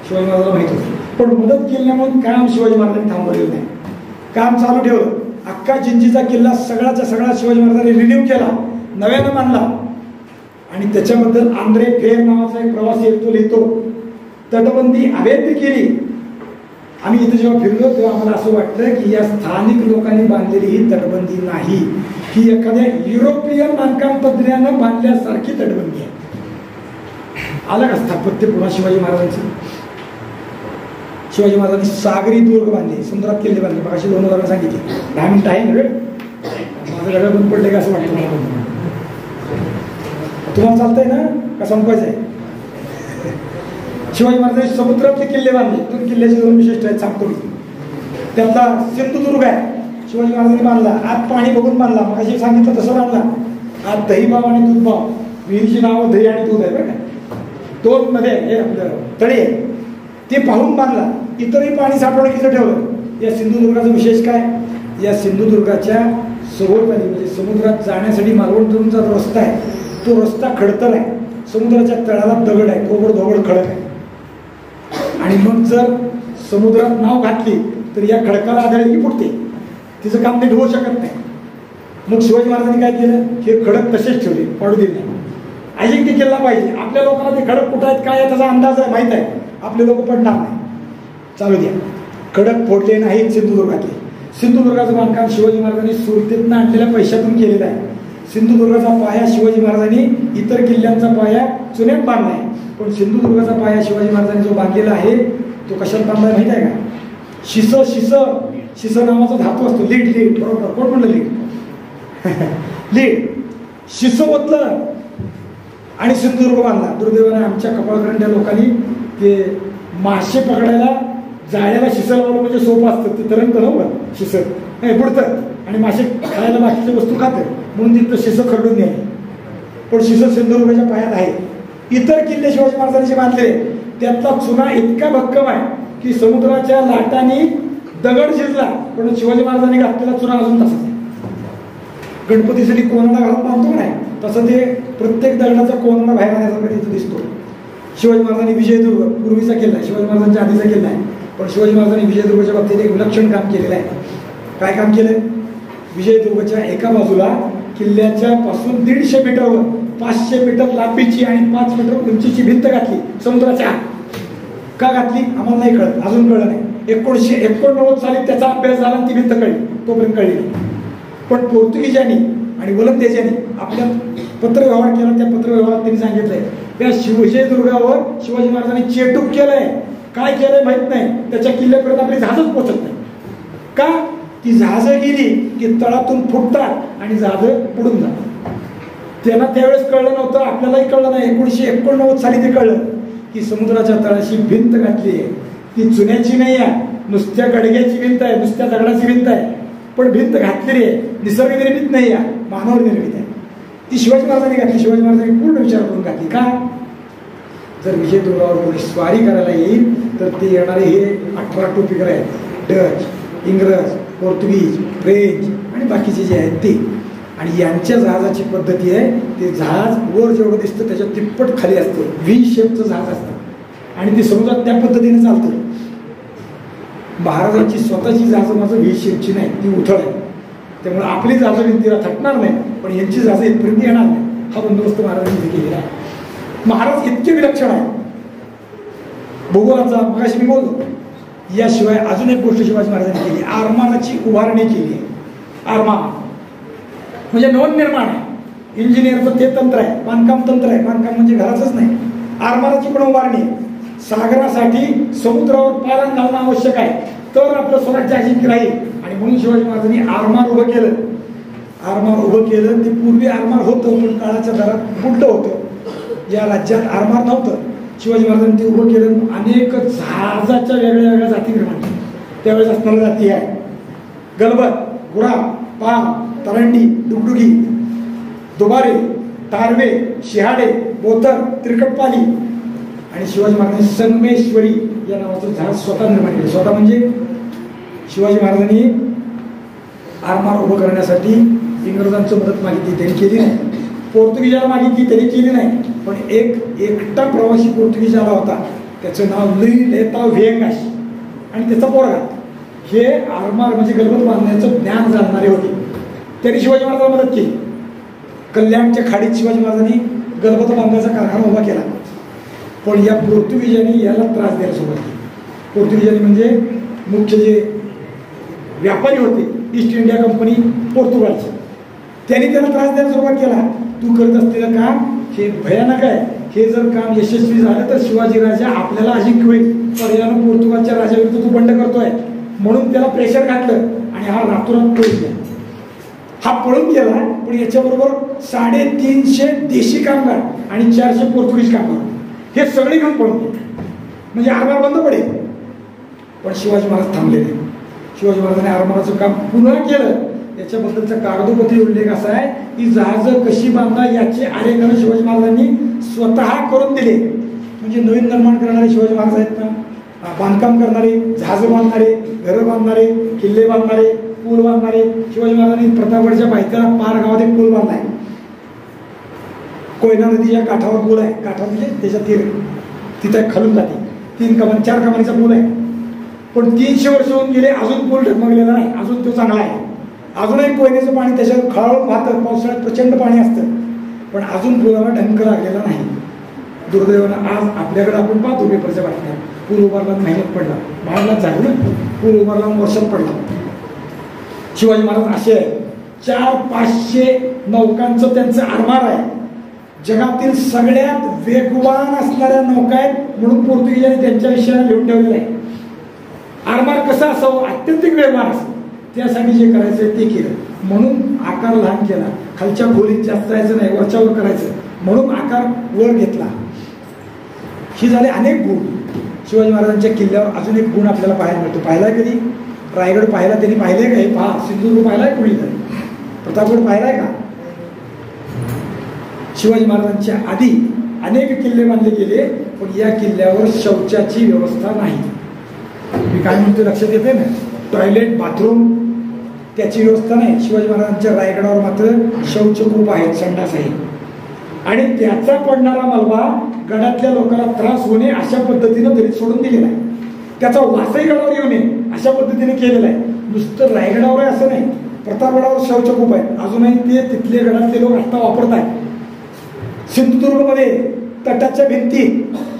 शिवाजी महाराजांना माहित होतं, पण मदत केली नाही म्हणून काम शिवाजी महाराजांनी थांबवलेलं नाही. काम चालू ठेवलं. अख्खा जिंजीचा किल्ला सगळ्याचा सगळा शिवाजी महाराजांनी रिन्यू केला, नव्यानं बांधला. आणि त्याच्याबद्दल आंद्रे फेर नावाचा एक प्रवासी येतो, लिहितो, तटबंदी अवैध केली. आम्ही इथे जेव्हा फिरलो तेव्हा आम्हाला असं वाटलं की या स्थानिक लोकांनी बांधलेली ही तटबंदी नाही, ही एखाद्या युरोपियन बांधकाम तज्ज्ञानं बांधल्यासारखी तटबंदी आहे. आलं का स्थापत्य पुन्हा शिवाजी महाराजांचं? शिवाजी महाराजांनी सागरी दुर्ग बांधले, समुद्रात किल्ले बांधले. मग अशी 2 उदाहरणं सांगितली. 10 मिनिटं आहे ना वेळ? माझं गळा बंद पडले का असं वाटतं मला. तुम्हाला चालतंय ना का संपवायचं आहे? शिवाजी महाराजांनी समुद्रातले किल्ले बांधले. 2 किल्ल्याचे 2 विशिष्ट आहेत, सांगतो मी. त्यातला सिंधुदुर्ग आहे, शिवाजी महाराजांनी बांधला. आत पाणी बघून बांधला, मग अशी सांगितलं तसं बांधला. आत दहीबाव आणि दूधबाव, विहिरीची नावं दही आणि दूध आहे बरं का. 2 मध्ये हे आपलं तळी आहे, ते पाहून बांधला. इतरही पाणी साठवणुकीचं ठेवलं. या सिंधुदुर्गाचं विशेष काय? या सिंधुदुर्गाच्या सभोवताली म्हणजे समुद्रात जाण्यासाठी मालवणचा रस्ता आहे, तो रस्ता खडतर आहे. समुद्राच्या तळाला दगड आहे, धोबड खडक आहे. आणि मग जर समुद्रात नाव घातली तर या खडकाला आदळी फुटते, तिचं काम नीट होऊ शकत नाही. मग शिवाजी महाराजांनी काय केलं? हे खडक तसेच ठेवले, पाडू दिले नाही. अजिंक्य किल्ला पाहिजे, आपल्या लोकांना ते खडक कुठं आहेत काय आहे त्याचा अंदाज आहे, माहित आहे, आपले लोक पडणार नाही, चालू द्या. खडक फोडले नाहीत सिंधुदुर्गातले. सिंधुदुर्गाचं बांधकाम शिवाजी महाराजांनी सुरतेतनं आणलेल्या पैशातून केलेलं आहे. सिंधुदुर्गाचा पाया शिवाजी महाराजांनी इतर किल्ल्यांचा पाया चुन्यात बांधला आहे, पण सिंधुदुर्गाचा पाया शिवाजी महाराजांनी जो बांधलेला आहे तो कशात बांधलाय माहित आहे का? शिस नावाचा धातू असतो, लीड. बरोबर, कोण म्हणलं लीड? शिस ओतलं आणि सिंधुदुर्ग बांधला. दुर्दैवाने आमच्या कपाळकरंड्या लोकांनी ते मासे पकडायला जाळ्याला शिसं लावलं म्हणजे सोपं असतं, ते तरंगतं ना शिसं नाही बुडतं, आणि मासे खायला बाकीच्या वस्तू खातं, म्हणून तिथं शिसं खरडून नेलं. पण शिसं सिंधुदुर्गाच्या पायात आहे. इतर किल्ले शिवाजी महाराजांनी बांधले त्यातला चुना इतका भक्कम आहे की समुद्राच्या लाटांनी दगड शिजला, पण शिवाजी महाराजांनी घातलेला चुना अजून तसाच आहे. गणपतीसाठी कोणाला घालून बांधतो नाही तसं ते प्रत्येक दगडाचा कोणाला बाहेर आल्याचा तिथं दिसतो. शिवाजी महाराजांनी विजयदुर्ग पूर्वीचा किल्ला आहे, शिवाजी महाराजांच्या आधीचा किल्ला आहे, पण शिवाजी महाराजांनी विजयदुर्गच्या बाबतीत एक विलक्षण काम केलेलं आहे. काय काम केलंय? विजयदुर्गच्या एका बाजूला किल्ल्याच्या पासून 150 मीटरवर 500 मीटर लांबीची आणि 5 मीटर उंचीची भिंत घातली समुद्राच्या आत. का घातली आम्हाला नाही कळत, अजून कळलं नाही. 1989 साली त्याचा अभ्यास झाला आणि ती भिंत कळली, तोपर्यंत कळली. पण पोर्तुगीजांनी आणि वलंदेजांनी आपल्या पत्रव्यवहार केला, त्या पत्रव्यवहारात त्यांनी सांगितलंय त्या विजयदुर्गावर शिवाजी महाराजांनी चेटूक केलंय. काय केलंय माहित नाही, त्याच्या किल्ल्यापर्यंत आपली जहाजच पोहोचत नाही. का? ती जहाजं गेली की तळातून फुटतात आणि जहाजं बुडून जातात. त्यांना त्यावेळेस कळलं नव्हतं, आपल्यालाही कळलं नाही. 1989 साली ते कळलं की समुद्राच्या तळाशी भिंत घातली आहे, ती चुन्याची नाही आहे, नुसत्या गडग्याची भिंत आहे, नुसत्या दगडाची भिंत आहे, पण भिंत घातलेली आहे, निसर्ग निर्मित नाही आहे, मानव निर्मित आहे. ती शिवाजी महाराजांनी घातली. शिवाजी महाराजांनी पूर्ण विचार करून घातली. का? जर विजयदुर्गावर कोणी स्वारी करायला येईल तर ते येणारे हे 18 टोपीकर आहेत, डच, इंग्रज, पोर्तुगीज, फ्रेंच आणि बाकीचे जे आहेत ते. आणि यांच्या जहाजाची पद्धती आहे, ते जहाज वर जेवढं दिसतं त्याच्या तिप्पट खाली असतं, व्ही शेपचं जहाज असतं आणि ते समुद्रात त्या पद्धतीने चालतं. महाराजांची स्वतःची जहाजं माझं व्ही शेपची नाही, ती उथळ आहे. त्यामुळे आपली जहाजं भिंतीला थटणार नाही, पण यांची जहाजं इथपर्यंत येणार नाही. हा बंदोबस्त महाराजांनी केलेला आहे. महाराज इतके विलक्षण आहे भूगोलाचा. मगाशी मी बोललो याशिवाय अजून एक गोष्ट शिवाजी महाराजांनी केली, आरमाराची उभारणी केली. आरमार म्हणजे नवनिर्माण आहे. इंजिनियरचं ते तंत्र आहे, बांधकाम तंत्र आहे. बांधकाम म्हणजे घराचंच नाही, आरमाराची पण उभारणी. सागरासाठी समुद्रावर पालन घालणं आवश्यक आहे, तर आपलं स्वराज्य अजिंक्य राहील. आणि म्हणून शिवाजी महाराजांनी आरमार उभं केलं. आरमार उभं केलं. ते पूर्वी आरमार होतं, पण काळाच्या दरात बुडलं होतं. या राज्यात आरमार नव्हतं. शिवाजी महाराजांनी ते उभं केलं. अनेक जहाजाच्या वेगळ्या वेगळ्या जाती निर्माण केल्या. त्यावेळेस असणाऱ्या जाती आहे गलबत, गुराब, पाम, तरंडी, डुगडुगी, दुबारे, तारवे, शिहाडे, बोथर, त्रिकटपाली. आणि शिवाजी महाराजांनी संगमेश्वरी या नावाचं जहाज स्वतः निर्माण केलं. स्वतः म्हणजे शिवाजी महाराजांनी आरमार उभं करण्यासाठी इंग्रजांचं मदत मागितली, त्यांनी केली नाही. पोर्तुगीजाला मागितली, त्यांनी केली नाही. पण एकटा प्रवासी पोर्तुगीज आला होता, त्याचं नाव लुई लेताव व्हिएंगास आणि त्याचा पोरगा. हे आरमार म्हणजे गलबत बांधण्याचं ज्ञान जाणणारे होते. त्यांनी शिवाजी महाराजांना मदत केली. कल्याणच्या खाडीत शिवाजी महाराजांनी गलबत बांधण्याचा कारखाना उभा केला. पण या पोर्तुगीजांनी याला त्रास द्यायला सुरुवात केली. पोर्तुगीजांनी म्हणजे मुख्य जे व्यापारी होते, ईस्ट इंडिया कंपनी पोर्तुगालचे, त्यांनी त्याला त्रास द्यायला सुरुवात केला. तू करत असलेलं काम हे भयानक आहे. हे जर काम यशस्वी झालं तर शिवाजी राजा आपल्याला अजिंक्य होईल. पर्यायानं पोर्तुगालच्या राजाविरुद्ध तू बंड करतोय. म्हणून त्याला प्रेशर घातलं आणि हा रातोरात पळून गेला. हा पळून गेला, पण याच्याबरोबर 350 देशी कामगार आणि 400 पोर्तुगीज कामगार हे सगळे घेऊन पळून गेले. म्हणजे आरमार बंद पडेल. पण शिवाजी महाराज थांबले नाही. शिवाजी महाराजांनी आरमाराचं काम पुन्हा केलं. याच्याबद्दलचा कागदोपत्री उल्लेख असा आहे की जहाजं कशी बांधा याचे आरेखन शिवाजी महाराजांनी स्वतः करून दिले. म्हणजे नवीन निर्माण करणारे शिवाजी महाराज आहेत ना, बांधकाम करणारे, जहाजं बांधणारे, घरं बांधणारे, किल्ले बांधणारे, पूल बांधणारे. शिवाजी महाराजांनी प्रतापगडच्या पायथ्याला पार गावात एक पूल बांधलाय. कोयना नदीच्या काठावर पूल आहे. काठावर म्हणजे त्याच्या तिथं खालून जाते 4 कमानीचा पूल आहे. पण 300 वर्ष होऊन गेले, अजून पूल ढगमगलेला नाही. अजून तो चांगला आहे. अजूनही कोयनेचं पाणी त्याच्यात खळाळून वाहतं. पावसाळ्यात प्रचंड पाणी असतं, पण अजून पुलाला डंक लागलेला नाही. दुर्दैवानं आज आपल्याकडे आपण पाहतो पेपरच्या बातम्या, पूल उभारला महिन्यात पडला. महाराज झालं ना, पूल उभारला वर्षात पडला. शिवाजी महाराज असे आहे, 400-500 नौकांचं त्यांचं आरमार आहे. जगातील सगळ्यात वेगवान असणाऱ्या नौका आहेत, म्हणून पोर्तुगीजांनी त्यांच्या विषयाला लिहून ठेवलेलं आहे. आरमार कसं असावं, अत्यंत वेगवान असं. त्यासाठी जे करायचं ते केलं. म्हणून आकार लहान केला. खालच्या खोलीत जास्त जायचं नाही, वरच्यावर करायचं, म्हणून आकार वर घेतला. ही झाले अनेक गुण. शिवाजी महाराजांच्या किल्ल्यावर अजून एक गुण आपल्याला पाहायला मिळतो. पाहिलाय कधी? रायगड पाहिला त्यांनी, पाहिलंय का? हे पहा, सिंधुदुर्ग पाहिलाय कुणी तर? प्रतापगड पाहिलाय का? शिवाजी महाराजांच्या आधी अनेक किल्ले बांधले गेले, पण या किल्ल्यावर शौचाची व्यवस्था नाही. मी काय म्हणतो लक्षात येते ना? टॉयलेट, बाथरूम त्याची व्यवस्था नाही. शिवाजी महाराजांच्या रायगडावर मात्र शौचकूप आहेत, संडास आहे. आणि त्याचा पडणारा मलबा गडातल्या लोकांना त्रास होणे अशा पद्धतीनं तरी सोडून दिलेला आहे. त्याचा वासही गडावर येऊ नये अशा पद्धतीने केलेला आहे. नुसतं रायगडावर आहे असं नाही, प्रतापगडावर शौचकूप आहे. अजूनही ते तिथले गडातले लोक आता वापरत आहेत. सिंधुदुर्गमध्ये तटाच्या भिंती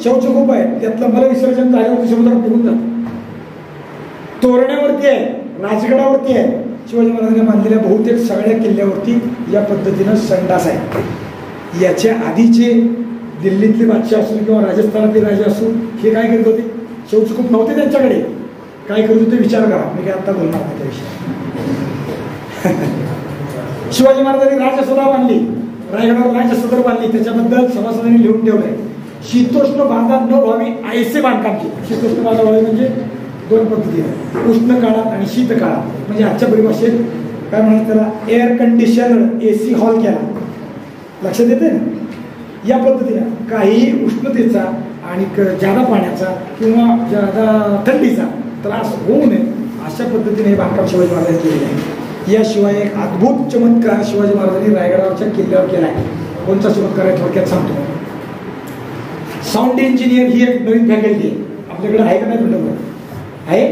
शौचकूप आहे, त्यातलं मलविसर्जन झाल्यावरती समुद्रात निघून जातं. तोरण्यावरती आहे, राजगडावरती आहे. शिवाजी महाराजांनी बांधलेल्या बहुतेक सगळ्या किल्ल्यावरती या पद्धतीनं संडास आहे. याच्या आधीचे दिल्लीतले बादशाह असो किंवा राजस्थानातले राजे असो, हे काय करत होते? शौचकूप नव्हते त्यांच्याकडे. काय करत होते विचार करा. मी काय आता बोलणार नाही त्याविषयी. शिवाजी महाराजांनी राजसभा बांधली, रायगडावर राजसदर बांधली. त्याच्याबद्दल सभासदांनी लिहून ठेवलंय, शीतोष्ण बांधा न व्हावी ऐसे बांधकाम केले. शीतोष्ण बांधा व्हावी म्हणजे 2 पद्धती आहेत, उष्ण काळात आणि शीत काळात. म्हणजे आजच्या परिभाषेत काय म्हणतात त्याला, एअर कंडिशनर AC हॉल केला. लक्षात येते ना? या पद्धतीनं काही उष्णतेचा आणि जादा पाण्याचा किंवा जादा थंडीचा त्रास होऊ नये अशा पद्धतीने हे बांधकाम शिवाजी महाराजांनी केलेलं आहे. याशिवाय एक अद्भुत चमत्कार शिवाजी महाराजांनी रायगडावरच्या किल्ल्यावर केला आहे. कोणता चमत्कार आहे थोडक्यात सांगतो. साऊंड इंजिनियर ही एक नवीन फॅकल्टी आहे. आपल्याकडे आहे का नाही म्हणलं? आहे.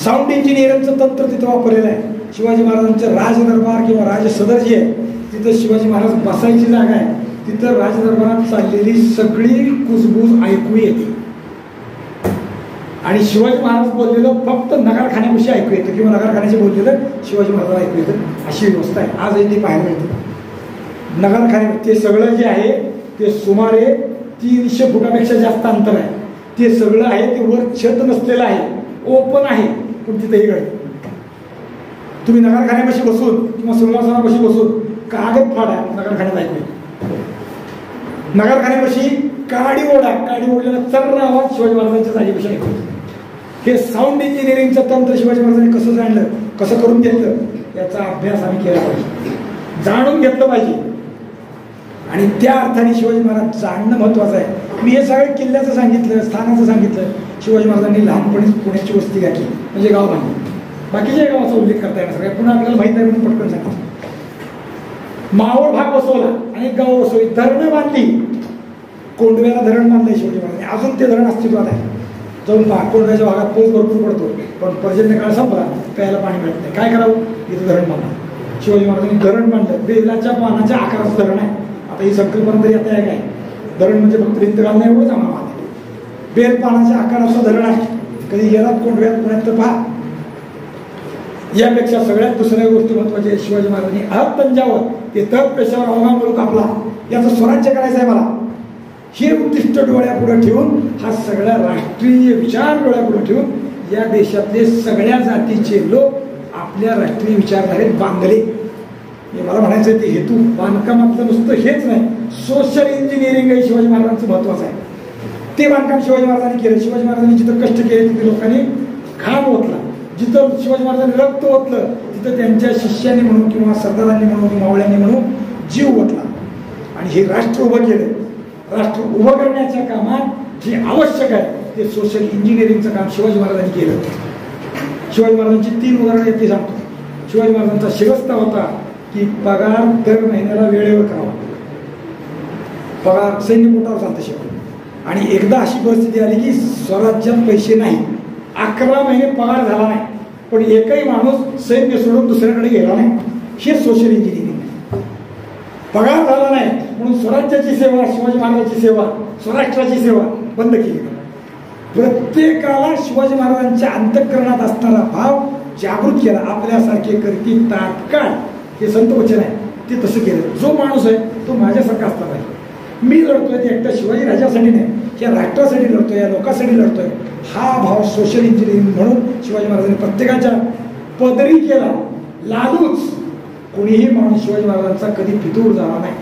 साऊंड इंजिनिअरिंगचं तंत्र तिथं वापरलेलं आहे. शिवाजी महाराजांचं राजदरबार किंवा राजसदर जे आहे तिथं शिवाजी महाराज बसायची जागा आहे. तिथं राजदरबारात चाललेली सगळी कुजबूज ऐकू येते. आणि शिवाजी महाराज बोललेलं फक्त नगरखान्याविषयी ऐकू येतं किंवा नगरखान्याचे बोललेलं शिवाजी महाराजांना ऐकू येतं, अशी व्यवस्था आहे. आजही ते पाहायला मिळतं. नगरखान्या ते सगळं जे आहे ते सुमारे 300 फुटापेक्षा जास्त अंतर आहे. ते सगळं आहे ते वर छत नसलेलं आहे, ओपन आहे, पण तिथेही घडतं. तुम्ही नगरखान्यापाशी बसून किंवा सिंहासनापाशी बसून कागद फाडा, नगरखान्यात ऐकू येतं. नगरखान्यापाशी काडी ओढल्यानं चर्र आवाज शिवाजी महाराजांच्या जागेपेक्षा ऐकू येतो. हे साऊंड इंजिनिअरिंगचं तंत्र शिवाजी महाराजांनी कसं जाणलं, कसं करून घेतलं, याचा अभ्यास आम्ही केला पाहिजे, जाणून घेतलं पाहिजे. आणि त्या अर्थाने शिवाजी महाराज जाणणं महत्वाचं आहे. मी हे सगळं किल्ल्याचं सांगितलं, स्थानाचं सांगितलं. शिवाजी महाराजांनी लहानपणीच पुण्याची वस्ती घातली, म्हणजे गाव बांधलं. बाकीच्या गावाचा उल्लेख करता येणार सगळ्या पुन्हा आपल्याला माहित आहे म्हणून पटकन सांगितलं. मावळ भाग बसवला आणि गाव बसवली, धरणं बांधली. कोंडव्याला धरण बांधलंय शिवाजी महाराजांनी, अजून ते धरण अस्तित्वात आहे. जाऊन पहा, कोंडव्याच्या भागात पाऊस भरपूर पडतो, पण पर्जन्य काळ संपला, प्यायला पाणी मिळत नाही. काय करावं, इथं धरण बांधलं. शिवाजी महाराजांनी धरण बांधलं. बेलाच्या पानाच्या आकाराचं धरण आहे. आता ही संकल्पना तरी आता काय, धरण म्हणजे फक्त भिंत घालणं एवढंच आम्हाला माहिती. बेल पानाच्या आकाराचं धरण आहे. कधी गेलात कोंडव्यात पुण्यात तर पहा. यापेक्षा सगळ्यात दुसऱ्या गोष्टी महत्वाची आहे. शिवाजी महाराजांनी अहत तंजावर ते तळ पेशावर अवघा मुलूक आपला, याचं स्वराज्य करायचं आहे मला, हे उद्दिष्ट डोळ्यापुढे ठेवून, हा सगळा राष्ट्रीय विचार डोळ्यापुढे ठेवून या देशातले सगळ्या जातीचे लोक आपल्या राष्ट्रीय विचारधारेत बांधले. मला म्हणायचं ते हेतू बांधकामातलं नुसतं हेच नाही, सोशल इंजिनिअरिंग हे शिवाजी महाराजांचं महत्वाचं आहे. ते बांधकाम शिवाजी महाराजांनी केलं. शिवाजी महाराजांनी जिथं कष्ट केले तिथे लोकांनी घाम ओतला. जिथं शिवाजी महाराजांनी रक्त ओतलं तिथं त्यांच्या शिष्यांनी म्हणून किंवा सरदारांनी म्हणून मावळ्यांनी म्हणून जीव ओतला. आणि हे राष्ट्र उभं केलं. राष्ट्र उभं करण्याच्या कामात जे आवश्यक आहे ते सोशल इंजिनिअरिंगचं काम शिवाजी महाराजांनी केलं. शिवाजी महाराजांची 3 उदाहरणं आहेत, ते सांगतो. शिवाजी महाराजांचा शिरस्ता होता की पगार दर महिन्याला वेळेवर करावा. पगार सैन्य पोटावर चालतं शिवाय. आणि एकदा अशी परिस्थिती आली की स्वराज्यात पैसे नाही, 11 महिने पगार झाला नाही, पण एकही माणूस सैन्य सोडून दुसऱ्याकडे गेला नाही. हे सोशल इंजिनिअरिंग आहे. पगार झाला नाही म्हणून स्वराज्याची सेवा, शिवाजी महाराजांची सेवा, स्वराष्ट्राची सेवा बंद केली. प्रत्येकाला शिवाजी महाराजांच्या अंतःकरणात असणारा भाव जागृत केला. आपल्यासारखे करती तात्काळ, हे संत वचन आहे, ते तसं केलं. जो माणूस आहे तो माझ्यासारखा असला पाहिजे. मी लढतोय ते एकटा शिवाजी राजासाठी नाही, या राष्ट्रासाठी लढतोय, या लोकांसाठी लढतोय, हा भाव सोशल इंजिनिअरिंग म्हणून शिवाजी महाराजांनी प्रत्येकाच्या पदरी केला. लालूच कोणीही माणूस शिवाजी महाराजांचा कधी फितूर झाला नाही.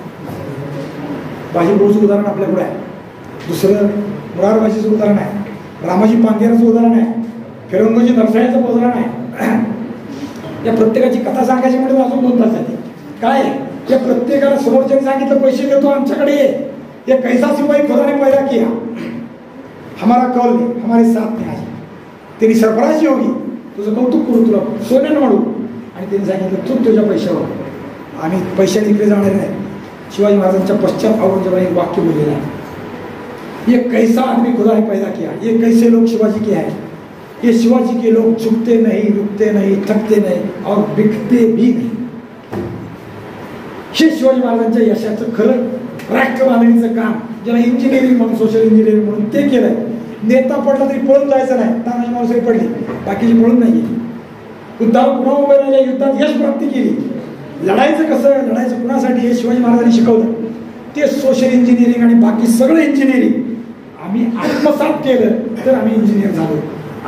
बाजीप्रभूचं उदाहरण आपल्याकडे आहे, दुसरं मुरारबाजीचं उदाहरण आहे, रामाजी पांगेराचं उदाहरण आहे, फिरंगोजी नरसाळ्याचं उदाहरण आहे. या प्रत्येकाची कथा सांगायची म्हणजे अजून 2 तास जाते. काय या प्रत्येकाला समोरच्याने सांगितलं पैसे देतो आमच्याकडे ये कैसा सिपाही खुदा ने पैदा किया, हमारा कौल नहीं, हमारे साथ नहीं आज, तेरी सरफराजी होगी, तुझं कौतुक करू, तुला सोन्यानं म्हणू. आणि त्यांनी सांगितलं तू तुझ्या पैशावर, आम्ही पैशाने इकडे जाणार नाही. शिवाजी महाराजांच्या पश्चात औरंगजेबाने एक वाक्य बोललेलं आहे, ये कैसा आदमी खुदा ने पैदा किया, ये कैसे लोग शिवाजी के हैं, ये शिवाजी के लोग झुकते नहीं, रुकते नहीं, थकते नहीं और बिकते भी नहीं. हे शिवाजी महाराजांच्या यशाचं खरं राष्ट्र बांधणीचं काम, ज्याला इंजिनिअरिंग म्हणून, सोशल इंजिनिअरिंग म्हणून ते केलंय. नेता पडला तरी पळून जायचं नाही, तानाजी मालुसरे पडली, बाकीची पळून नाही. युद्धावर पुन्हा उभे राहिले, युद्धात यश प्राप्ती केली. लढायचं कसं, लढायचं कुणासाठी हे शिवाजी महाराजांनी शिकवलं. ते सोशल इंजिनिअरिंग आणि बाकी सगळं इंजिनिअरिंग आम्ही आत्मसात केलं तर आम्ही इंजिनियर झालो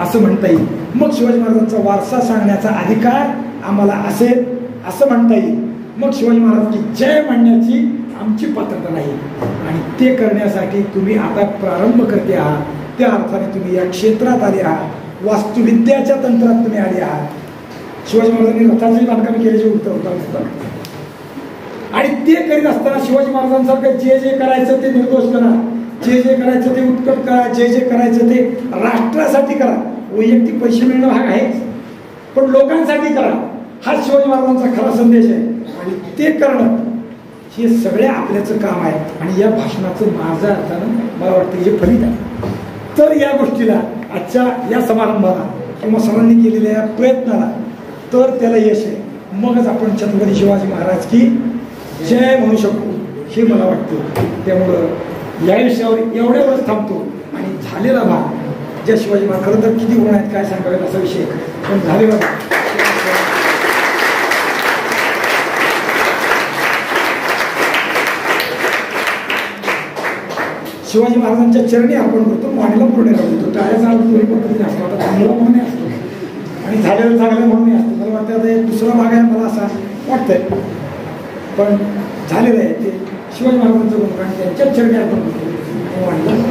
असं म्हणता येईल. मग शिवाजी महाराजांचा वारसा सांगण्याचा अधिकार आम्हाला असेल असं म्हणता येईल. मग शिवाजी महाराजांची जय म्हणण्याची आमची पात्रता नाही. आणि ते करण्यासाठी तुम्ही आता प्रारंभ करते आहात, त्या अर्थाने तुम्ही या क्षेत्रात आले आहात, वास्तुविद्याच्या तंत्रात तुम्ही आले आहात. शिवाजी महाराजांनी रथाचंही बांधकाम केल्याचे उत्तर, आणि ते करीत असताना शिवाजी महाराजांसारखं जे जे करायचं ते निर्दोष करा, जे जे करायचं ते उत्कट करा, जे जे करायचं ते राष्ट्रासाठी करा. वैयक्तिक पैसे मिळणं भाग आहेच, पण लोकांसाठी करा, हा शिवाजी महाराजांचा खरा संदेश आहे. आणि ते करणं हे सगळ्या आपल्याचं काम आहे. आणि या भाषणाचं माझ्या अर्थानं मला वाटतं हे फलित आहे. तर या गोष्टीला, आजच्या या समारंभाला किंवा सरांनी केलेल्या या प्रयत्नाला तर त्याला यश आहे. मगच आपण छत्रपती शिवाजी महाराज की जय म्हणू शकतो हे मला वाटतं. त्यामुळं या विषयावर एवढ्यावरच थांबतो आणि झालेला भाग ज्या शिवाजी महाराज, खरं तर किती गुण आहेत काय सांगावेत असा विषय, पण झालेला शिवाजी महाराजांच्या चरणी अर्पण करतो, वाणीला पूर्ण करतो. टाळ्याचा अर्थ दोन्ही पद्धतीने असतो. आता चांगला म्हणूनही असतो आणि झालेलं चांगलं म्हणूनही असतो. मला वाटतं आता एक दुसरा भाग आहे मला असा वाटतंय, पण झालेलं आहे ते शिवाजी महाराजांचं गुणगान त्यांच्याच चरणी अर्पण करतो, वाणीला